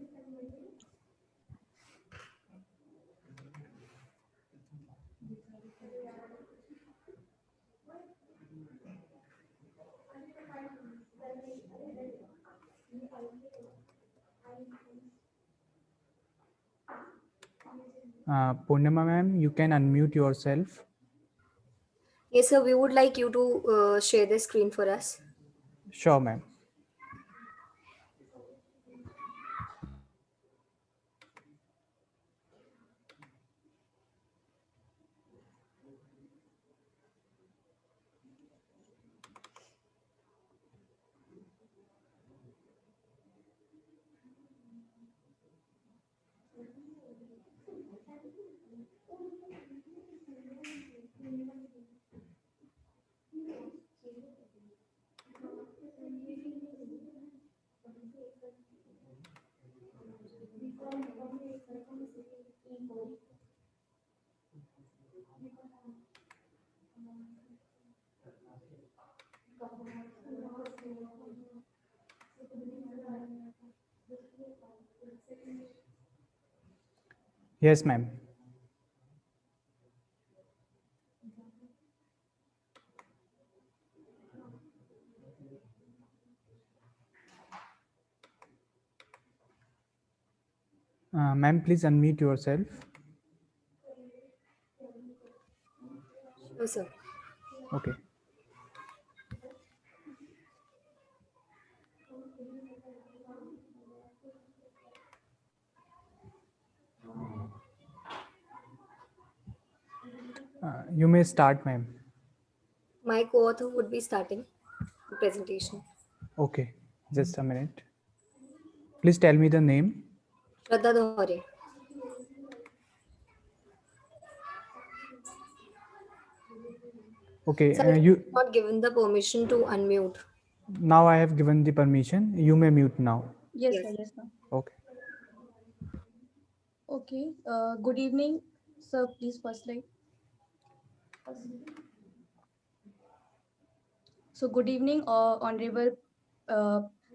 S2: Purnima ma'am, you can unmute yourself.
S13: Yes, sir. We would like you to share the screen for us.
S2: Sure, ma'am. Yes, ma'am. Ma'am, please unmute yourself.
S13: Sure, sir.
S2: Okay. You may start, ma'am.
S13: My co-author would be starting the presentation.
S2: Okay, just a minute. Please tell me the name.
S13: Shraddha Dhore.
S2: Okay,
S13: Sir,
S2: you
S13: not given the permission to unmute.
S2: now I have given the permission. You may mute now.
S14: Yes, sir. Yes, sir.
S2: Okay.
S14: Okay. Good evening, sir. Please first slide. So good evening, honorable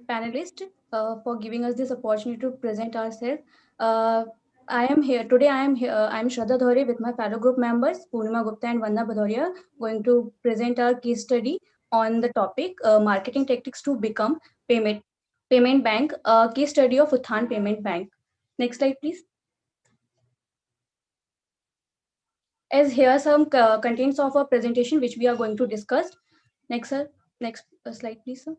S14: panelists, for giving us this opportunity to present ourselves. I am here today. I am here. I am Shraddha Dhore with my fellow group members Purnima Gupta and Vandana Bhadoria, going to present our case study on the topic marketing tactics to become payment bank. Case study of Uthan Payment Bank. Next slide, please. As here some contents of our presentation which we are going to discuss. Next, sir. Next slide, please, sir.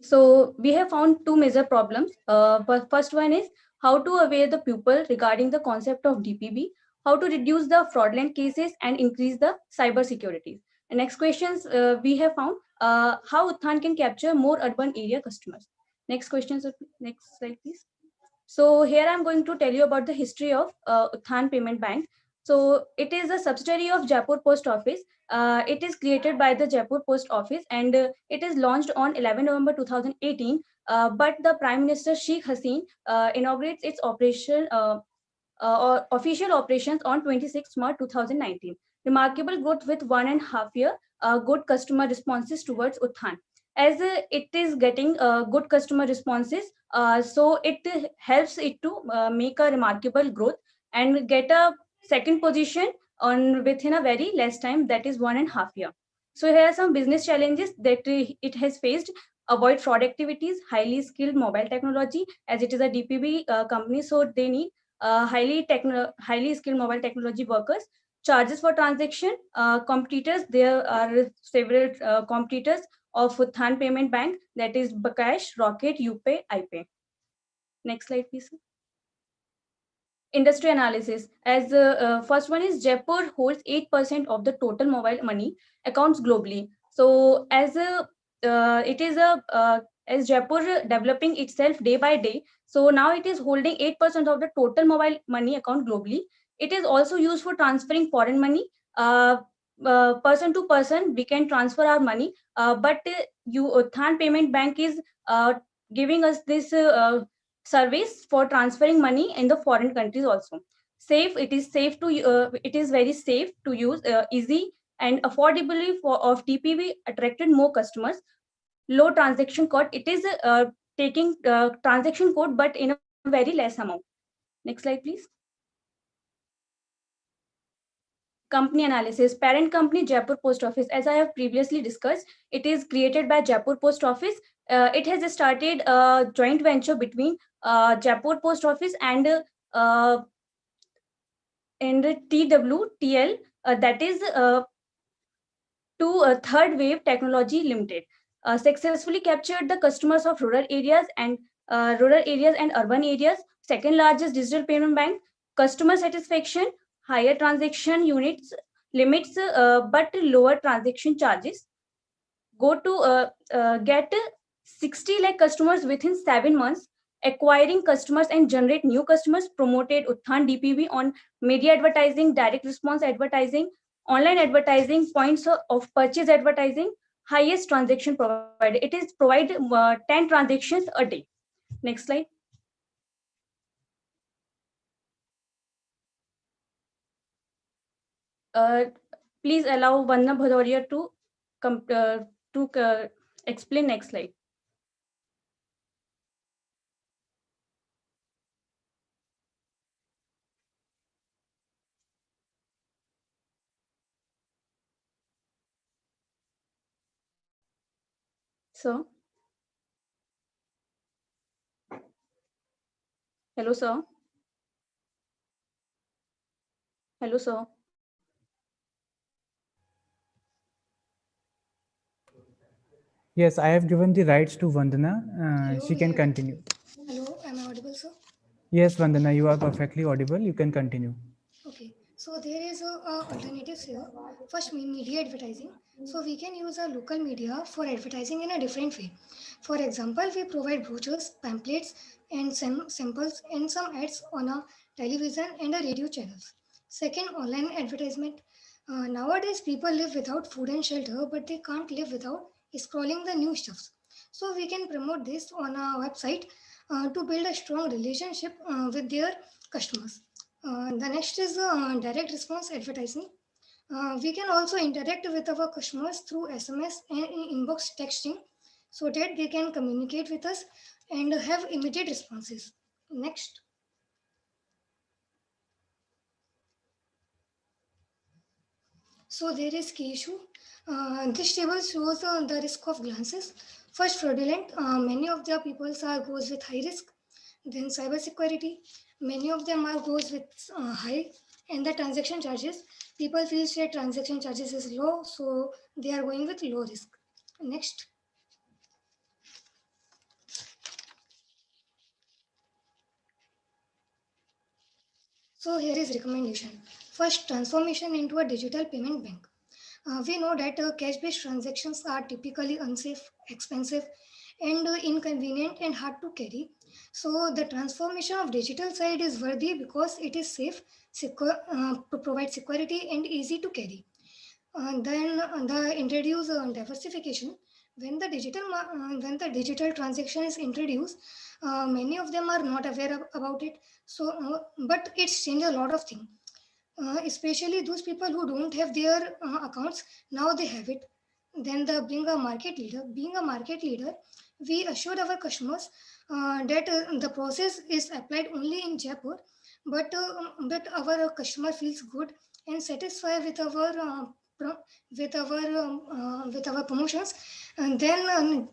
S14: So we have found two major problems. But first one is how to aware the pupil regarding the concept of DPB, how to reduce the fraudulent cases and increase the cyber security. And next questions we have found how Uthan can capture more urban area customers. Next question, sir. Next slide, please. So here I'm going to tell you about the history of Uthan Payment Bank. So it is a subsidiary of Jaipur Post Office. It is created by the Jaipur Post Office and it is launched on 11 November 2018. But the Prime Minister Sheikh Hasina inaugurates its operation or official operations on 26 March 2019. Remarkable growth with 1.5 year, good customer responses towards Uthan. As it is getting good customer responses, so it helps it to make a remarkable growth and get a second position on within a very less time, that is 1.5 year. So here are some business challenges that it has faced. Avoid fraud activities, highly skilled mobile technology, as it is a DPB company, so they need highly skilled mobile technology workers. Charges for transaction, competitors, there are several competitors of Uthan Payment Bank, that is Bakash, Rocket, UPay, iPay. Next slide, please. Industry analysis. As first one is Jaipur holds 8% of the total mobile money accounts globally. So as it is as Jaipur developing itself day by day, so now it is holding 8% of the total mobile money account globally. It is also used for transferring foreign money. Person to person, we can transfer our money, but Uthan Payment Bank is giving us this service for transferring money in the foreign countries also. Safe, it is safe to it is very safe to use, easy and affordably of DPB attracted more customers. Low transaction cost, it is taking transaction code but in a very less amount. Next slide, please. Company analysis. Parent company Jaipur Post Office. As I have previously discussed, it is created by Jaipur Post Office. It has started a joint venture between Jaipur Post Office and TWTL, that is to Third Wave Technology Limited. Successfully captured the customers of rural areas and urban areas. Second largest digital payment bank. Customer satisfaction, higher transaction units limits, but lower transaction charges. Go to get 60 lakh customers within 7 months. Acquiring customers and generate new customers. Promoted Uthan DPB on media advertising, direct response advertising, online advertising, points of purchase advertising. Highest transaction provided. It is provide 10 transactions a day. Next slide. Please allow Vandana Bhadoria to explain. Next slide. Sir. Hello, sir. Hello, sir.
S2: Yes, I have given the rights to Vandana.
S15: Hello,
S2: She can continue.
S15: Hello, am I audible, sir?
S2: Yes, Vandana, you are perfectly audible. You can continue.
S15: Okay, so there is alternatives here. First, media advertising. So we can use our local media for advertising in a different way. For example, we provide brochures, pamphlets, and samples and some ads on our television and our radio channels. Second, online advertisement. Nowadays, people live without food and shelter, but they can't live without scrolling the new stuffs. So we can promote this on our website to build a strong relationship with their customers. The next is direct response advertising. We can also interact with our customers through SMS and inbox texting so that they can communicate with us and have immediate responses. Next. So there is key issue. This table shows the risk of glances. First, fraudulent. Many of the people goes with high risk. Then cybersecurity. Many of them are goes with high. And the transaction charges. People feel that transaction charges is low, so they are going with low risk. Next. So here is recommendation. First, transformation into a digital payment bank. We know that cash-based transactions are typically unsafe, expensive, and inconvenient and hard to carry. So the transformation of digital side is worthy because it is safe, secure, to provide security and easy to carry. Then the introduce diversification. When the digital transaction is introduced, many of them are not aware about it. So, but it's changed a lot of things. Especially those people who don't have their accounts, now they have it. Then being a market leader, we assure our customers that the process is applied only in Jaipur, but our customer feels good and satisfied with our with our promotions, and then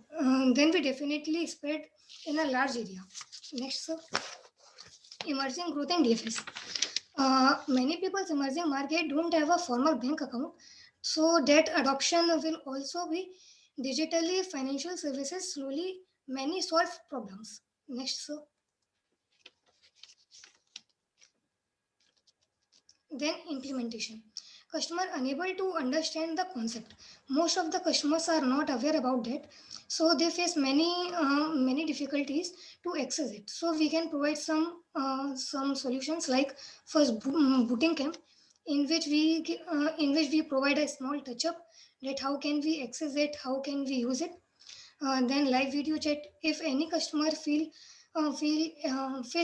S15: we definitely spread in a large area. Next, sir. Emerging growth and DFS. Many people's emerging market don't have a formal bank account, so that adoption will also be digitally financial services slowly many solve problems. Next, sir. Then implementation. Customer unable to understand the concept. Most of the customers are not aware about that, so they face many difficulties to access it. So we can provide some solutions like first booting camp, in which we provide a small touch up that how can we access it, how can we use it. Then live video chat. If any customer face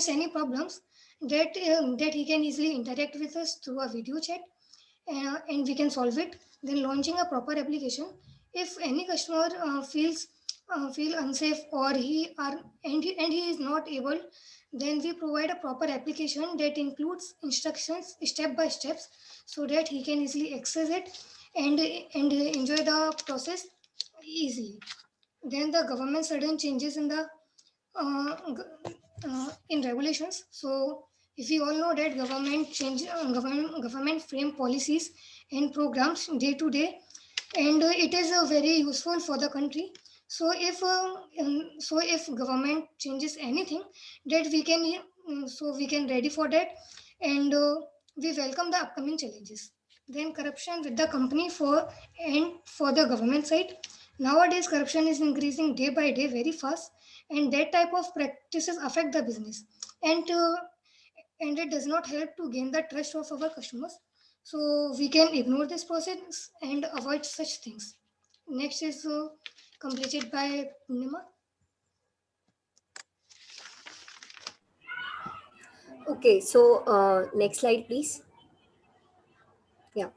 S15: any problems, that he can easily interact with us through a video chat, and we can solve it. Then launching a proper application. If any customer feel unsafe or he is not able, then we provide a proper application that includes instructions step by steps so that he can easily access it and enjoy the process easily. Then the government sudden changes in the in regulations. So if we all know that government frame policies and programs day to day, and it is very useful for the country. So if government changes anything, that we can ready for that, and we welcome the upcoming challenges. Then corruption with the company for the government side. Nowadays, corruption is increasing day by day very fast, and that type of practices affect the business, and it does not help to gain the trust of our customers. So we can ignore this process and avoid such things. Next is completed by Nima.
S13: Okay, so next slide, please. Yeah.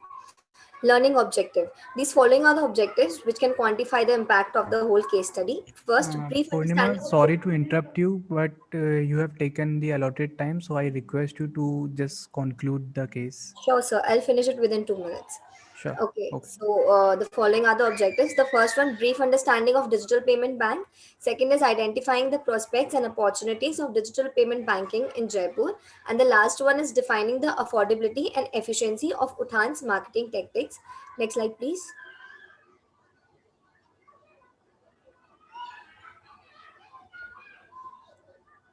S13: Learning objective. These following are the objectives which can quantify the impact of the whole case study. First, brief
S2: Purnima,
S13: understanding.
S2: sorry to interrupt you, but you have taken the allotted time, so I request you to just conclude the case.
S13: Sure, sir. I'll finish it within 2 minutes.
S2: Sure.
S13: Okay, so the following are the objectives. The first one, brief understanding of digital payment bank. Second is identifying the prospects and opportunities of digital payment banking in Jaipur. And the last one is defining the affordability and efficiency of Uthan's marketing tactics. Next slide, please.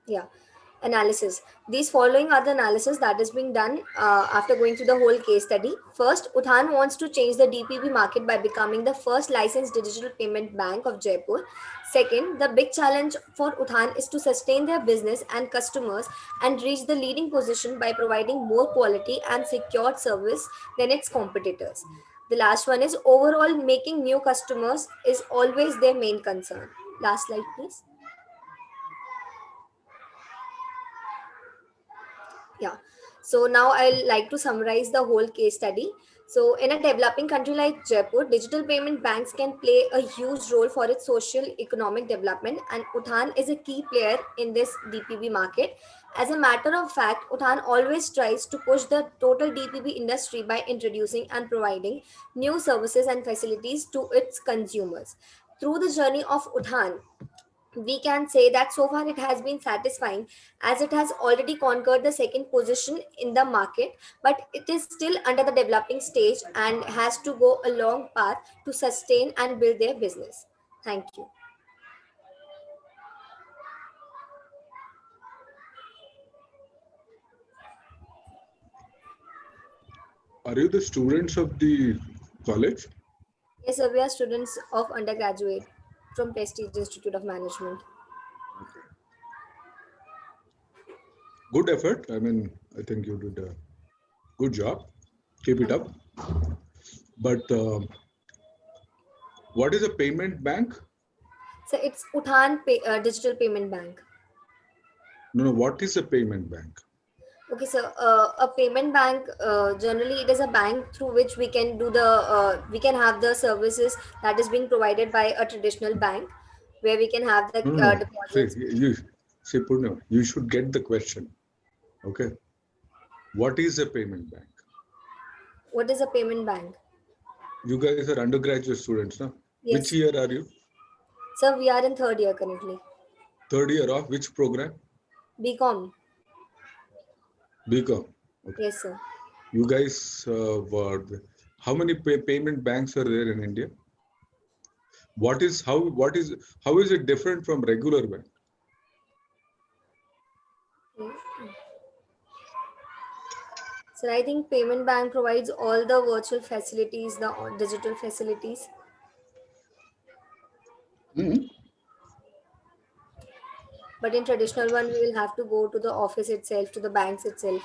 S13: Yeah. Analysis. These following are the analysis that is being done after going through the whole case study. First, Uthan wants to change the DPB market by becoming the first licensed digital payment bank of Jaipur. Second, the big challenge for Uthan is to sustain their business and customers and reach the leading position by providing more quality and secured service than its competitors. The last one is overall making new customers is always their main concern. Last slide, please. Yeah. So now I'll like to summarize the whole case study. So in a developing country like Jaipur, digital payment banks can play a huge role for its social economic development, and Uthan is a key player in this DPB market. As a matter of fact, Uthan always tries to push the total DPB industry by introducing and providing new services and facilities to its consumers. Through the journey of Uthan, we can say that so far it has been satisfying as it has already conquered the second position in the market, but it is still under the developing stage and has to go a long path to sustain and build their business. Thank you.
S4: Are you the students of the college?
S13: Yes, sir, we are students of undergraduate from Prestige Institute of Management.
S4: Good effort. I mean, I think you did a good job. Keep it up. But what is a payment bank?
S13: So it's Uthan Digital Payment Bank.
S4: No, what is a payment bank?
S13: Okay, so a payment bank, generally it is a bank through which we can do the, we can have the services that is being provided by a traditional bank, where we can have the deposits.
S4: See, Purna, you should get the question. Okay. What is a payment bank?
S13: What is a payment bank?
S4: You guys are undergraduate students, no?
S13: Yes.
S4: Which year are you?
S13: Sir, we are in third year currently.
S4: Third year of which program?
S13: BCom.
S4: BCom. Okay.
S13: Yes, sir.
S4: You guys, how many payment banks are there in India? How is it different from regular bank?
S13: So I think payment bank provides all the virtual facilities, the digital facilities. But in traditional one, we will have to go to the office itself, to the banks itself.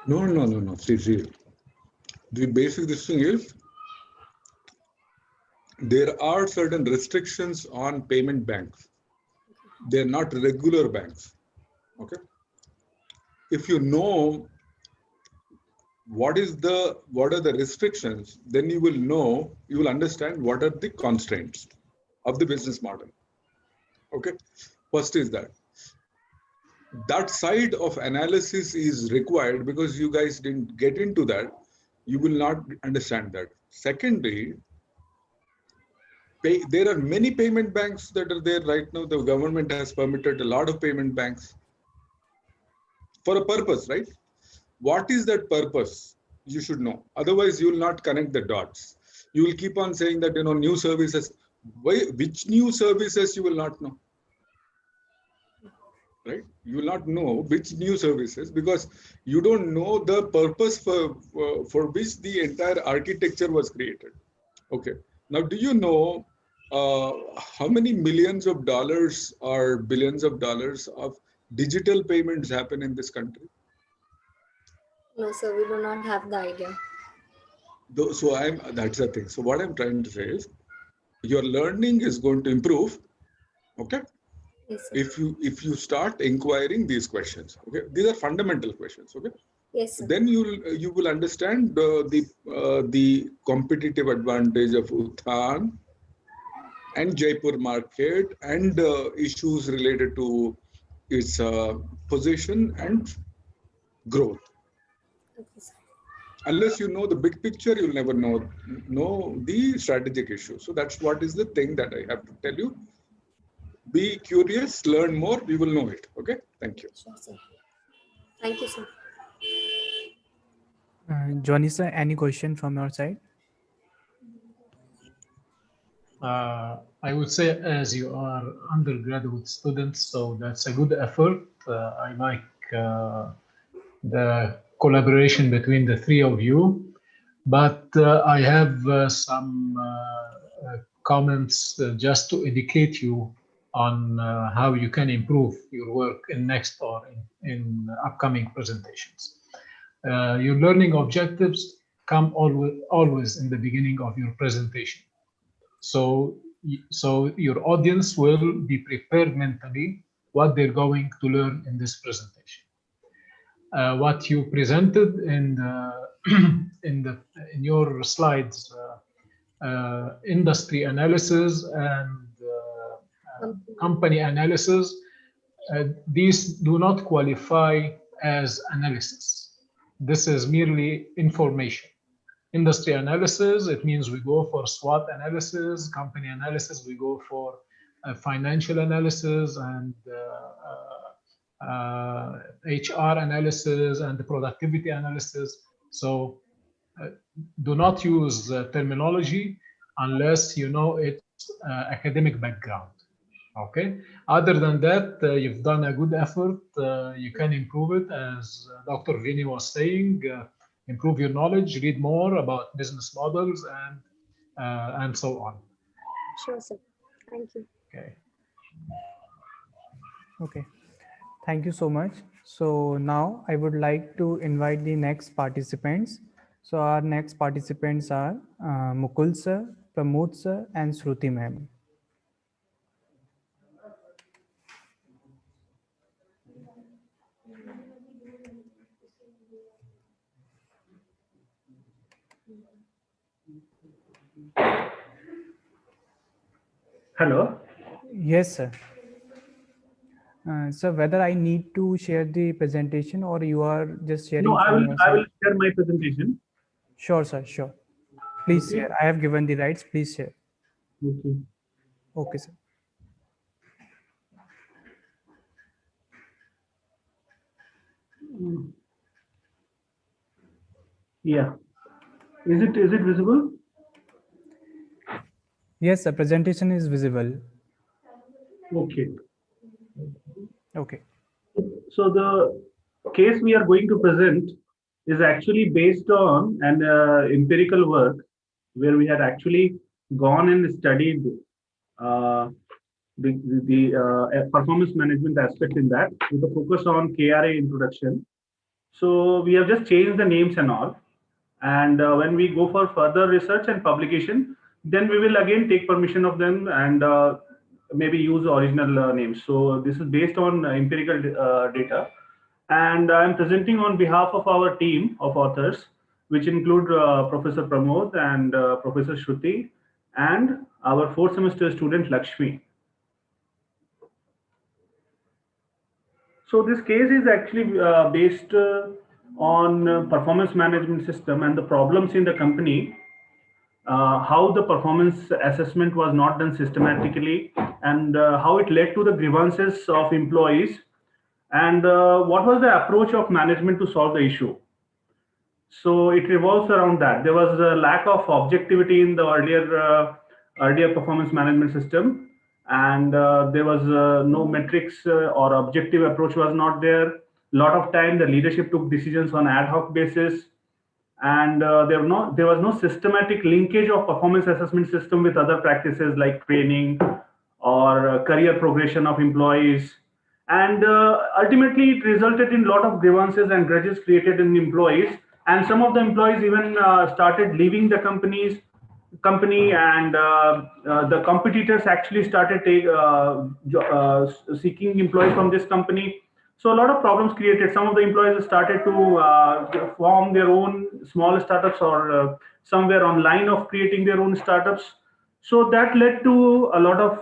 S4: No. See. The basic thing is, there are certain restrictions on payment banks. They're not regular banks. Okay. If you know what are the restrictions, then you will understand what are the constraints of the business model. Okay. First is that side of analysis is required, because you guys didn't get into that. You will not understand that. Secondly, there are many payment banks that are there right now. The government has permitted a lot of payment banks for a purpose, right? What is that purpose? You should know. Otherwise, you will not connect the dots. You will keep on saying that, new services. Which new services you will not know? Right? You will not know which new services, because you don't know the purpose for which the entire architecture was created. Okay. Now, do you know how many millions of dollars or billions of dollars of digital payments happen in this country?
S13: No, sir, we do not have the idea.
S4: So that's the thing. So what I'm trying to say is, your learning is going to improve. Okay.
S13: Yes, sir.
S4: If you start inquiring these questions. Okay. These are fundamental questions. Okay.
S13: Yes, sir.
S4: Then you will understand the competitive advantage of Uthan and Jaipur market, and issues related to its position and growth.
S13: Okay, sir.
S4: unless you know the big picture, you'll never know the strategic issue. So that's what is the thing that I have to tell you. Be curious, learn more, we will know it. Okay, thank you.
S13: Sure, sir. Thank you, sir.
S2: Johnny sir, any question from your side?
S6: I would say, as you are undergraduate students, so that's a good effort. I like the collaboration between the three of you, but I have some comments just to educate you on how you can improve your work in next or in upcoming presentations. Your learning objectives come always in the beginning of your presentation. So your audience will be prepared mentally what they're going to learn in this presentation. What you presented in your slides, industry analysis and company analysis, these do not qualify as analysis. This is merely information. Industry analysis, it means we go for SWOT analysis. Company analysis, we go for financial analysis and HR analysis and the productivity analysis. So do not use terminology unless you know its academic background. Okay. Other than that, you've done a good effort. You can improve it, as Dr. Vini was saying. Improve your knowledge, read more about business models and so on.
S13: Sure, sir. Thank you.
S6: Okay.
S2: Okay. Thank you so much. So now I would like to invite the next participants. So our next participants are Mukul sir, Pramod sir, and Shruti ma'am.
S7: Hello.
S2: Yes, sir. So whether I need to share the presentation or you are just sharing?
S7: No, I will share my presentation.
S2: Sure, sir. Sure. Please share. I have given the rights. Please share.
S7: Okay.
S2: Okay, sir.
S7: Yeah. Is it visible?
S2: Yes, the presentation is visible.
S7: Okay.
S2: Okay.
S7: So the case we are going to present is actually based on an empirical work where we had actually gone and studied the performance management aspect in that, with a focus on KRA introduction. So we have just changed the names and all. And when we go for further research and publication, then we will again take permission of them and maybe use original names. So this is based on empirical data. And I'm presenting on behalf of our team of authors, which include Professor Pramod and Professor Shruti, and our 4th semester student Lakshmi. So this case is actually based on performance management system and the problems in the company, how the performance assessment was not done systematically, and how it led to the grievances of employees, and what was the approach of management to solve the issue. So it revolves around that. There was a lack of objectivity in the earlier performance management system, and there was no metrics or objective approach was not there. A lot of time the leadership took decisions on ad hoc basis, and there was no systematic linkage of performance assessment system with other practices like training or career progression of employees. And ultimately it resulted in a lot of grievances and grudges created in employees, and some of the employees even started leaving the company, and the competitors actually started seeking employees from this company. So a lot of problems created. Some of the employees started to form their own small startups, or somewhere on line of creating their own startups. So that led to a lot of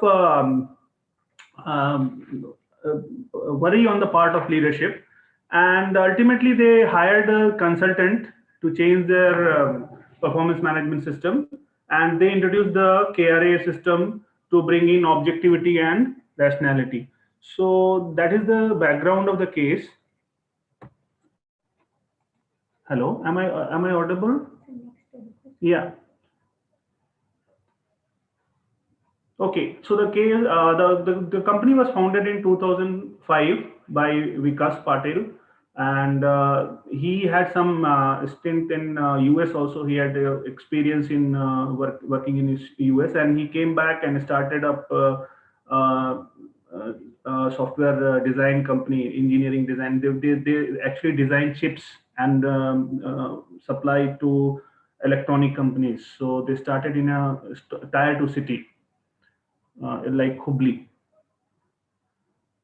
S7: worry on the part of leadership, and ultimately they hired a consultant to change their performance management system, and they introduced the KRA system to bring in objectivity and rationality. So that is the background of the case. Hello, am I audible? Yeah. Okay, so the case, the company was founded in 2005 by Vikas Patil, and he had some stint in US also. He had experience in working in US, and he came back and started up software design company, engineering design. They actually design chips and supply to electronic companies. So they started in a tier 2 city. Like Hubli.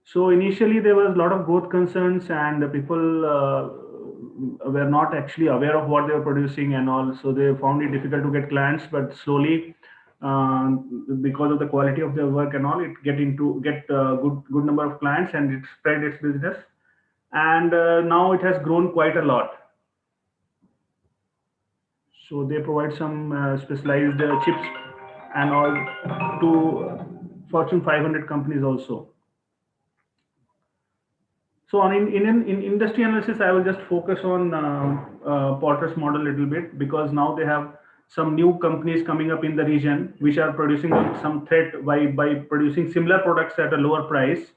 S7: So initially there was a lot of growth concerns, and the people were not actually aware of what they were producing and all. So they found it difficult to get clients, but slowly, because of the quality of their work and all, it get good number of clients, and it spread its business. And now it has grown quite a lot. So they provide some specialized chips and all to Fortune 500 companies also. So in industry analysis, I will just focus on Porter's model a little bit, because now they have some new companies coming up in the region which are producing some threat by producing similar products at a lower price.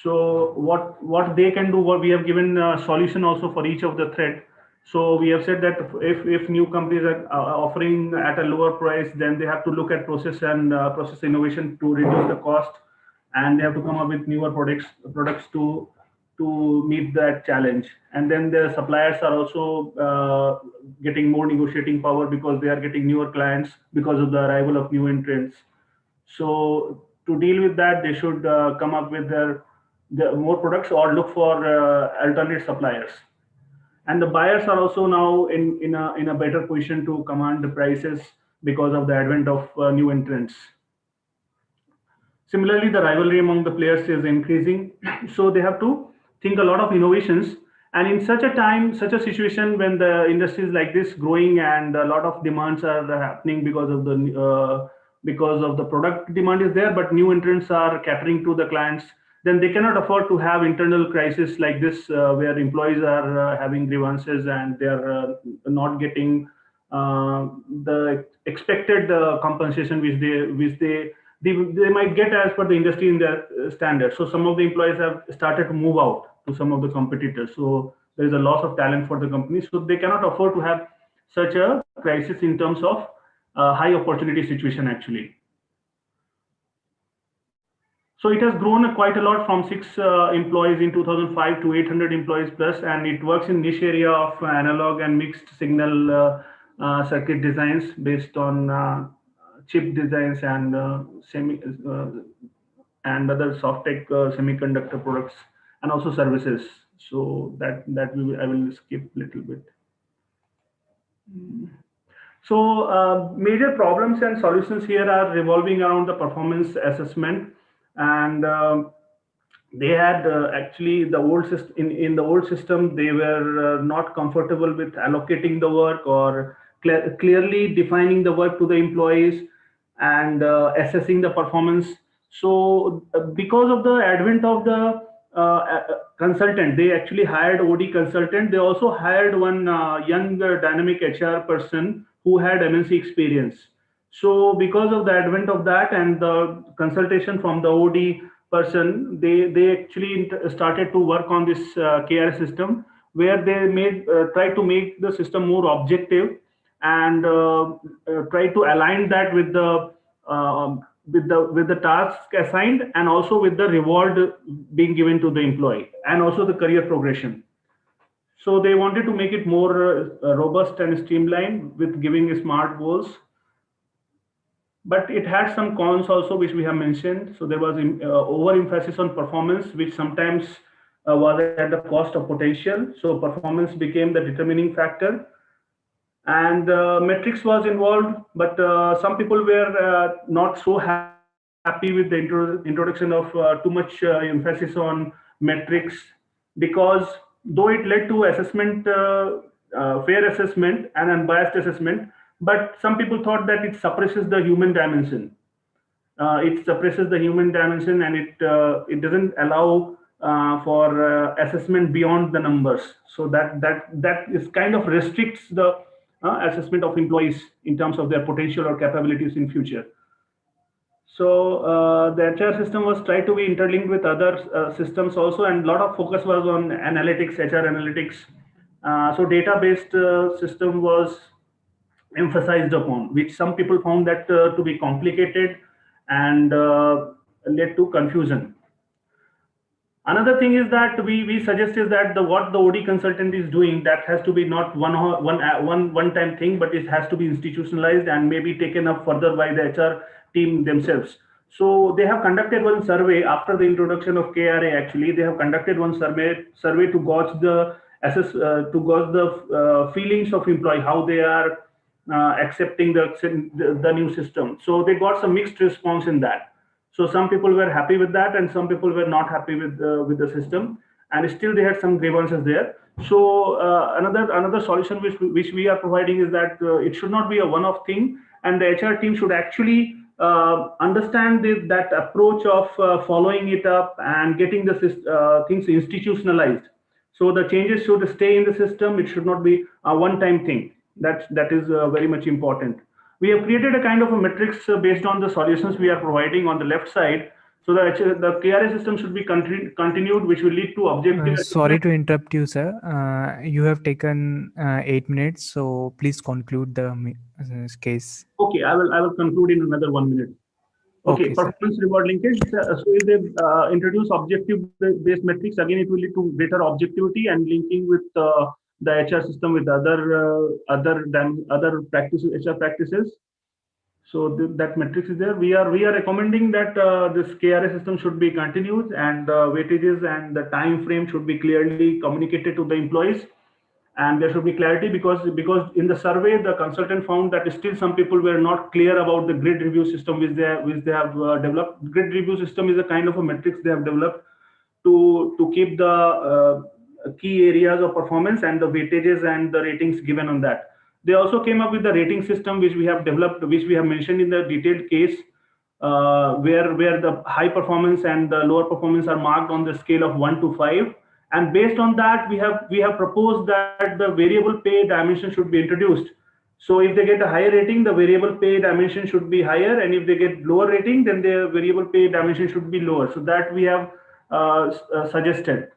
S7: So what they can do, what we have given a solution also for each of the threat. So we have said that if new companies are offering at a lower price, then they have to look at process and process innovation to reduce the cost, and they have to come up with newer products to meet that challenge. And then the suppliers are also getting more negotiating power, because they are getting newer clients because of the arrival of new entrants. So to deal with that, they should come up with the more products or look for alternate suppliers. And the buyers are also now in a better position to command the prices because of the advent of new entrants. Similarly, the rivalry among the players is increasing, so they have to think a lot of innovations. And in such a situation, when the industry is like this growing and a lot of demands are happening because of the product demand is there, but new entrants are catering to the clients, then they cannot afford to have internal crisis like this, where employees are having grievances and they are not getting the expected compensation which they might get as per the industry in their standards. So some of the employees have started to move out to some of the competitors. So there is a loss of talent for the company. So they cannot afford to have such a crisis in terms of high opportunity situation actually. So it has grown quite a lot from 6 employees in 2005 to 800 employees plus, and it works in niche area of analog and mixed signal circuit designs based on chip designs and and other soft tech semiconductor products, and also services. So that I will skip a little bit. So major problems and solutions here are revolving around the performance assessment. And they had actually the old system. In the old system, they were not comfortable with allocating the work or clearly defining the work to the employees and assessing the performance. So because of the advent of the consultant, they actually hired OD consultant. They also hired one young dynamic HR person who had MNC experience. So because of the advent of that and the consultation from the OD person, they actually started to work on this KRA system, where they try to make the system more objective and try to align that with the task assigned, and also with the reward being given to the employee, and also the career progression. So they wanted to make it more robust and streamlined with giving smart goals. But it had some cons also, which we have mentioned. So there was overemphasis on performance, which sometimes was at the cost of potential. So performance became the determining factor. And metrics was involved, but some people were not so happy with the introduction of too much emphasis on metrics, because though it led to assessment fair assessment and unbiased assessment, but some people thought that it suppresses the human dimension. It suppresses the human dimension, and it doesn't allow for assessment beyond the numbers. So that is kind of restricts the assessment of employees in terms of their potential or capabilities in future. So the HR system was tried to be interlinked with other systems also, and a lot of focus was on analytics, HR analytics. So data-based system was emphasized upon, which some people found that to be complicated and led to confusion. Another thing is that we suggest is that what the OD consultant is doing, that has to be not one-time thing, but it has to be institutionalized and maybe taken up further by the HR team themselves. So they have conducted one survey after the introduction of KRA. Actually, they have conducted one survey to gauge the feelings of employee, how they are accepting the new system. So they got some mixed response in that. So some people were happy with that, and some people were not happy with the system, and still they had some grievances there. So another solution which we are providing is that it should not be a one-off thing, and the HR team should actually understand that approach of following it up and getting the things institutionalized. So the changes should stay in the system. It should not be a one-time thing. That is very much important. We have created a kind of a matrix based on the solutions we are providing on the left side. So the KRA system should be continued, which will lead to objective.
S2: Sorry to interrupt you, sir. You have taken 8 minutes, so please conclude the case.
S7: Okay, I will conclude in another 1 minute. Okay, performance reward linkage. So if they introduce objective-based metrics, again, it will lead to greater objectivity and linking with the HR system with other practices, HR practices. So that metrics is there. We are recommending that this KRA system should be continued, and weightages and the time frame should be clearly communicated to the employees, and there should be clarity because in the survey the consultant found that still some people were not clear about the grid review system which they have developed. Grid review system is a kind of a metrics they have developed to keep the key areas of performance and the weightages and the ratings given on that. They also came up with the rating system which we have developed, which we have mentioned in the detailed case, where the high performance and the lower performance are marked on the scale of 1 to 5. And based on that, we have proposed that the variable pay dimension should be introduced. So if they get a higher rating, the variable pay dimension should be higher, and if they get lower rating, then the variable pay dimension should be lower. So that we have suggested.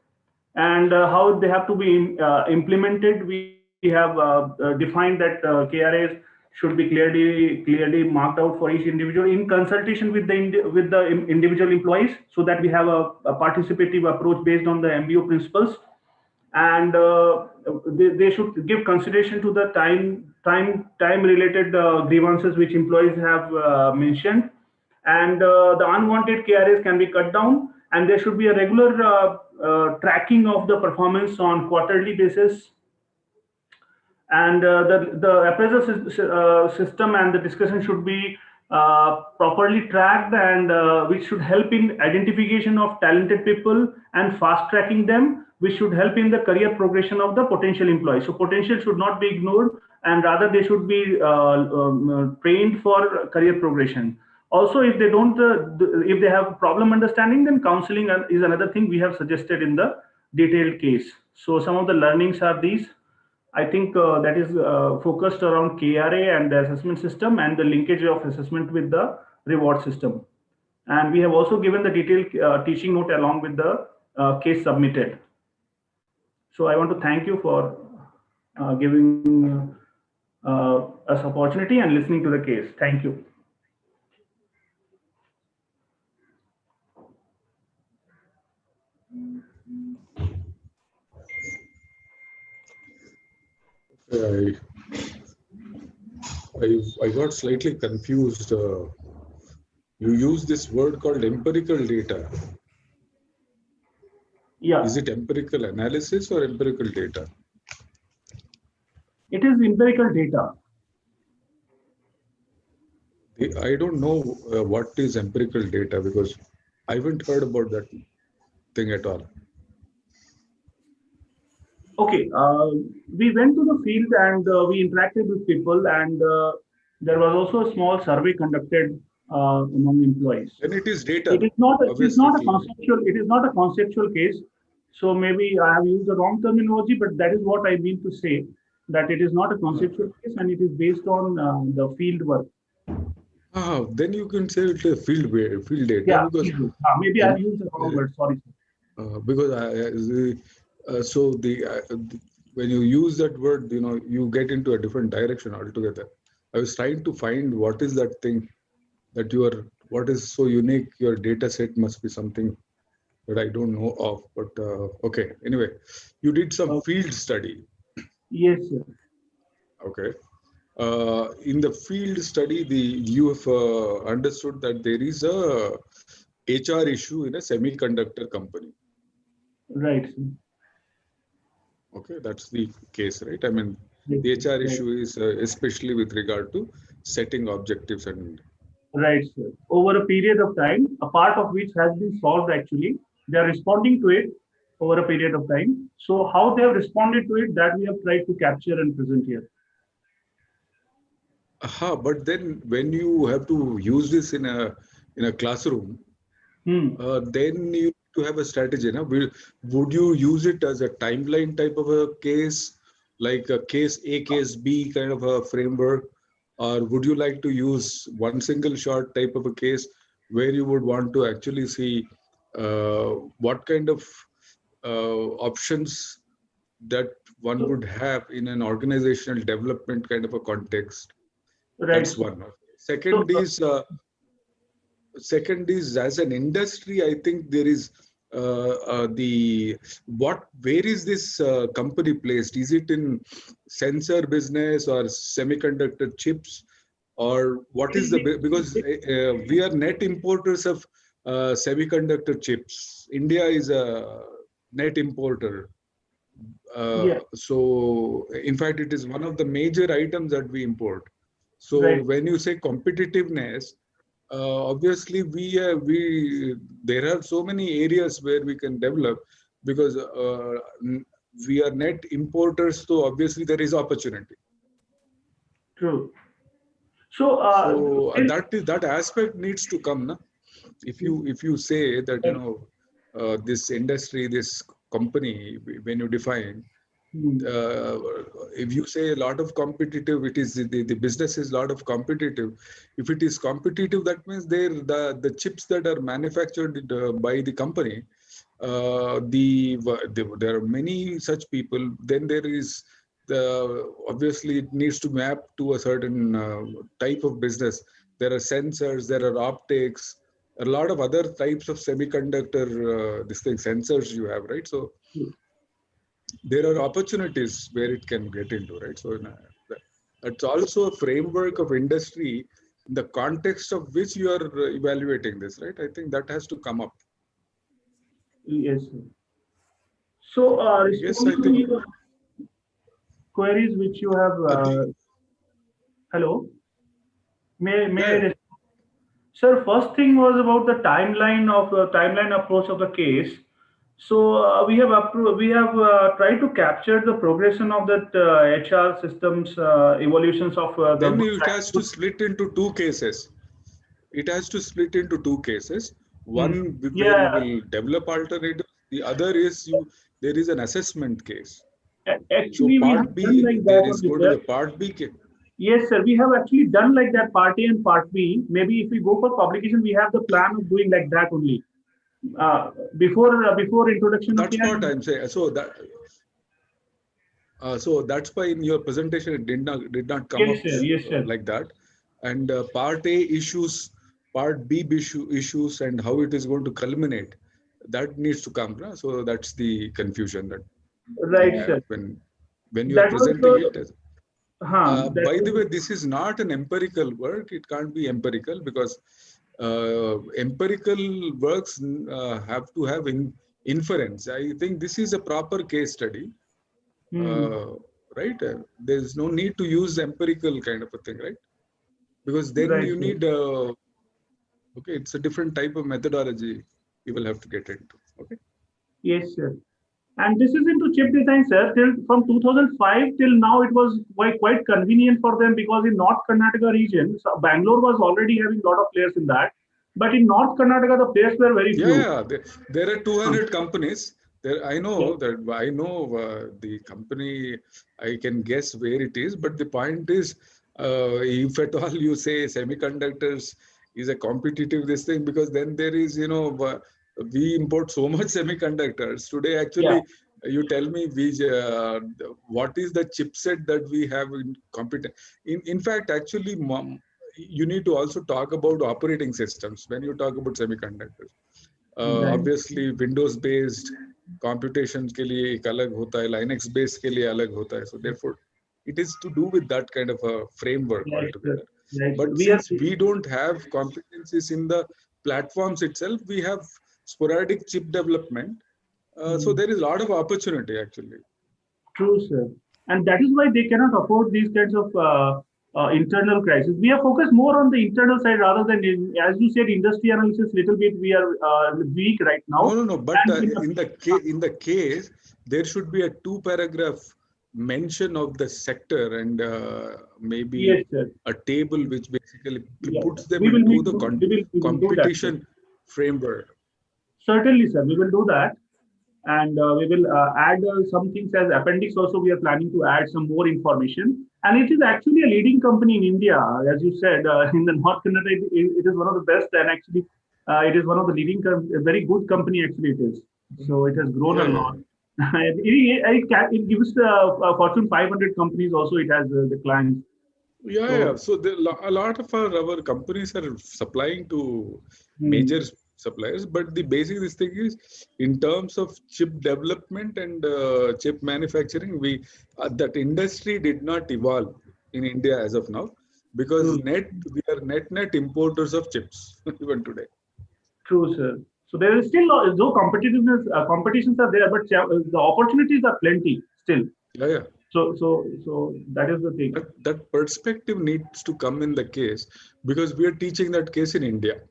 S7: And how they have to be implemented, we have defined that KRAs should be clearly marked out for each individual in consultation with the individual employees, so that we have a participative approach based on the MBO principles. And they should give consideration to the time related grievances which employees have mentioned, and the unwanted KRAs can be cut down, and there should be a regular tracking of the performance on quarterly basis. And the appraisal system and the discussion should be properly tracked, and which should help in identification of talented people and fast tracking them, which should help in the career progression of the potential employees. So potential should not be ignored, and rather they should be trained for career progression. Also, if they don't, if they have problem understanding, then counseling is another thing we have suggested in the detailed case. So some of the learnings are these. I think that is focused around KRA and the assessment system and the linkage of assessment with the reward system. And we have also given the detailed teaching note along with the case submitted. So I want to thank you for giving us opportunity and listening to the case. Thank you.
S4: I got slightly confused. You use this word called empirical data.
S7: Yeah.
S4: Is it empirical analysis or empirical data?
S7: It is empirical data.
S4: I don't know what is empirical data, because I haven't heard about that thing at all.
S7: Okay, we went to the field and we interacted with people, and there was also a small survey conducted among employees.
S4: Then it is data.
S7: It is not. It is
S4: Obviously,
S7: not a conceptual. It is not a conceptual case. So maybe I have used the wrong terminology, but that is what I mean to say. That it is not a conceptual case, and it is based on the field work.
S4: Then you can say it's a field data.
S7: Yeah,
S4: because
S7: maybe I've used the wrong word. Sorry.
S4: Because when you use that word, you get into a different direction altogether. I was trying to find what is that thing that what is so unique. Your data set must be something that I don't know of. But okay, anyway, you did some field study.
S7: Yes, sir.
S4: Okay. In the field study, you have understood that there is a HR issue in a semiconductor company.
S7: Right.
S4: Okay, that's the case, right? I mean, the HR issue is especially with regard to setting objectives and.
S7: Right, sir. Over a period of time, a part of which has been solved actually. They are responding to it over a period of time. So how they have responded to it, that we have tried to capture and present here.
S4: But then when you have to use this in a classroom, then you to have a strategy. Would you use it as a timeline type of a case, like a case A, case B kind of a framework? Or would you like to use one single shot type of a case where you would want to actually see what kind of options that one would have in an organizational development kind of a context?
S7: Right.
S4: That's one. Second is as an industry, I think there is where is this company placed? Is it in sensor business or semiconductor chips, or what is because we are net importers of semiconductor chips. India is a net importer. So in fact, it is one of the major items that we import. So when you say competitiveness, obviously there are so many areas where we can develop, because we are net importers, so obviously there is opportunity.
S7: True.
S4: So that aspect needs to come, na? If you say that this industry, this company, when you define, if you say a lot of competitive, it is the business is a lot of competitive. If it is competitive, that means the chips that are manufactured by the company, there are many such people. Then there is obviously it needs to map to a certain type of business. There are sensors, there are optics, a lot of other types of semiconductor sensors you have, right? So there are opportunities where it can get into, right? So that's also a framework of industry in the context of which you are evaluating this, right? I think that has to come up.
S7: Yes. So responding to your queries which you have. Hello. May Sir, first thing was about the timeline approach of the case. So we have tried to capture the progression of that HR systems evolutions of
S4: Then it has to split into two cases. It has to split into two cases. One where you will develop alternatives. The other is there is an assessment case.
S7: Actually,
S4: so part B, like there is going to the part B case.
S7: Yes, sir. We have actually done like that part A and part B. Maybe if we go for publication, we have the plan of doing like that only. Before introduction.
S4: That's what I'm saying. So that's why in your presentation it did not come up like that. And part A issues, part B issues, and how it is going to culminate, that needs to come. So that's the confusion that
S7: sir.
S4: When you are presenting it. By the way, this is not an empirical work. It can't be empirical, because empirical works have to have inference. I think this is a proper case study, right? There's no need to use empirical kind of a thing, right? Because then you need, okay, it's a different type of methodology you will have to get into. Okay.
S7: Yes, sir. And this is into chip design, sir. From 2005 till now, it was quite convenient for them because in North Karnataka region, so Bangalore was already having a lot of players in that. But in North Karnataka, the players were very few.
S4: Yeah, there are 200 companies. There, I know that. I know the company. I can guess where it is. But the point is, if at all you say semiconductors is a competitive this thing, because then there is, we import so much semiconductors today. Actually, you tell me, what is the chipset that we have in competition? In fact, actually, you need to also talk about operating systems when you talk about semiconductors. Obviously, Windows based computations के लिए एक अलग होता है, Linux based के लिए अलग होता है. So therefore, it is to do with that kind of a framework altogether. But since we don't have competencies in the platforms itself, we have sporadic chip development. So there is a lot of opportunity actually.
S7: True, sir. And that is why they cannot afford these kinds of internal crisis. We are focused more on the internal side rather than, as you said, industry analysis. Little bit we are weak right now.
S4: No. But in the case, there should be a 2-paragraph mention of the sector and maybe a table which basically puts them into the competition framework.
S7: Certainly, sir. We will do that. And we will add some things as appendix also. We are planning to add some more information. And it is actually a leading company in India. As you said, in the North Karnataka, it is one of the best, and actually it is one of the leading, a very good company actually it is. So it has grown a lot. It gives Fortune 500 companies also, it has the clients.
S4: So a lot of our companies are supplying to major suppliers, but the basic this thing is in terms of chip development and chip manufacturing, that industry did not evolve in India as of now, because we are net importers of chips even today.
S7: True, sir. So there is still no competitiveness. Competitions are there, but the opportunities are plenty still. So that is the thing.
S4: That perspective needs to come in the case, because we are teaching that case in India.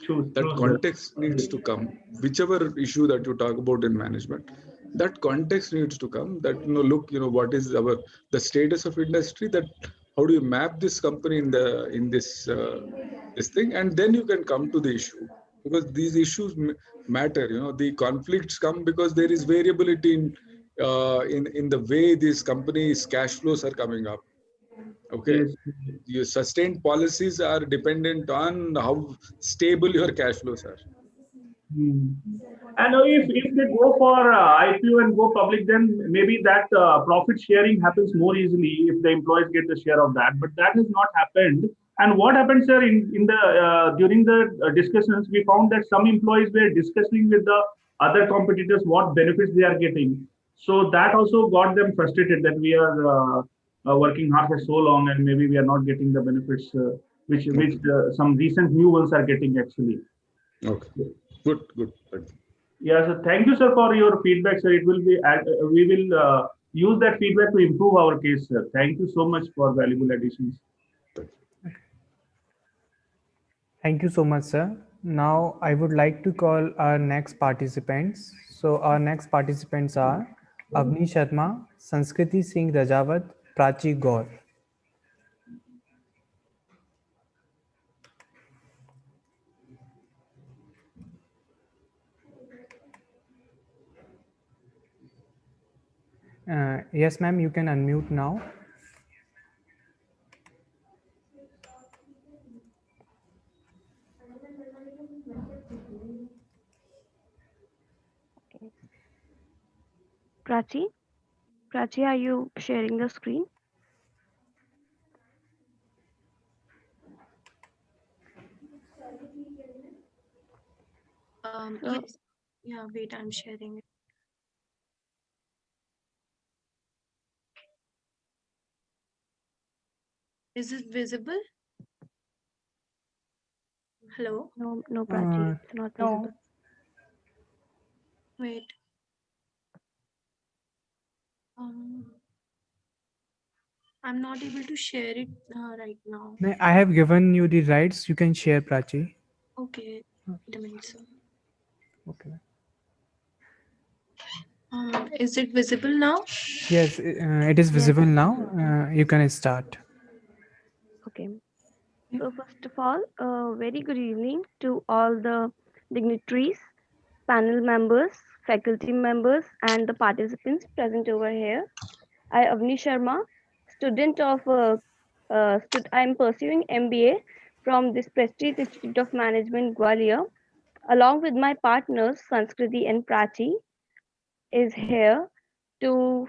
S4: That context needs to come. Whichever issue that you talk about in management, that context needs to come. That look, what is the status of industry? That how do you map this company in this thing, and then you can come to the issue, because these issues matter. The conflicts come because there is variability in the way these companies' cash flows are coming up. Okay, your sustained policies are dependent on how stable your cash flows are.
S7: And if they go for IPO and go public, then maybe that profit sharing happens more easily if the employees get the share of that. But that has not happened. And what happened, sir, during the discussions, we found that some employees were discussing with the other competitors what benefits they are getting. So that also got them frustrated that we are working hard for so long and maybe we are not getting the benefits which some recent new ones are getting actually.
S4: Okay, good.
S7: Yeah, so thank you, sir, for your feedback, sir. It will be we will use that feedback to improve our case, sir. Thank you so much for valuable additions.
S2: Thank you so much, sir. Now I would like to call our next participants. So our next participants are Avni Sharma, Sanskriti Singh Rajawat, Prachi Gaur. Yes, ma'am, you can unmute now.
S16: Prachi, are you sharing the screen?
S17: Yes. Yeah, wait, I'm sharing it. Is it visible? Hello?
S16: No, Prachi, it's not visible.
S17: Wait. I'm not able to share it right now.
S2: I have given you the rights. You can share, Prachi.
S17: Okay. Wait a minute, sir.
S2: Okay.
S17: Is it visible now?
S2: Yes, it is visible now. You can start.
S16: Okay. So first of all, very good evening to all the dignitaries, panel members, faculty members, and the participants present over here. I, Avni Sharma, student of, I am pursuing MBA from this prestigious Institute of Management, Gwalior, along with my partners, Sanskriti and Prachi, is here to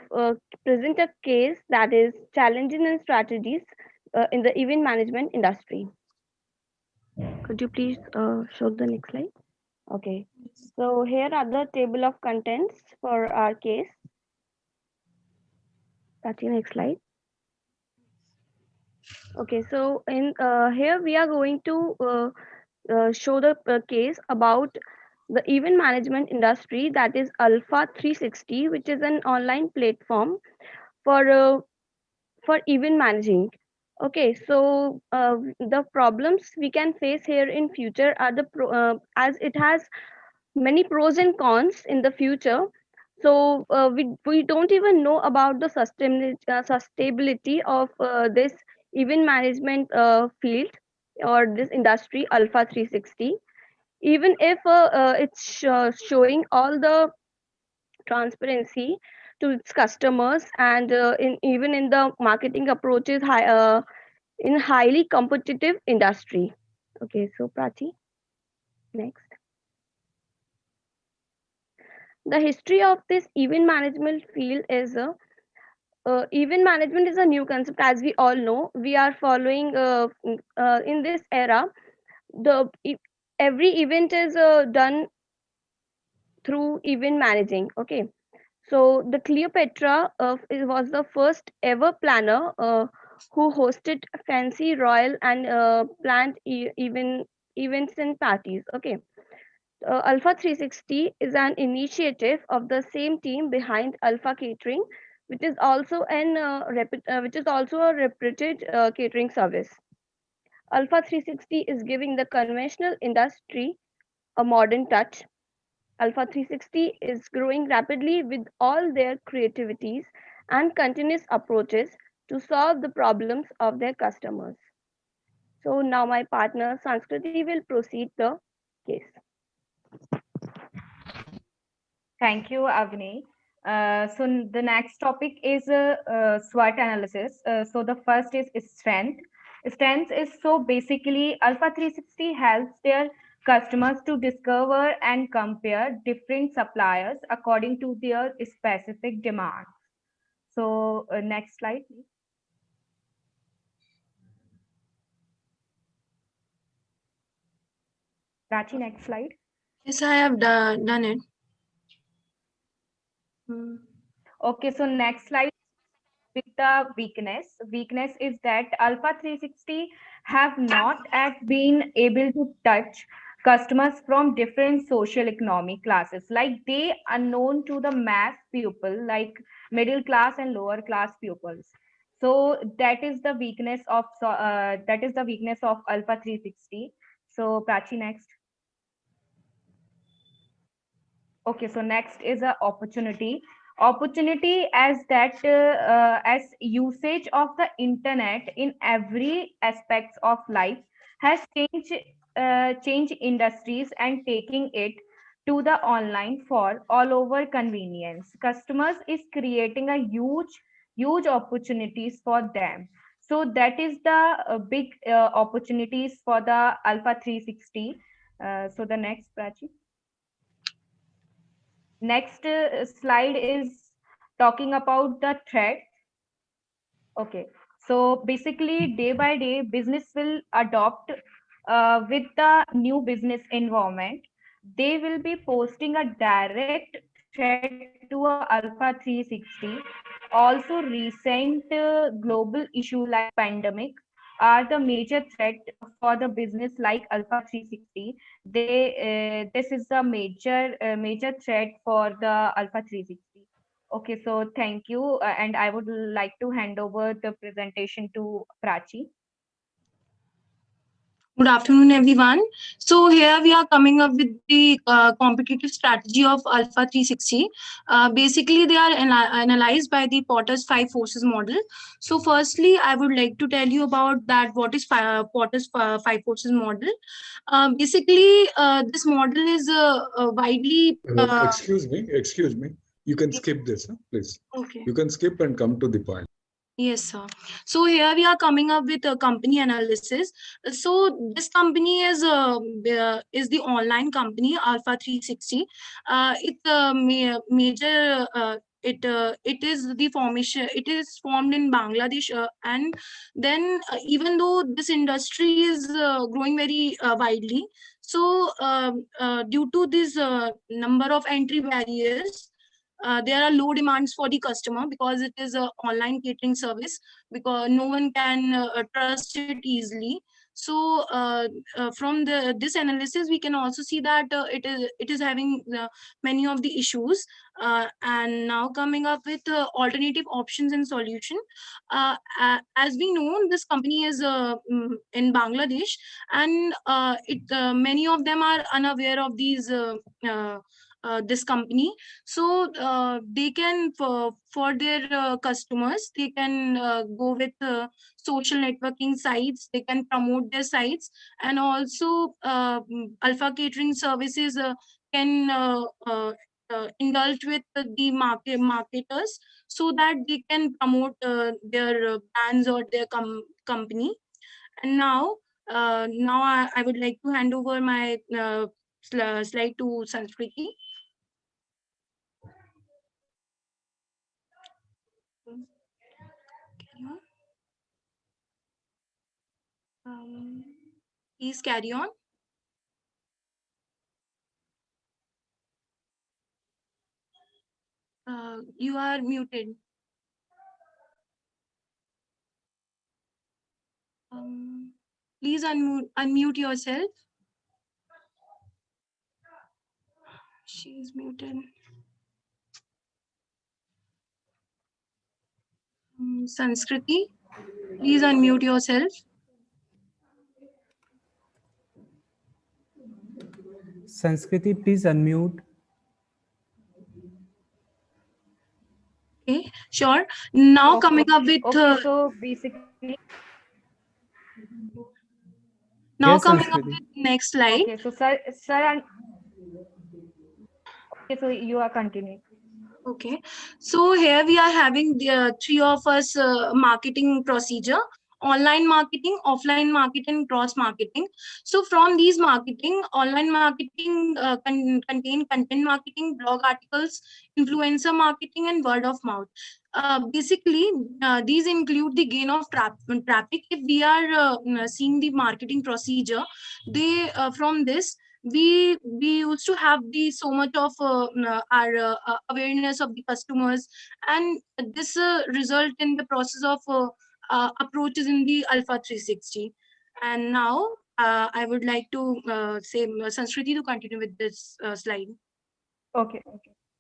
S16: present a case that is challenges and strategies in the event management industry. Could you please show the next slide? Okay. So here are the table of contents for our case. That's the next slide. Okay, so in here we are going to show the case about the event management industry, that is Alpha 360, which is an online platform for event managing. Okay, so the problems we can face here in future are as it has many pros and cons in the future. So we don't even know about the sustainability of this event management field or this industry Alpha 360. Even if it's showing all the transparency to its customers and even in the marketing approaches in highly competitive industry. Okay, so Prachi, next. The history of this event management field is event management is a new concept, as we all know. We are following in this era. Every event is done through event managing. Okay, so the Cleopatra it was the first ever planner who hosted fancy royal and planned events and parties. Okay. Alpha 360 is an initiative of the same team behind Alpha Catering, which is also a reputed catering service. Alpha 360 is giving the conventional industry a modern touch. Alpha 360 is growing rapidly with all their creativities and continuous approaches to solve the problems of their customers. So now my partner Sanskriti will proceed the case.
S18: Thank you, Avni. So the next topic is SWOT analysis. So the first is strength. Strength is so basically Alpha 360 helps their customers to discover and compare different suppliers according to their specific demands. So next slide, please. Prachi, next slide.
S17: Yes, I have done it.
S18: Okay, so next slide with the weakness. Weakness is that Alpha 360 have not yet been able to touch customers from different social economic classes. Like they are known to the mass pupil, like middle class and lower class pupils. So that is the weakness of Alpha 360. So Prachi, next. Okay, so next is a opportunity as that as usage of the internet in every aspects of life has changed industries and taking it to the online for all over convenience. Customers is creating a huge opportunities for them. So that is the big opportunities for the Alpha 360. So the next, Prachi. Next slide is talking about the threat. Okay, so basically day by day business will adopt with the new business environment. They will be posting a direct threat to a Alpha 360. Also recent global issue like pandemic are the major threat for the business like Alpha 360. This is the major threat for the Alpha 360. Okay, so thank you, and I would like to hand over the presentation to Prachi.
S17: Good afternoon, everyone. So here we are coming up with the competitive strategy of Alpha 360. Basically, they are analyzed by the Potter's 5 forces model. So firstly, I would like to tell you about that. What is Potter's 5 forces model? Basically, this model is widely...
S4: Excuse me. You can skip this, please.
S17: Okay.
S4: You can skip and come to the point.
S17: Yes, sir. So here we are coming up with a company analysis. So this company is the online company Alpha 360. It's a major. It is the formation. It is formed in Bangladesh, and then even though this industry is growing very widely, so due to this number of entry barriers. There are low demands for the customer because it is an online catering service, because no one can trust it easily. So from this analysis we can also see that it is having many of the issues, and now coming up with alternative options and solution. As we know, this company is in Bangladesh, and many of them are unaware of these this company. So they can, for their customers, they can go with social networking sites, they can promote their sites, and also Alpha Catering Services can indulge with the marketers, so that they can promote their brands or their company. And now I would like to hand over my slide to Sanskriti. Please carry on. You are muted. Please unmute yourself. She's muted. Sanskriti, please unmute yourself.
S2: Sanskriti, please unmute.
S17: Okay, sure. Now
S18: Okay.
S17: coming up with...
S18: Okay, so basically...
S17: Now
S2: Yes,
S17: coming up
S2: Sanskriti.
S17: with next slide.
S18: Okay, so sir, okay, so you are continuing.
S17: Okay, so here we are having the three of us marketing procedure: online marketing, offline marketing, cross marketing. So from these marketing, online marketing contain content marketing, blog articles, influencer marketing, and word of mouth. Basically, these include the gain of traffic. If we are seeing the marketing procedure, they from this we used to have the so much of our awareness of the customers, and this result in the process of approaches in the Alpha 360. And now I would like to say Sanskriti to continue with this slide.
S18: Okay.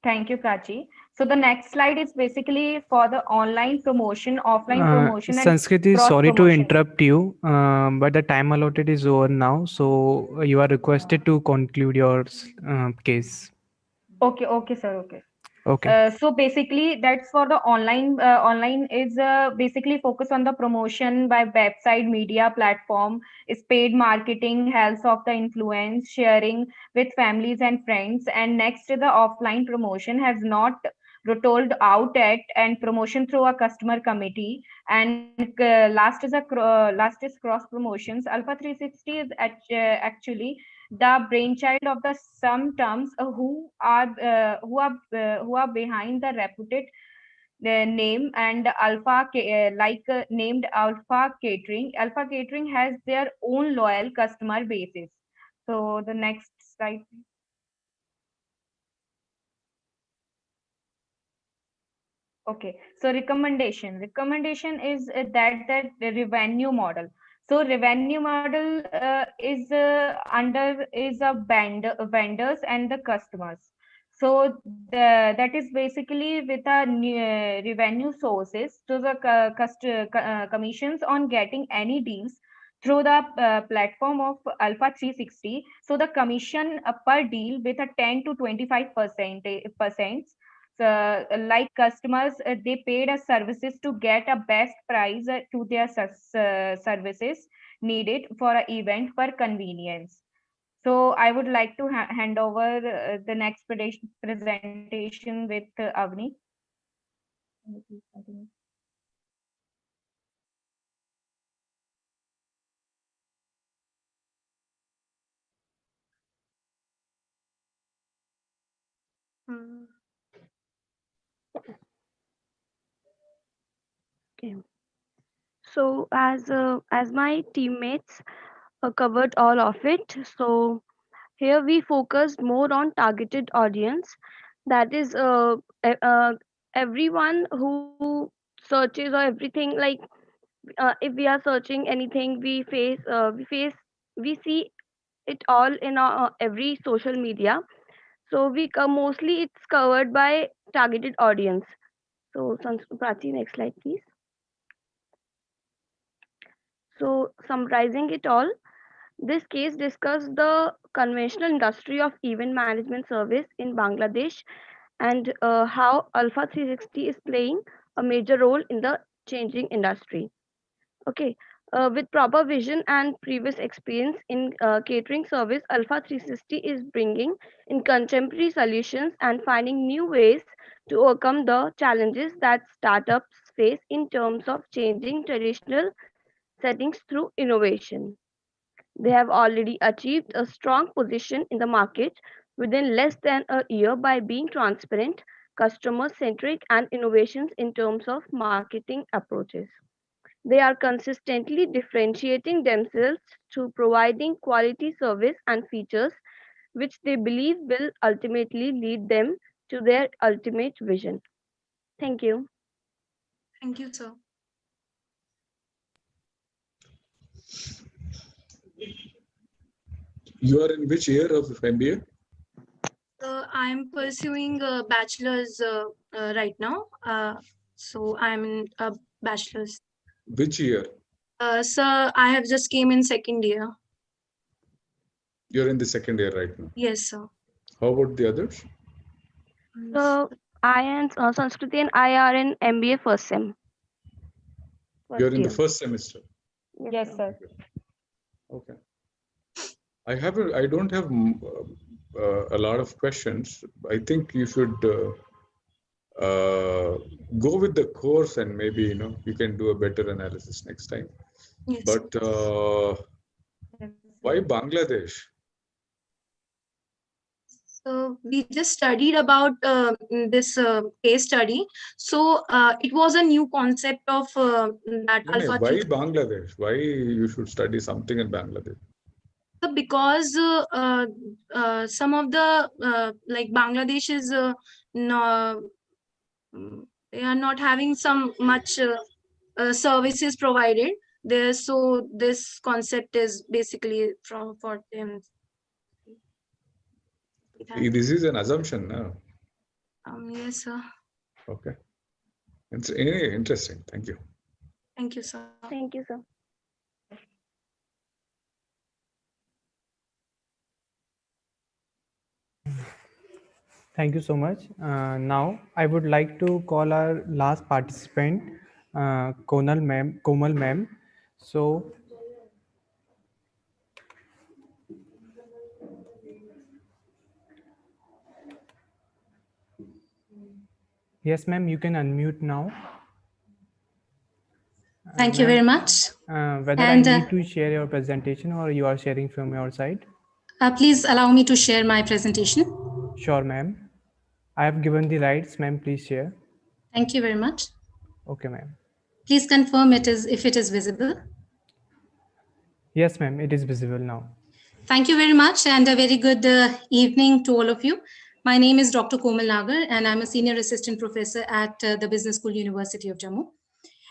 S18: Thank you, Prachi. So the next slide is basically for the online promotion, offline promotion, and
S2: Sanskriti,
S18: cross
S2: sorry to
S18: promotion.
S2: interrupt you, but the time allotted is over now, so you are requested to conclude your case.
S18: Okay, sir.
S2: Okay.
S18: So basically, that's for the online. Online is basically focus on the promotion by website, media platform, is paid marketing, health of the influence, sharing with families and friends. And next, the offline promotion has not rolled out at, and promotion through a customer committee. And last is cross promotions. Alpha 360 is actually the brainchild of the some terms who are behind the reputed name and named Alpha Catering. Alpha Catering has their own loyal customer bases. So the next slide. Okay, so recommendation is that the revenue model. So revenue model is a vendors and the customers. So that is basically with a revenue sources to the commissions on getting any deals through the platform of Alpha 360. So the commission per deal with a 10 to 25%. Like customers, they paid us services to get a best price to their services needed for an event for convenience. So I would like to hand over the next presentation with Avni.
S16: Okay. So as my teammates covered all of it, so here we focused more on targeted audience. That is everyone who searches or everything, like if we are searching anything, we see it all in our every social media. So mostly it's covered by targeted audience. So Prachi, next slide please. So summarizing it all, this case discussed the conventional industry of event management service in Bangladesh and how Alpha 360 is playing a major role in the changing industry. Okay, with proper vision and previous experience in catering service, Alpha 360 is bringing in contemporary solutions and finding new ways to overcome the challenges that startups face in terms of changing traditional settings through innovation. They have already achieved a strong position in the market within less than a year by being transparent, customer centric, and innovations in terms of marketing approaches. They are consistently differentiating themselves through providing quality service and features which they believe will ultimately lead them to their ultimate vision. Thank you.
S17: Thank you, sir.
S4: You are in which year of MBA?
S17: I'm pursuing a bachelor's right now. So I'm in a bachelor's.
S4: Which year?
S17: Sir, I have just came in second year.
S4: You're in the second year right now.
S17: Yes, sir.
S4: How about the others?
S16: So I and Sanskriti and I are in MBA first sem.
S4: You're in the first semester.
S18: Yes, sir.
S4: Okay. I don't have a lot of questions. I think you should go with the course and maybe, you can do a better analysis next time.
S17: Yes.
S4: But why Bangladesh?
S17: So we just studied about this case study. So it was a new concept of that Alpha
S4: Why
S17: 360.
S4: Bangladesh? Why you should study something in Bangladesh?
S17: Because some of the like Bangladesh is no, they are not having some much services provided there, so this concept is basically for them.
S4: This is an assumption, no?
S17: Yes, sir.
S4: Okay. It's interesting. Thank you.
S17: Thank you, sir.
S16: Thank you, sir.
S2: Thank you so much. Now I would like to call our last participant, Komal ma'am. So yes, ma'am, you can unmute now.
S19: Thank you very much.
S2: Whether I need to share your presentation or you are sharing from your side?
S19: Please allow me to share my presentation.
S2: Sure, ma'am. I have given the rights, ma'am. Please share.
S19: Thank you very much.
S2: Okay, ma'am.
S19: Please confirm if it is visible.
S2: Yes, ma'am. It is visible now.
S19: Thank you very much and a very good evening to all of you. My name is Dr. Komal Nagar and I'm a senior assistant professor at the Business School, University of Jammu.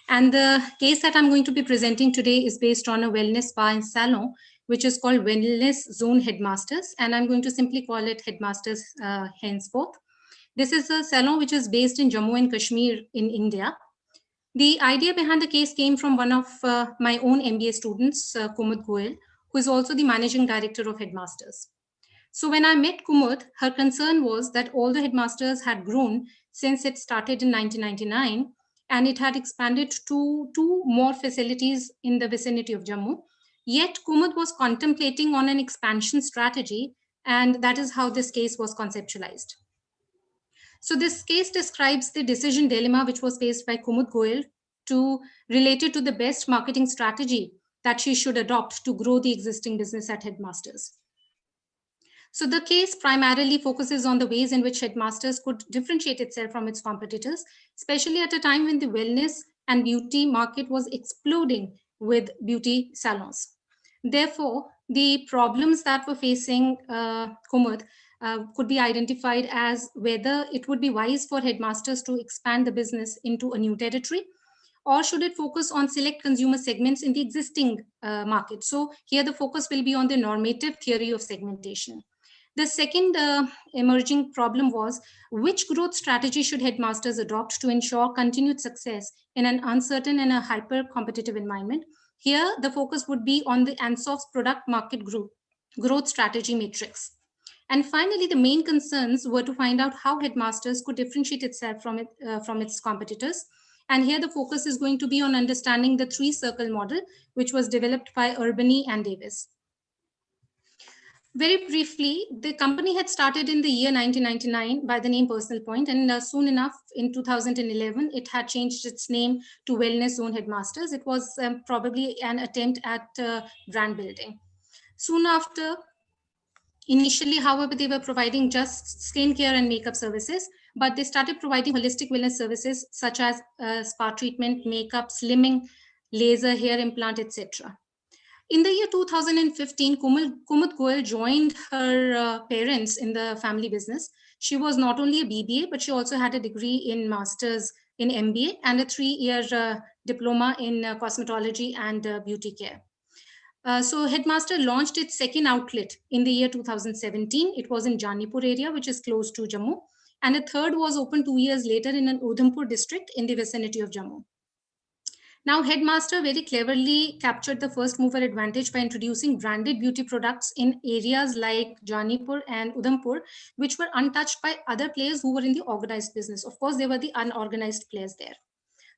S19: And the case that I'm going to be presenting today is based on a wellness spa and salon, which is called Wellness Zone Headmasters. And I'm going to simply call it Headmasters henceforth. This is a salon which is based in Jammu and Kashmir in India. The idea behind the case came from one of my own MBA students, Kumud Goel, who is also the managing director of Headmasters. So when I met Kumud, her concern was that although Headmasters had grown since it started in 1999, and it had expanded to 2 more facilities in the vicinity of Jammu, yet Kumud was contemplating on an expansion strategy, and that is how this case was conceptualized. So this case describes the decision dilemma which was faced by Kumud Goel related to the best marketing strategy that she should adopt to grow the existing business at Headmasters. So the case primarily focuses on the ways in which Headmasters could differentiate itself from its competitors, especially at a time when the wellness and beauty market was exploding with beauty salons. Therefore, the problems that were facing Kumud could be identified as whether it would be wise for Headmasters to expand the business into a new territory, or should it focus on select consumer segments in the existing market. So here the focus will be on the normative theory of segmentation. The second emerging problem was which growth strategy should Headmasters adopt to ensure continued success in an uncertain and a hyper-competitive environment. Here, the focus would be on the ANSOF's product market growth strategy matrix. And finally, the main concerns were to find out how Headmasters could differentiate itself from its competitors. And here the focus is going to be on understanding the 3-circle model, which was developed by Urbani and Davis. Very briefly, the company had started in the year 1999 by the name Personal Point, and soon enough, in 2011, it had changed its name to Wellness Zone Headmasters. It was probably an attempt at brand building. Soon after, initially, however, they were providing just skincare and makeup services, but they started providing holistic wellness services such as spa treatment, makeup, slimming, laser, hair implant, etc. In the year 2015, Kumud Goel joined her parents in the family business. She was not only a BBA, but she also had a degree in Masters in MBA and a 3-year diploma in cosmetology and beauty care. So Headmaster launched its second outlet in the year 2017. It was in Janipur area, which is close to Jammu. And a third was opened 2 years later in an Udhampur district in the vicinity of Jammu. Now, Headmaster very cleverly captured the first mover advantage by introducing branded beauty products in areas like Janipur and Udhampur, which were untouched by other players who were in the organized business. Of course, they were the unorganized players there.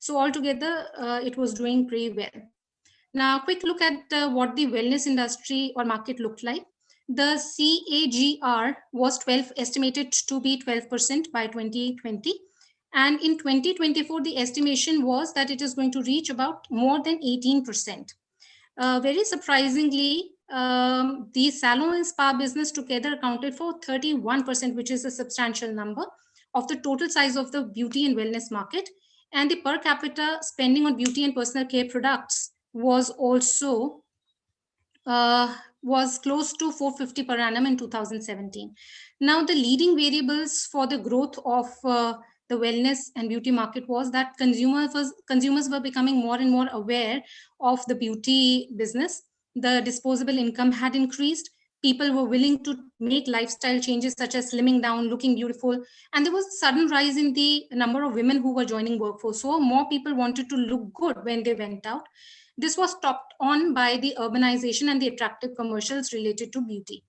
S19: So altogether, it was doing pretty well. Now, quick look at what the wellness industry or market looked like. The CAGR was estimated to be 12% by 2020. And in 2024, the estimation was that it is going to reach about more than 18%. Very surprisingly, the salon and spa business together accounted for 31%, which is a substantial number of the total size of the beauty and wellness market. And the per capita spending on beauty and personal care products was also was close to 450 per annum in 2017. Now, the leading variables for the growth of the wellness and beauty market was that consumers were becoming more and more aware of the beauty business. The disposable income had increased. People were willing to make lifestyle changes such as slimming down, looking beautiful. And there was a sudden rise in the number of women who were joining workforce. So more people wanted to look good when they went out. This was topped on by the urbanization and the attractive commercials related to beauty.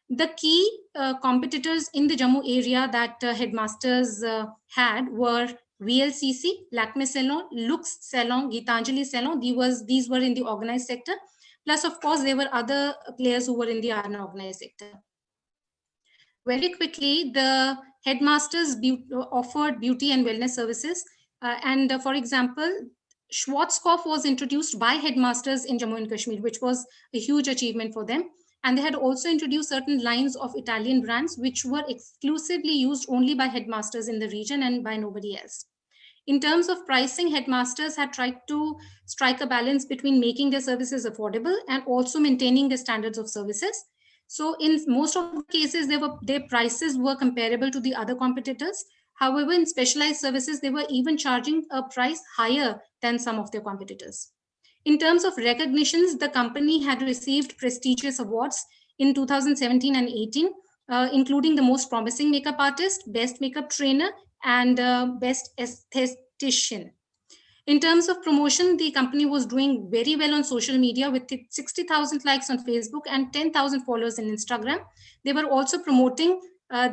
S19: The key competitors in the Jammu area that Headmasters had were VLCC, Lakme Salon, Lux Salon, Gitanjali Salon. These were in the organized sector. Plus, of course, there were other players who were in the unorganized sector. Very quickly, the Headmasters offered beauty and wellness services. For example, Schwarzkopf was introduced by Headmasters in Jammu and Kashmir, which was a huge achievement for them. And they had also introduced certain lines of Italian brands, which were exclusively used only by Headmasters in the region and by nobody else. In terms of pricing, Headmasters had tried to strike a balance between making their services affordable and also maintaining the standards of services. So in most of the cases, their prices were comparable to the other competitors. However, in specialized services, they were even charging a price higher than some of their competitors. In terms of recognitions, the company had received prestigious awards in 2017 and 18, including the most promising makeup artist, best makeup trainer, and best esthetician. In terms of promotion, the company was doing very well on social media with 60,000 likes on Facebook and 10,000 followers in Instagram. They were also promoting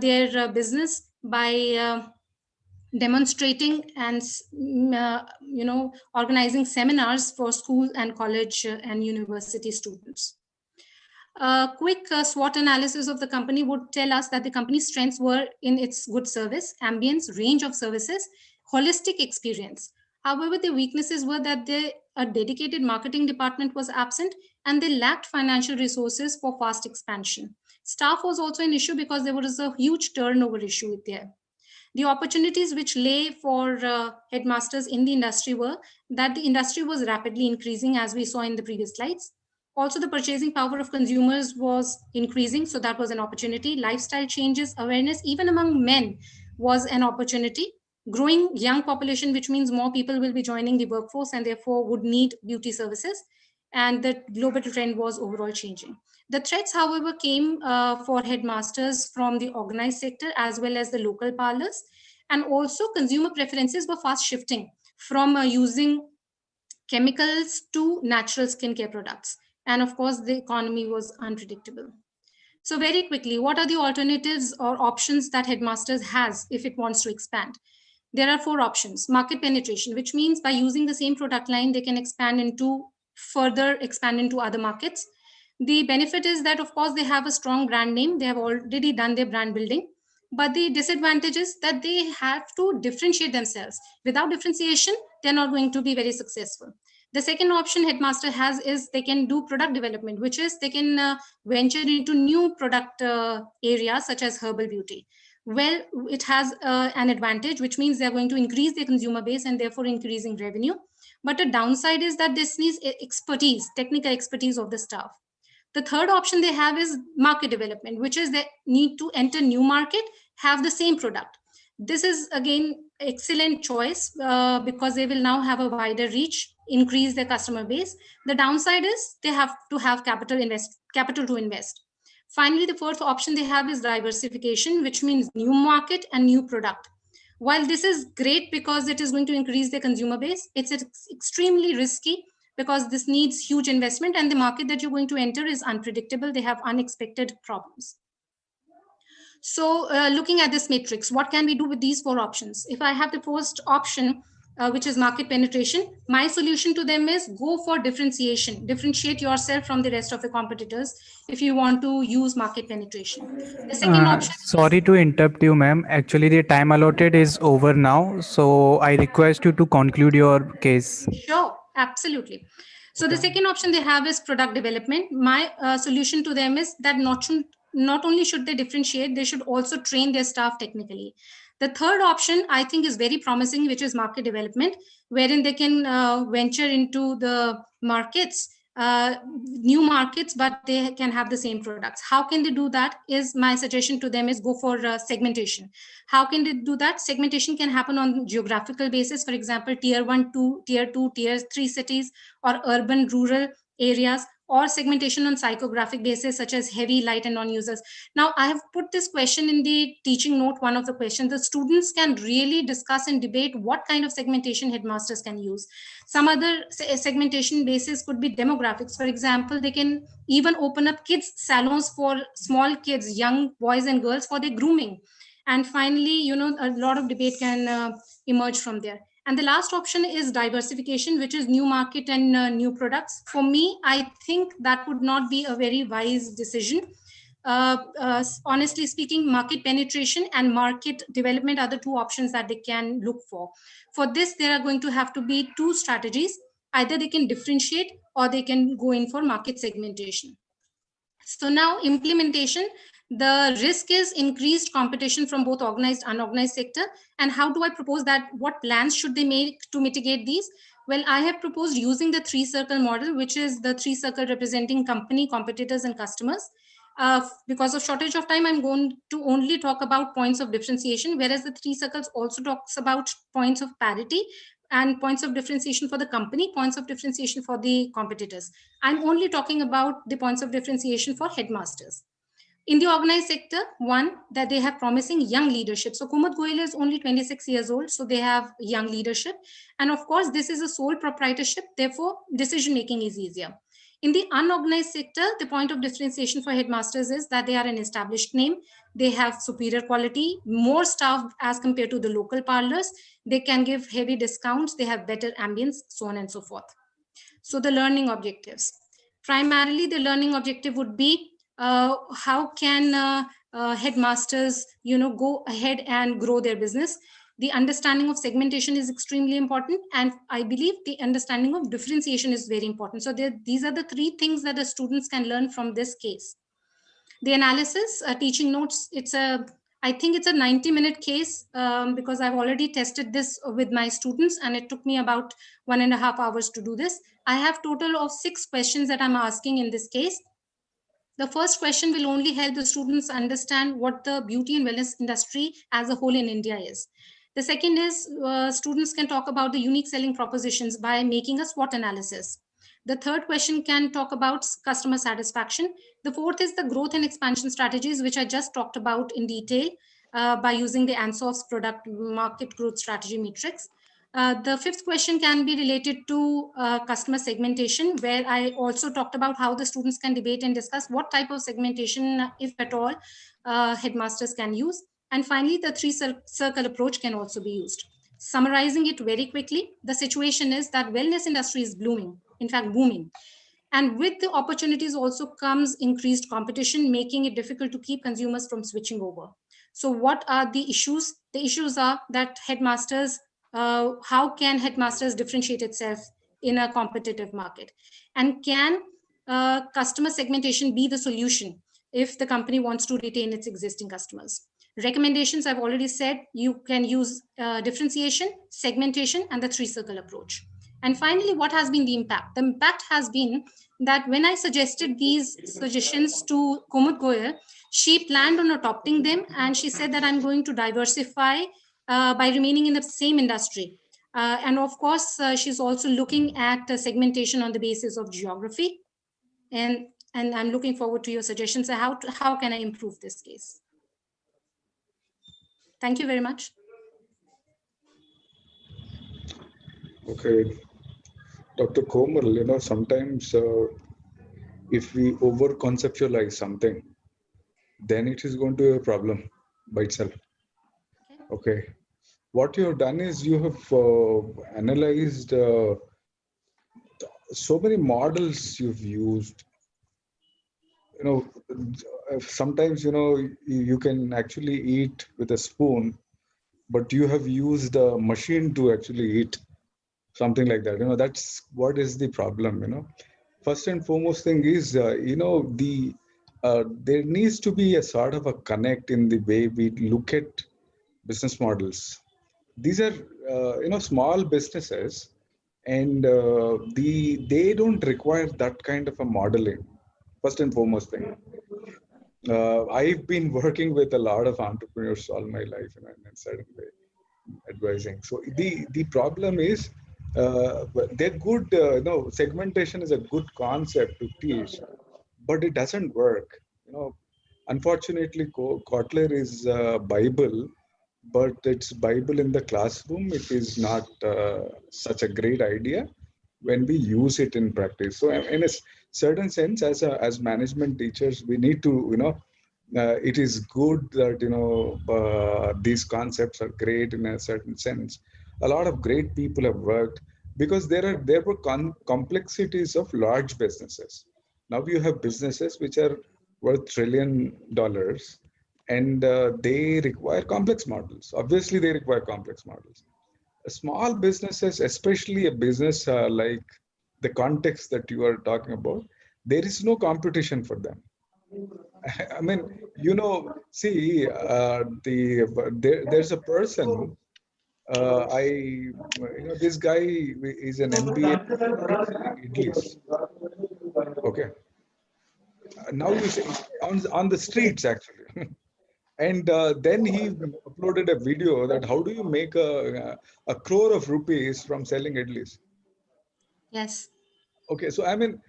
S19: their business by demonstrating and organizing seminars for school and college and university students. A quick SWOT analysis of the company would tell us that the company's strengths were in its good service, ambience, range of services, holistic experience. However, the weaknesses were that a dedicated marketing department was absent and they lacked financial resources for fast expansion. Staff was also an issue because there was a huge turnover issue there. The opportunities which lay for headmasters in the industry were that the industry was rapidly increasing, as we saw in the previous slides. Also, the purchasing power of consumers was increasing, so that was an opportunity. Lifestyle changes, awareness, even among men, was an opportunity. Growing young population, which means more people will be joining the workforce and therefore would need beauty services. And the global trend was overall changing. The threats, however, came for headmasters from the organized sector as well as the local parlors. And also consumer preferences were fast shifting from using chemicals to natural skincare products. And of course, the economy was unpredictable. So very quickly, what are the alternatives or options that headmasters has if it wants to expand? There are 4 options. Market penetration, which means by using the same product line, they can further expand into other markets. The benefit is that, of course, they have a strong brand name. They have already done their brand building. But the disadvantage is that they have to differentiate themselves. Without differentiation, they're not going to be very successful. The second option headmaster has is they can do product development, which is they can venture into new product areas such as herbal beauty. Well, it has an advantage, which means they're going to increase their consumer base and therefore increasing revenue. But the downside is that this needs expertise, technical expertise of the staff. The third option they have is market development, which is they need to enter new market, have the same product. This is again excellent choice because they will now have a wider reach, increase their customer base. The downside is they have to have capital to invest. Finally, the fourth option they have is diversification, which means new market and new product. While this is great because it is going to increase their consumer base, it's extremely risky because this needs huge investment and the market that you're going to enter is unpredictable. They have unexpected problems. So looking at this matrix, what can we do with these 4 options? If I have the first option, which is market penetration, my solution to them is go for differentiation. Differentiate yourself from the rest of the competitors if you want to use market penetration. The second option.
S2: Sorry to interrupt you, ma'am. Actually, the time allotted is over now. So I request you to conclude your case.
S19: Sure, absolutely. So the second option they have is product development. My solution to them is that not only should they differentiate, they should also train their staff technically. The third option I think is very promising, which is market development, wherein they can venture into the markets, new markets, but they can have the same products. How can they do that? Is my suggestion to them is go for segmentation. How can they do that? Segmentation can happen on geographical basis. For example, tier 1, 2, tier 2, tier 3 cities or urban, rural areas, or segmentation on psychographic basis, such as heavy, light, and non-users. Now, I have put this question in the teaching note, one of the questions. The students can really discuss and debate what kind of segmentation headmasters can use. Some other segmentation basis could be demographics. For example, they can even open up kids salons for small kids, young boys and girls for their grooming. And finally, a lot of debate can emerge from there. And the last option is diversification, which is new market and new products. For me, I think that would not be a very wise decision. Honestly speaking, market penetration and market development are the 2 options that they can look for. For this, there are going to have to be 2 strategies. Either they can differentiate or they can go in for market segmentation. So now implementation. The risk is increased competition from both organized and unorganized sector. And how do I propose that? What plans should they make to mitigate these? Well, I have proposed using the 3-circle model, which is the 3-circle representing company, competitors, and customers. Because of shortage of time, I'm going to only talk about points of differentiation, whereas the 3 circles also talks about points of parity and points of differentiation for the company, points of differentiation for the competitors. I'm only talking about the points of differentiation for headmasters. In the organized sector, one, that they have promising young leadership. So Kumud Goyal is only 26 years old, so they have young leadership. And of course, this is a sole proprietorship, therefore decision-making is easier. In the unorganized sector, the point of differentiation for headmasters is that they are an established name, they have superior quality, more staff as compared to the local parlors, they can give heavy discounts, they have better ambience, so on and so forth. So the learning objectives. Primarily, the learning objective would be how can headmasters, go ahead and grow their business. The understanding of segmentation is extremely important, and I believe the understanding of differentiation is very important. So these are the three things that the students can learn from this case. The analysis, teaching notes, I think it's a 90-minute case because I've already tested this with my students and it took me about 1.5 hours to do this. I have total of 6 questions that I'm asking in this case. The first question will only help the students understand what the beauty and wellness industry as a whole in India is. The second is students can talk about the unique selling propositions by making a SWOT analysis. The third question can talk about customer satisfaction. The fourth is the growth and expansion strategies, which I just talked about in detail by using the ANSOS product market growth strategy matrix. The fifth question can be related to customer segmentation, where I also talked about how the students can debate and discuss what type of segmentation, if at all, headmasters can use. And finally, the 3-circle approach can also be used. Summarizing it very quickly, the situation is that wellness industry is blooming, in fact, booming. And with the opportunities also comes increased competition, making it difficult to keep consumers from switching over. So what are the issues? The issues are that headmasters, how can headmasters differentiate itself in a competitive market? And can customer segmentation be the solution if the company wants to retain its existing customers? Recommendations, I've already said, you can use differentiation, segmentation, and the 3-circle approach. And finally, what has been the impact? The impact has been that when I suggested these suggestions to Kumud Goyal, she planned on adopting them, and she said that I'm going to diversify by remaining in the same industry. And of course, she's also looking at segmentation on the basis of geography. And I'm looking forward to your suggestions. How can I improve this case? Thank you very much.
S4: Okay, Dr. Komal, sometimes if we over-conceptualize something, then it is going to be a problem by itself. Okay. What you have done is you have analyzed so many models you've used. Sometimes, you can actually eat with a spoon, but you have used a machine to actually eat, something like that. That's what is the problem. First and foremost thing is, there needs to be a sort of a connect in the way we look at business models. These are, small businesses, and they don't require that kind of a modeling. First and foremost thing. I've been working with a lot of entrepreneurs all my life, in a certain way, advising. So the problem is, they're good. Segmentation is a good concept to teach, but it doesn't work. Unfortunately, Kotler is Bible, but it's Bible in the classroom. It is not such a great idea when we use it in practice. So in a certain sense, as management teachers, we need to, it is good that, these concepts are great in a certain sense. A lot of great people have worked because there were complexities of large businesses. Now you have businesses which are worth $1 trillion, and they require complex models. Obviously, they require complex models. Small businesses, especially a business like the context that you are talking about, there is no competition for them. I mean, see, there's a person, this guy is an MBA idlis. Okay. Now you see on the streets, actually. And then he uploaded a video that how do you make a crore of rupees from selling idlis?
S19: Yes.
S4: Okay, so I mean,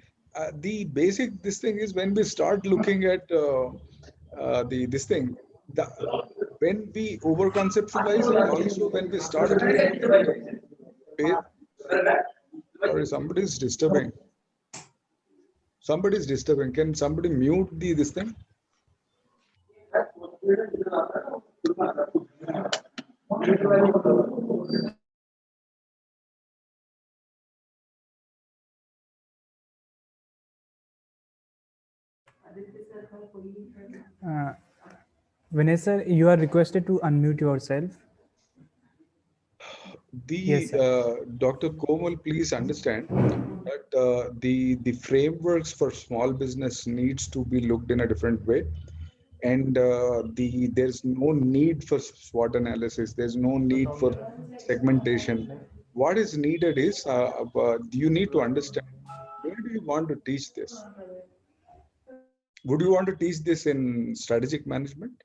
S4: the basic this thing is when we start looking at this thing. When we over conceptualize, and also when we start sorry, somebody's disturbing. Somebody's disturbing. Can somebody mute this thing?
S2: Vinay sir, you are requested to unmute yourself.
S4: Yes, Dr. Komal, please understand that the frameworks for small business needs to be looked in a different way, and there's no need for SWOT analysis. There's no need for segmentation. What is needed is you need to understand where do you want to teach this. Would you want to teach this in strategic management?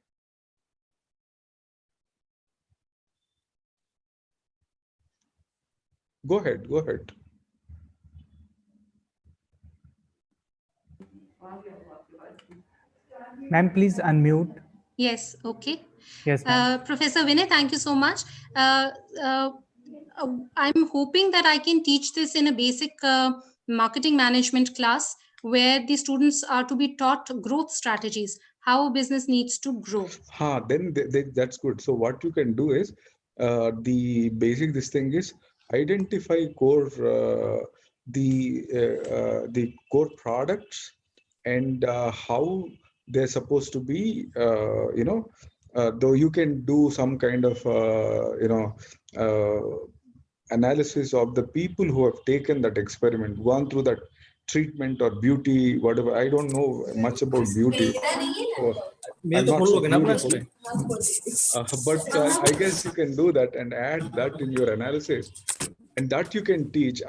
S4: Go ahead, go ahead.
S2: Ma'am, please unmute.
S19: Yes, okay.
S2: Yes,
S19: Professor Vinay, thank you so much. I'm hoping that I can teach this in a basic marketing management class where the students are to be taught growth strategies, how a business needs to grow.
S4: Then that's good. So what you can do is the basic this thing is identify core the core products and how they're supposed to be. Though you can do some kind of analysis of the people who have taken that experiment, gone through that treatment or beauty, whatever. I don't know much about beauty. So I'm not so beautiful. But I guess you can do that and add that in your analysis. And that you can teach.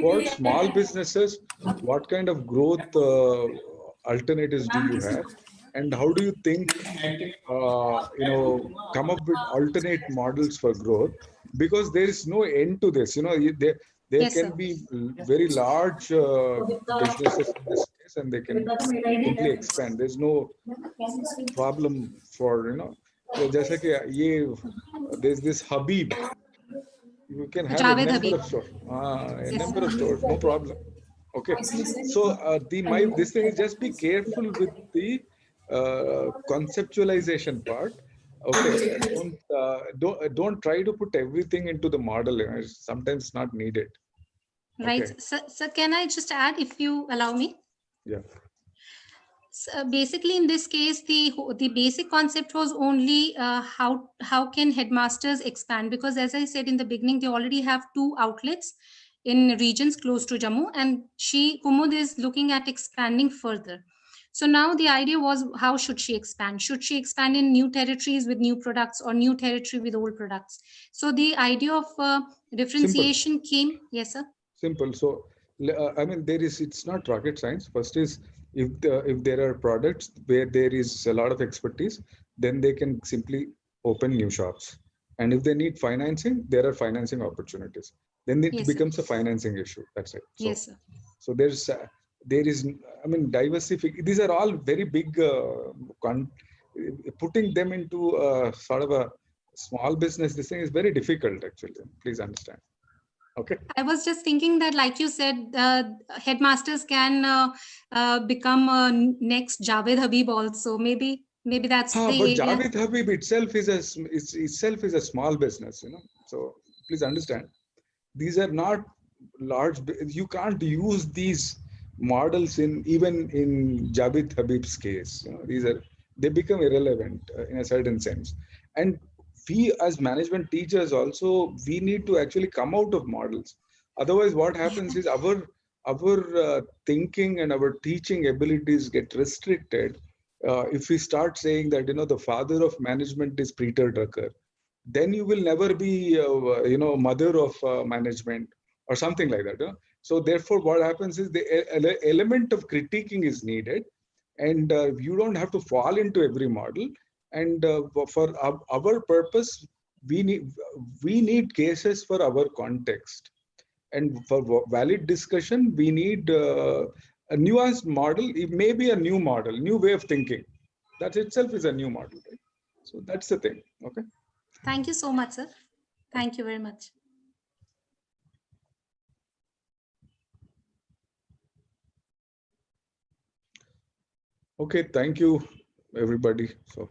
S4: For small businesses, what kind of growth alternatives do you have? And how do you think, come up with alternate models for growth? Because there is no end to this. There yes, can be very large businesses in this space, and they can simply expand. There's no problem for, there's this Habib. You can have a number of stores. A number of stores, no problem. Okay. So this thing is just be careful with the conceptualization part. Okay. Don't try to put everything into the model. Sometimes it's not needed.
S19: Right.
S4: Okay.
S19: So can I just add, if you allow me?
S4: Yeah.
S19: So basically, in this case, the basic concept was only how can headmasters expand, because as I said in the beginning, they already have 2 outlets in regions close to Jammu, and Kumud is looking at expanding further. So now the idea was, how should she expand? Should she expand in new territories with new products, or new territory with old products? So the idea of differentiation came. Yes, sir.
S4: Simple. So I mean, it's not rocket science. First is, if there are products where there is a lot of expertise, then they can simply open new shops. And if they need financing, there are financing opportunities. Then it
S19: Yes,
S4: becomes a financing issue. That's it. So,
S19: yes, sir.
S4: So there is, I mean, diversification. These are all very big. Putting them into sort of a small business, this thing is very difficult, actually. Please understand. Okay.
S19: I was just thinking that, like you said, headmasters can become next Javed Habib also. Maybe that's the
S4: But
S19: area.
S4: Javed Habib itself is a small business, So please understand, these are not large. You can't use these models even in Javed Habib's case. They become irrelevant in a certain sense. And we as management teachers also, we need to actually come out of models. Otherwise, what happens is our thinking and our teaching abilities get restricted. If we start saying that, the father of management is Peter Drucker, then you will never be, mother of management or something like that. So therefore, what happens is the element of critiquing is needed, and you don't have to fall into every model. And for our purpose, we need cases for our context. And for valid discussion, we need a nuanced model. It may be a new model, new way of thinking. that itself is a new model, right? So that's the thing. Okay.
S19: Thank you so much, sir. Thank you very much.
S4: Okay, thank you, everybody. So,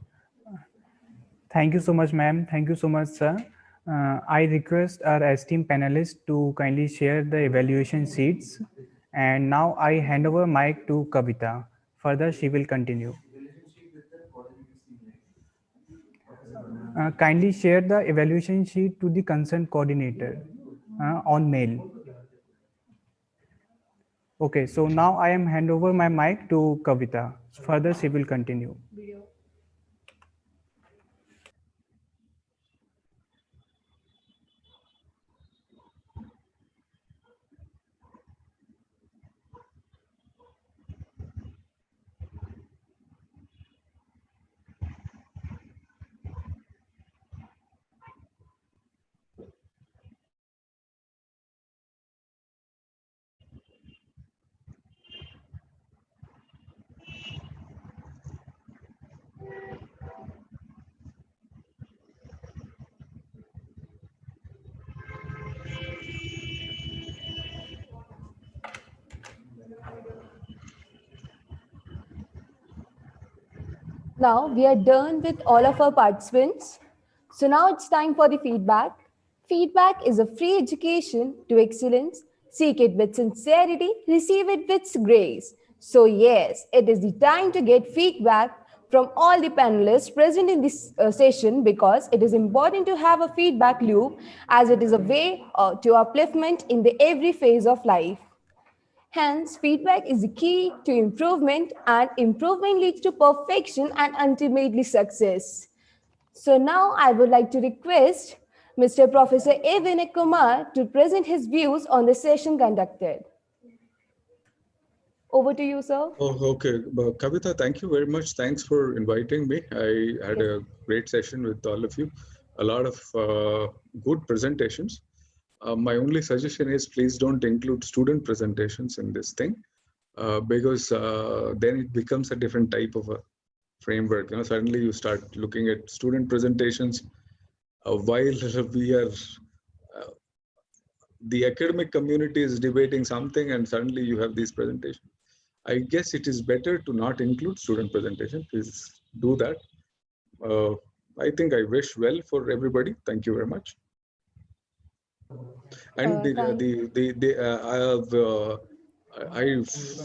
S2: thank you so much, ma'am. Thank you so much, sir. I request our esteemed panelists to kindly share the evaluation sheets. And now I hand over mic to Kavita. Further, she will continue. Kindly share the evaluation sheet to the concerned coordinator on mail. Okay, so now I am hand over my mic to Kavita. Further, she will continue.
S20: Now we are done with all of our participants. So now it's time for the feedback. Feedback is a free education to excellence. Seek it with sincerity, receive it with grace. So yes, it is the time to get feedback from all the panelists present in this session, because it is important to have a feedback loop, as it is a way to upliftment in the every phase of life. Hence, feedback is the key to improvement, and improvement leads to perfection and ultimately success. So now I would like to request Mr. Professor A. Vinay Kumar to present his views on the session conducted. Over to you, sir.
S4: oh, okay. Kavita, thank you very much. Thanks for inviting me. I had a great session with all of you. A lot of good presentations. My only suggestion is please don't include student presentations in this thing, because then it becomes a different type of a framework. You know, suddenly you start looking at student presentations while we are the academic community is debating something, and suddenly you have these presentations. I guess it is better to not include student presentation. Please do that. I think I wish well for everybody. Thank you very much. And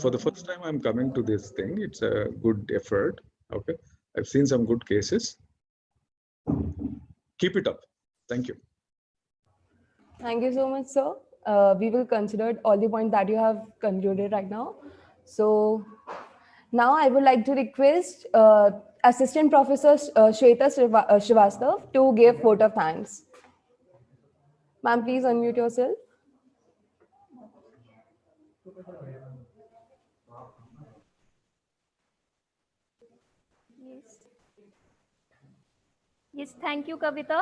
S4: for the first time I'm coming to this thing. It's a good effort. Okay, I've seen some good cases. Keep it up. Thank you.
S20: Thank you so much, sir. We will consider all the points that you have concluded right now. So now I would like to request Assistant Professor Shweta Srivastav to give vote of thanks. Ma'am, please unmute yourself.
S14: Yes, thank you, Kavita.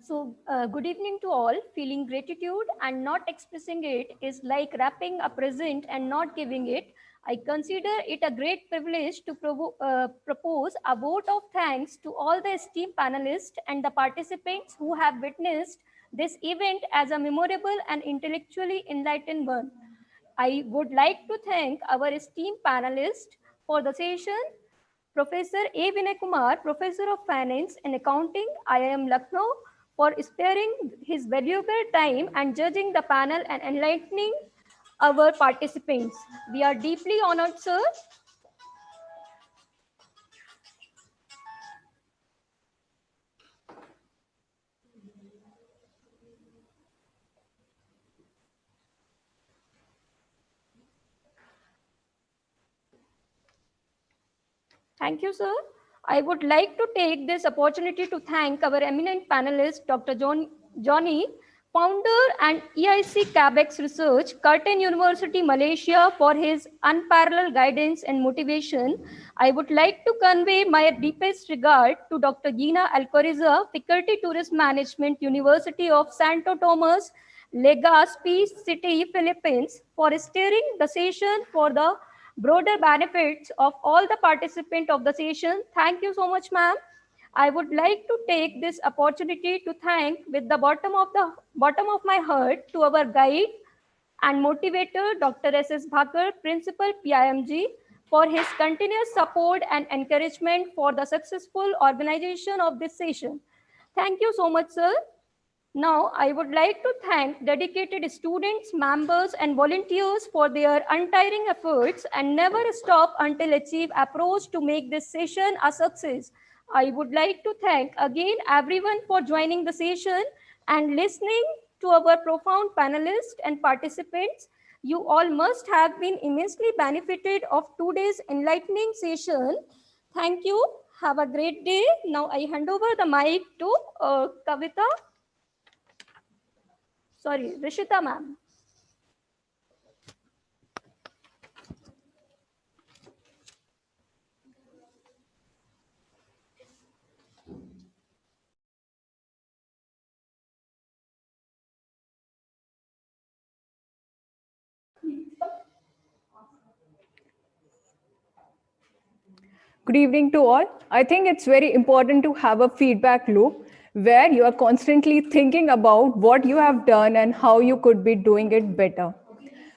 S14: So good evening to all. Feeling gratitude and not expressing it is like wrapping a present and not giving it. I consider it a great privilege to propose a vote of thanks to all the esteemed panelists and the participants who have witnessed this event as a memorable and intellectually enlightened one. I would like to thank our esteemed panelists for the session. Professor A. Vinay Kumar, Professor of Finance and Accounting, IIM Lucknow, for sparing his valuable time and judging the panel and enlightening our participants. We are deeply honored, sir. Thank you, sir. I would like to take this opportunity to thank our eminent panelist, Dr. Johnny, founder and EIC CABEX Research, Curtin University, Malaysia, for his unparalleled guidance and motivation. I would like to convey my deepest regard to Dr. Gina Alcoriza, Faculty Tourist Management, University of Santo Tomas, Legazpi City, Philippines, for steering the session for the broader benefits of all the participants of the session. Thank you so much, ma'am. I would like to take this opportunity to thank with the bottom of my heart to our guide and motivator, Dr. S.S. Bhakkar, Principal PIMG, for his continuous support and encouragement for the successful organization of this session. Thank you so much, sir. Now, I would like to thank dedicated students, members, and volunteers for their untiring efforts and never stop until achieve approach to make this session a success. I would like to thank again everyone for joining the session and listening to our profound panelists and participants. You all must have been immensely benefited of today's enlightening session. Thank you. Have a great day. Now I hand over the mic to Kavita. Sorry, Rishita ma'am.
S21: Good evening to all. I think it's very important to have a feedback loop where you are constantly thinking about what you have done and how you could be doing it better.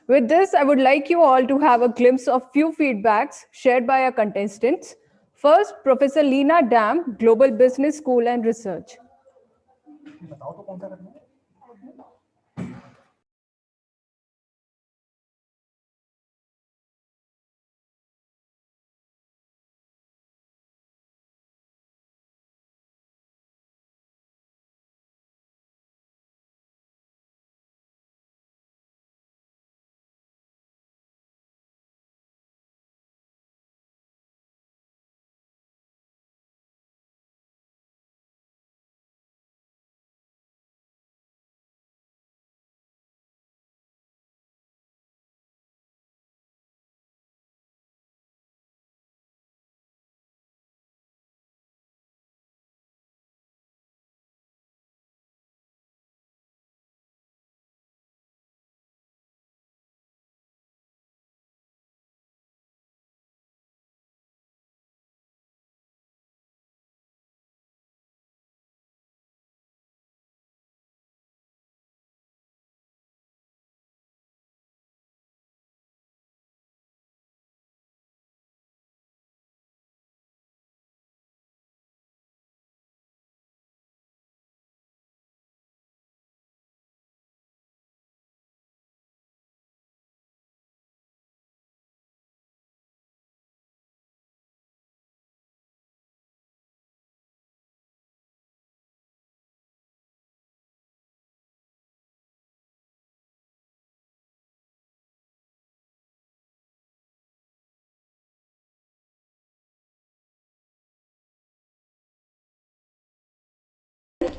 S21: With this, I would like you all to have a glimpse of few feedbacks shared by our contestants. First, Professor Leena Dam, Global Business School and Research.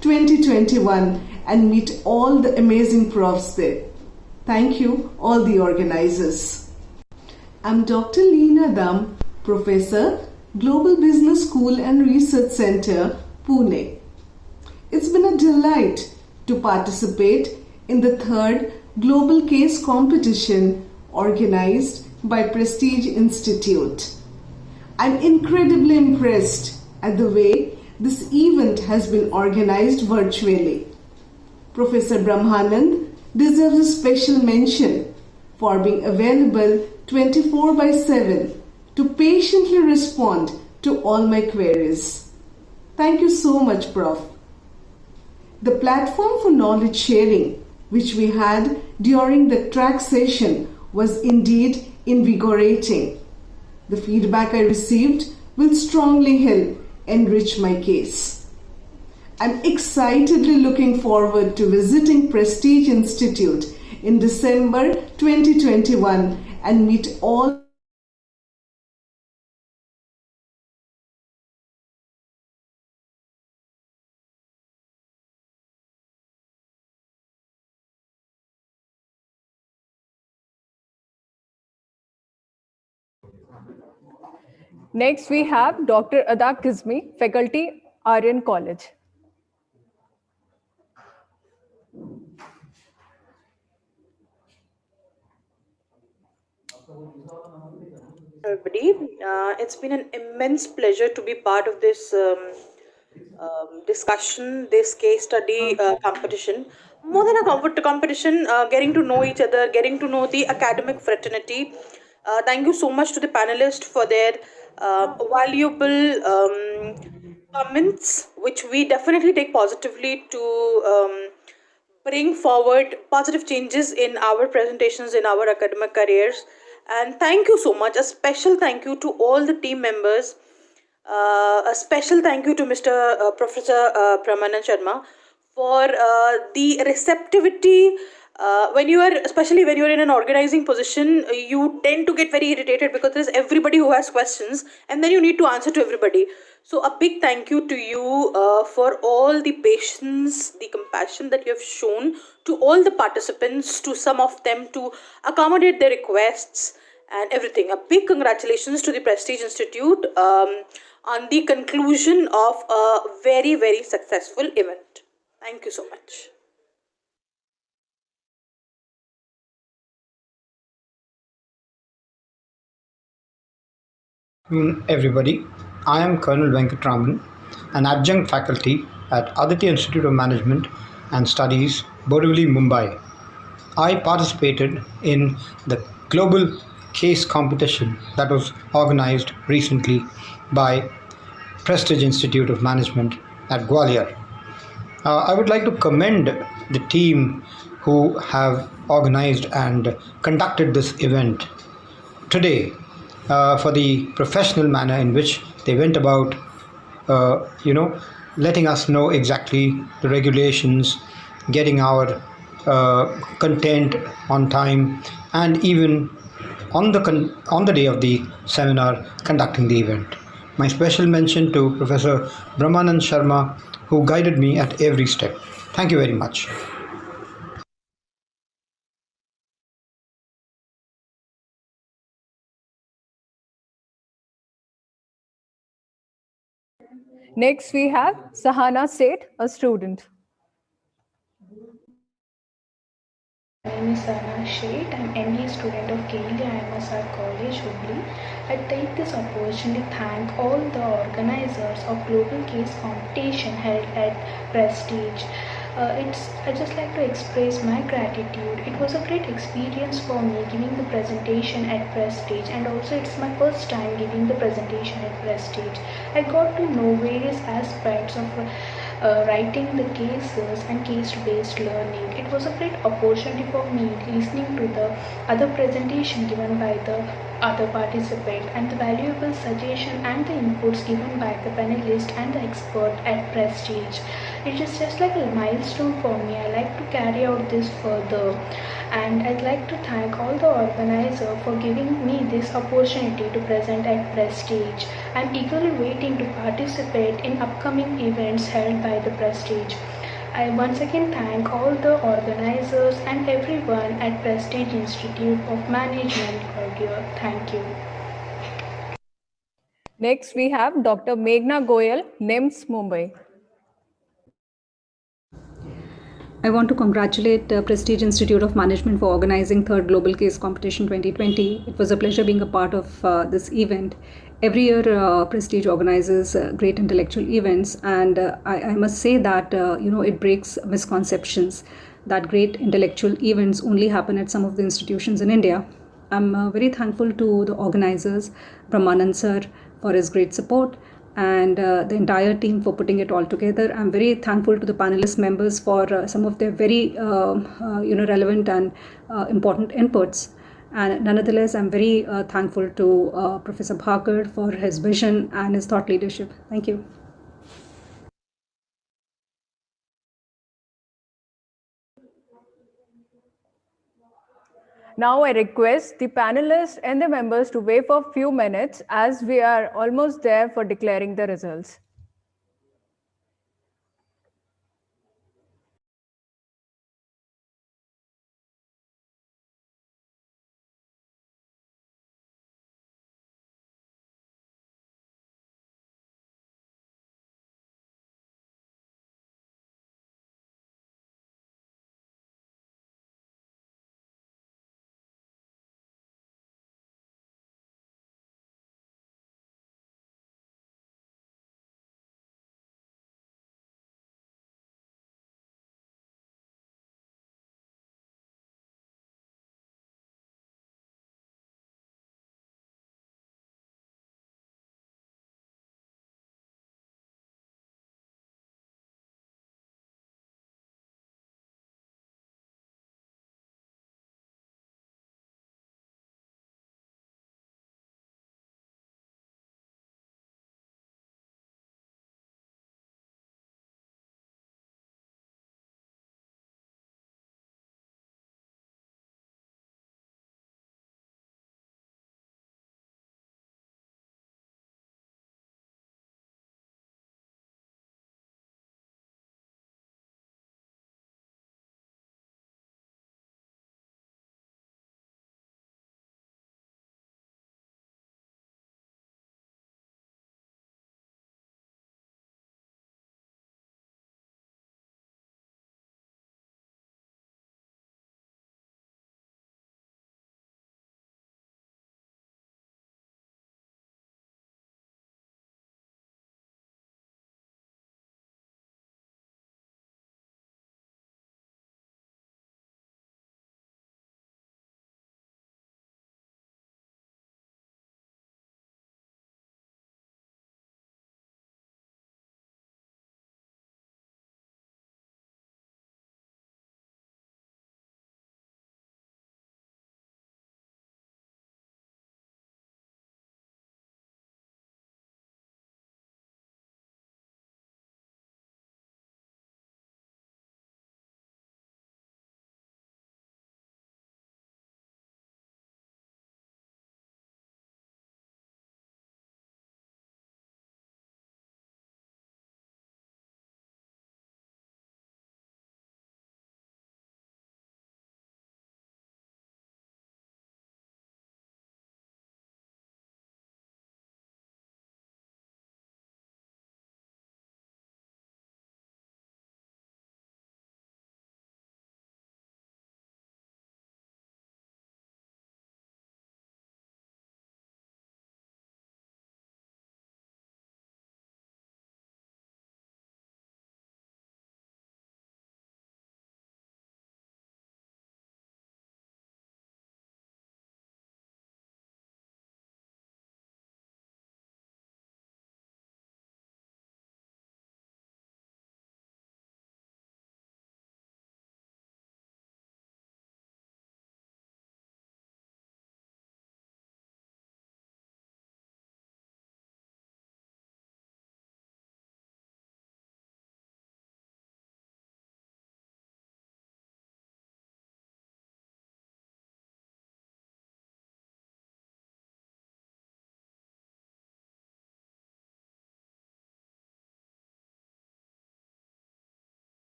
S22: ...2021 and meet all the amazing profs there. Thank you, all the organizers. I'm Dr. Leena Dam, Professor, Global Business School and Research Center, Pune. It's been a delight to participate in the third Global Case Competition organized by Prestige Institute. I'm incredibly impressed at the way this event has been organized virtually. Professor Brahmanand deserves a special mention for being available 24/7 to patiently respond to all my queries. Thank you so much, Prof. The platform for knowledge sharing which we had during the track session was indeed invigorating. The feedback I received will strongly help enrich my case. I'm excitedly looking forward to visiting Prestige Institute in December 2021 and meet all
S21: Next, we have Dr. Ada Kizmi, Faculty, Aryan College.
S1: Everybody. It's been an immense pleasure to be part of this discussion, this case study competition. More than a competition, getting to know each other, getting to know the academic fraternity. Thank you so much to the panelists for their valuable comments, which we definitely take positively to bring forward positive changes in our presentations in our academic careers. And thank you so much. A special thank you to all the team members. A special thank you to Mr. Professor Brahmanand Sharma for the receptivity. When you are, especially when you're in an organizing position, you tend to get very irritated because there's everybody who has questions, and then you need to answer to everybody. So a big thank you to you for all the patience, the compassion that you have shown to all the participants, to some of them to accommodate their requests and everything. A big congratulations to the Prestige Institute on the conclusion of a very, very successful event. Thank you so much.
S3: Everybody. I am Colonel Venkatraman, an adjunct faculty at Aditya Institute of Management and Studies, Borivali, Mumbai. I participated in the global case competition that was organized recently by Prestige Institute of Management at Gwalior. I would like to commend the team who have organized and conducted this event today for the professional manner in which they went about, letting us know exactly the regulations, getting our content on time, and even on the day of the seminar, conducting the event. My special mention to Professor Brahmanand Sharma, who guided me at every step. Thank you very much.
S21: Next, we have Sahana Seth, a student.
S23: My name is Sana Sheth. I'm MBA student of KELE IMSR College, Hubli. I take this opportunity to thank all the organizers of Global Case Competition held at Prestige. I just like to express my gratitude. It was a great experience for me giving the presentation at Prestige, and also it's my first time giving the presentation at Prestige. I got to know various aspects of writing the cases and case-based learning. It was a great opportunity for me listening to the other presentation given by the other participant and the valuable suggestion and the inputs given by the panelist and the expert at Prestige. It is just like a milestone for me. I like to carry out this further, and I'd like to thank all the organizers for giving me this opportunity to present at Prestige. I'm eagerly waiting to participate in upcoming events held by the Prestige. I once again thank all the organizers and everyone at Prestige Institute of Management, Gwalior. Thank you.
S21: Next, we have Dr. Meghna Goyal, NIMS, Mumbai.
S5: I want to congratulate Prestige Institute of Management for organizing 3rd Global Case Competition 2020. It was a pleasure being a part of this event. Every year, Prestige organizes great intellectual events, and I must say that it breaks misconceptions that great intellectual events only happen at some of the institutions in India. I'm very thankful to the organizers, Brahmanand sir, for his great support, and the entire team for putting it all together. I'm very thankful to the panelist members for some of their very relevant and important inputs. And nonetheless, I'm very thankful to Professor Bhakar for his vision and his thought leadership. Thank you.
S21: Now I request the panelists and the members to wait for a few minutes as we are almost there for declaring the results.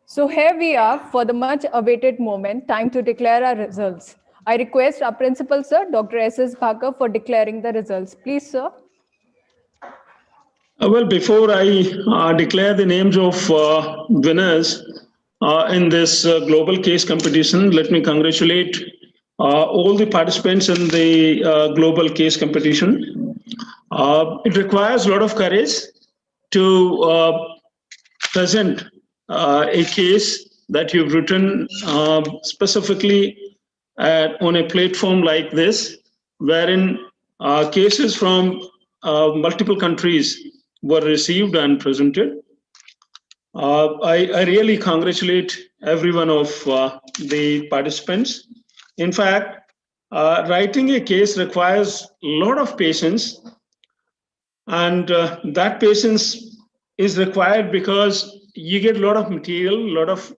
S21: So here we are for the much awaited moment, time to declare our results. I request our principal, sir, Dr. S.S. Bhaker, for declaring the results. Please, sir.
S8: Well, before I declare the names of winners in this global case competition, let me congratulate all the participants in the global case competition. It requires a lot of courage to present a case that you've written specifically on a platform like this, wherein cases from multiple countries were received and presented. I really congratulate every one of the participants. In fact, writing a case requires a lot of patience, and that patience is required because you get a lot of material, a lot of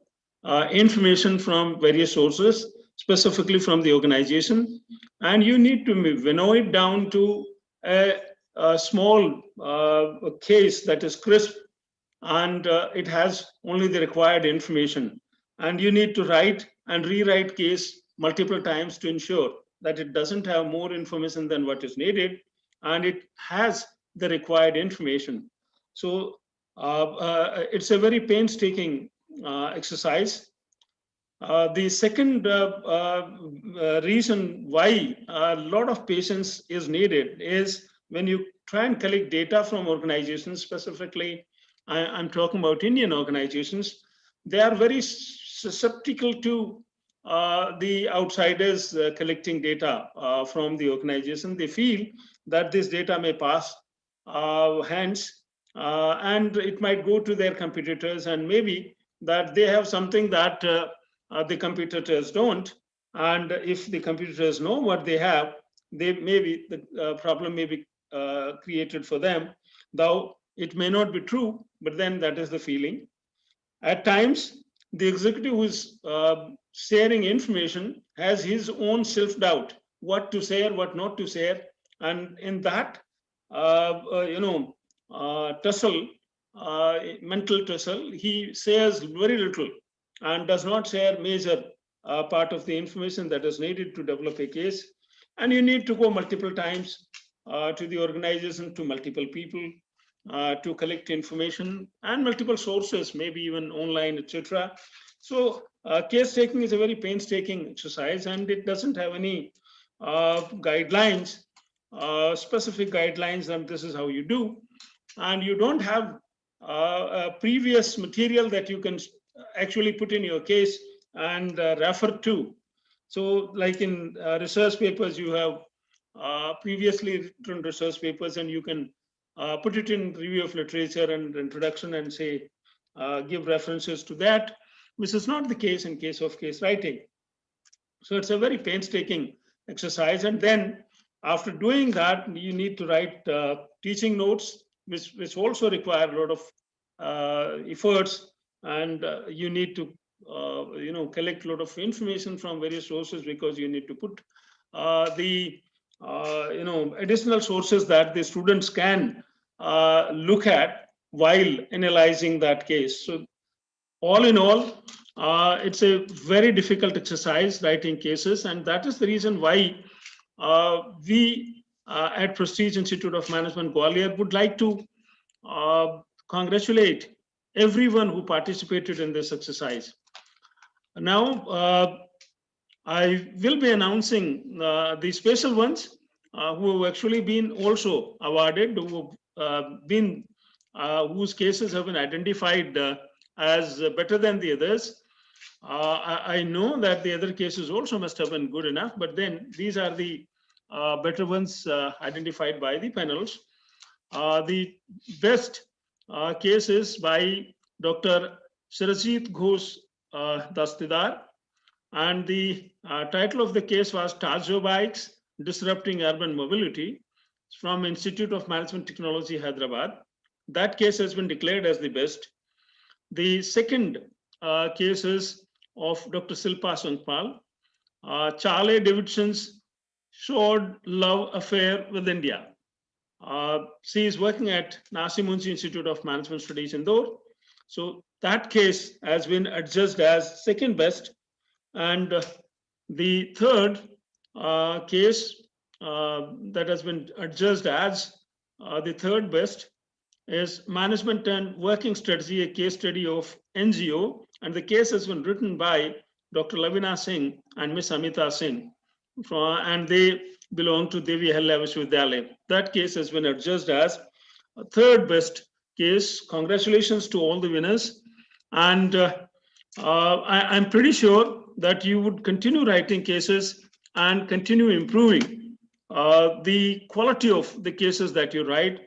S8: information from various sources, specifically from the organization, and you need to winnow it down to a small case that is crisp, and it has only the required information. And you need to write and rewrite case multiple times to ensure that it doesn't have more information than what is needed, and it has the required information. So it's a very painstaking exercise. The second reason why a lot of patience is needed is when you try and collect data from organizations, specifically, I'm talking about Indian organizations, they are very susceptible to the outsiders collecting data from the organization. They feel that this data may pass hands and it might go to their competitors, and maybe that they have something that the competitors don't. And if the competitors know what they have, they maybe the problem may be created for them, though it may not be true, but then that is the feeling. At times, the executive who is sharing information has his own self-doubt, what to share, what not to share. And in that, tussle, mental tussle, he shares very little and does not share major part of the information that is needed to develop a case. And you need to go multiple times to the organization, to multiple people, to collect information and multiple sources, maybe even online, etc. So case taking is a very painstaking exercise, and it doesn't have any guidelines, specific guidelines, and this is how you do. And you don't have a previous material that you can actually put in your case and refer to. So like in research papers, you have previously written research papers, and you can put it in review of literature and introduction and say, give references to that, which is not the case in case of case writing. So it's a very painstaking exercise. And then after doing that, you need to write teaching notes, which also require a lot of efforts, and you need to collect a lot of information from various sources, because you need to put the additional sources that the students can look at while analyzing that case. So all in all, it's a very difficult exercise writing cases, and that is the reason why we at Prestige Institute of Management, Gwalior would like to congratulate everyone who participated in this exercise. Now, I will be announcing the special ones who have actually been also awarded, who have been whose cases have been identified as better than the others. I know that the other cases also must have been good enough, but then these are the better ones identified by the panels. The best case is by Dr. Sarajit Ghosh Dastidar, and the title of the case was Tajo Bikes Disrupting Urban Mobility from Institute of Management Technology, Hyderabad. That case has been declared as the best. The second case is of Dr. Silpa Sangpal, Charlie Davidson's Short Love Affair with India. She is working at Nasim Munshi Institute of Management Studies, Indore. So that case has been adjudged as second best. And the third case that has been adjudged as the third best is Management and Working Strategy, a case study of NGO. And the case has been written by Dr. Lavina Singh and Ms. Amita Singh, and they belong to Devi Ahilya Vishwavidyalaya. That case has been adjudged as a third best case. Congratulations to all the winners. And I'm pretty sure that you would continue writing cases and continue improving the quality of the cases that you write.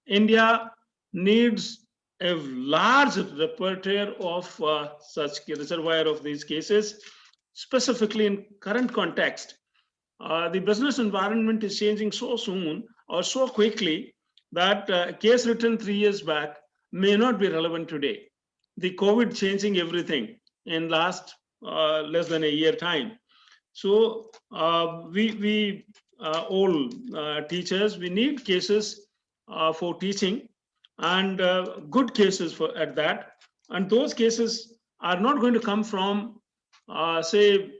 S8: India needs a large repertoire of such reservoir of these cases, specifically in current context. The business environment is changing so soon or so quickly that a case written 3 years back may not be relevant today. The COVID changing everything in last less than a year time. So we all teachers, we need cases for teaching, and good cases for at that. And those cases are not going to come from say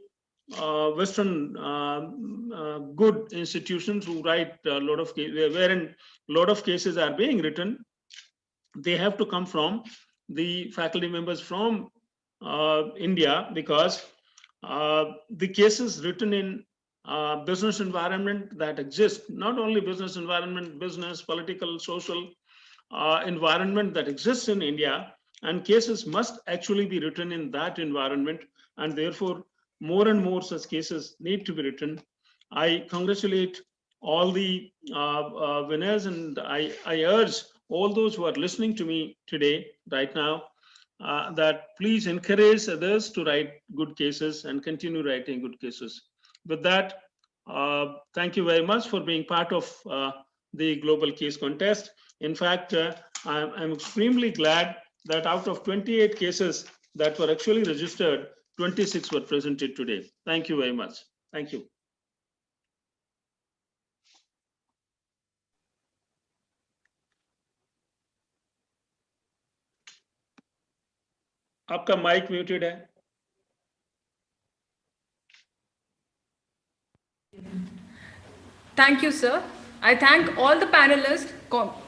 S8: Western good institutions who write a lot of cases, wherein a lot of cases are being written. They have to come from the faculty members from India, because the cases written in business environment that exist, not only business environment, business, political, social environment that exists in India, and cases must actually be written in that environment, and therefore more and more such cases need to be written. I congratulate all the winners, and I urge all those who are listening to me today, right now, that please encourage others to write good cases and continue writing good cases. With that, thank you very much for being part of the Global Case Contest. In fact, I'm extremely glad that out of 28 cases that were actually registered, 26 were presented today. Thank you very much. Thank you. आपका mic muted है.
S21: Thank you, sir. I thank all the panelists,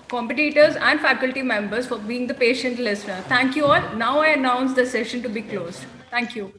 S21: competitors, and faculty members for being the patient listener. Thank you all. Now I announce the session to be closed. Thank you.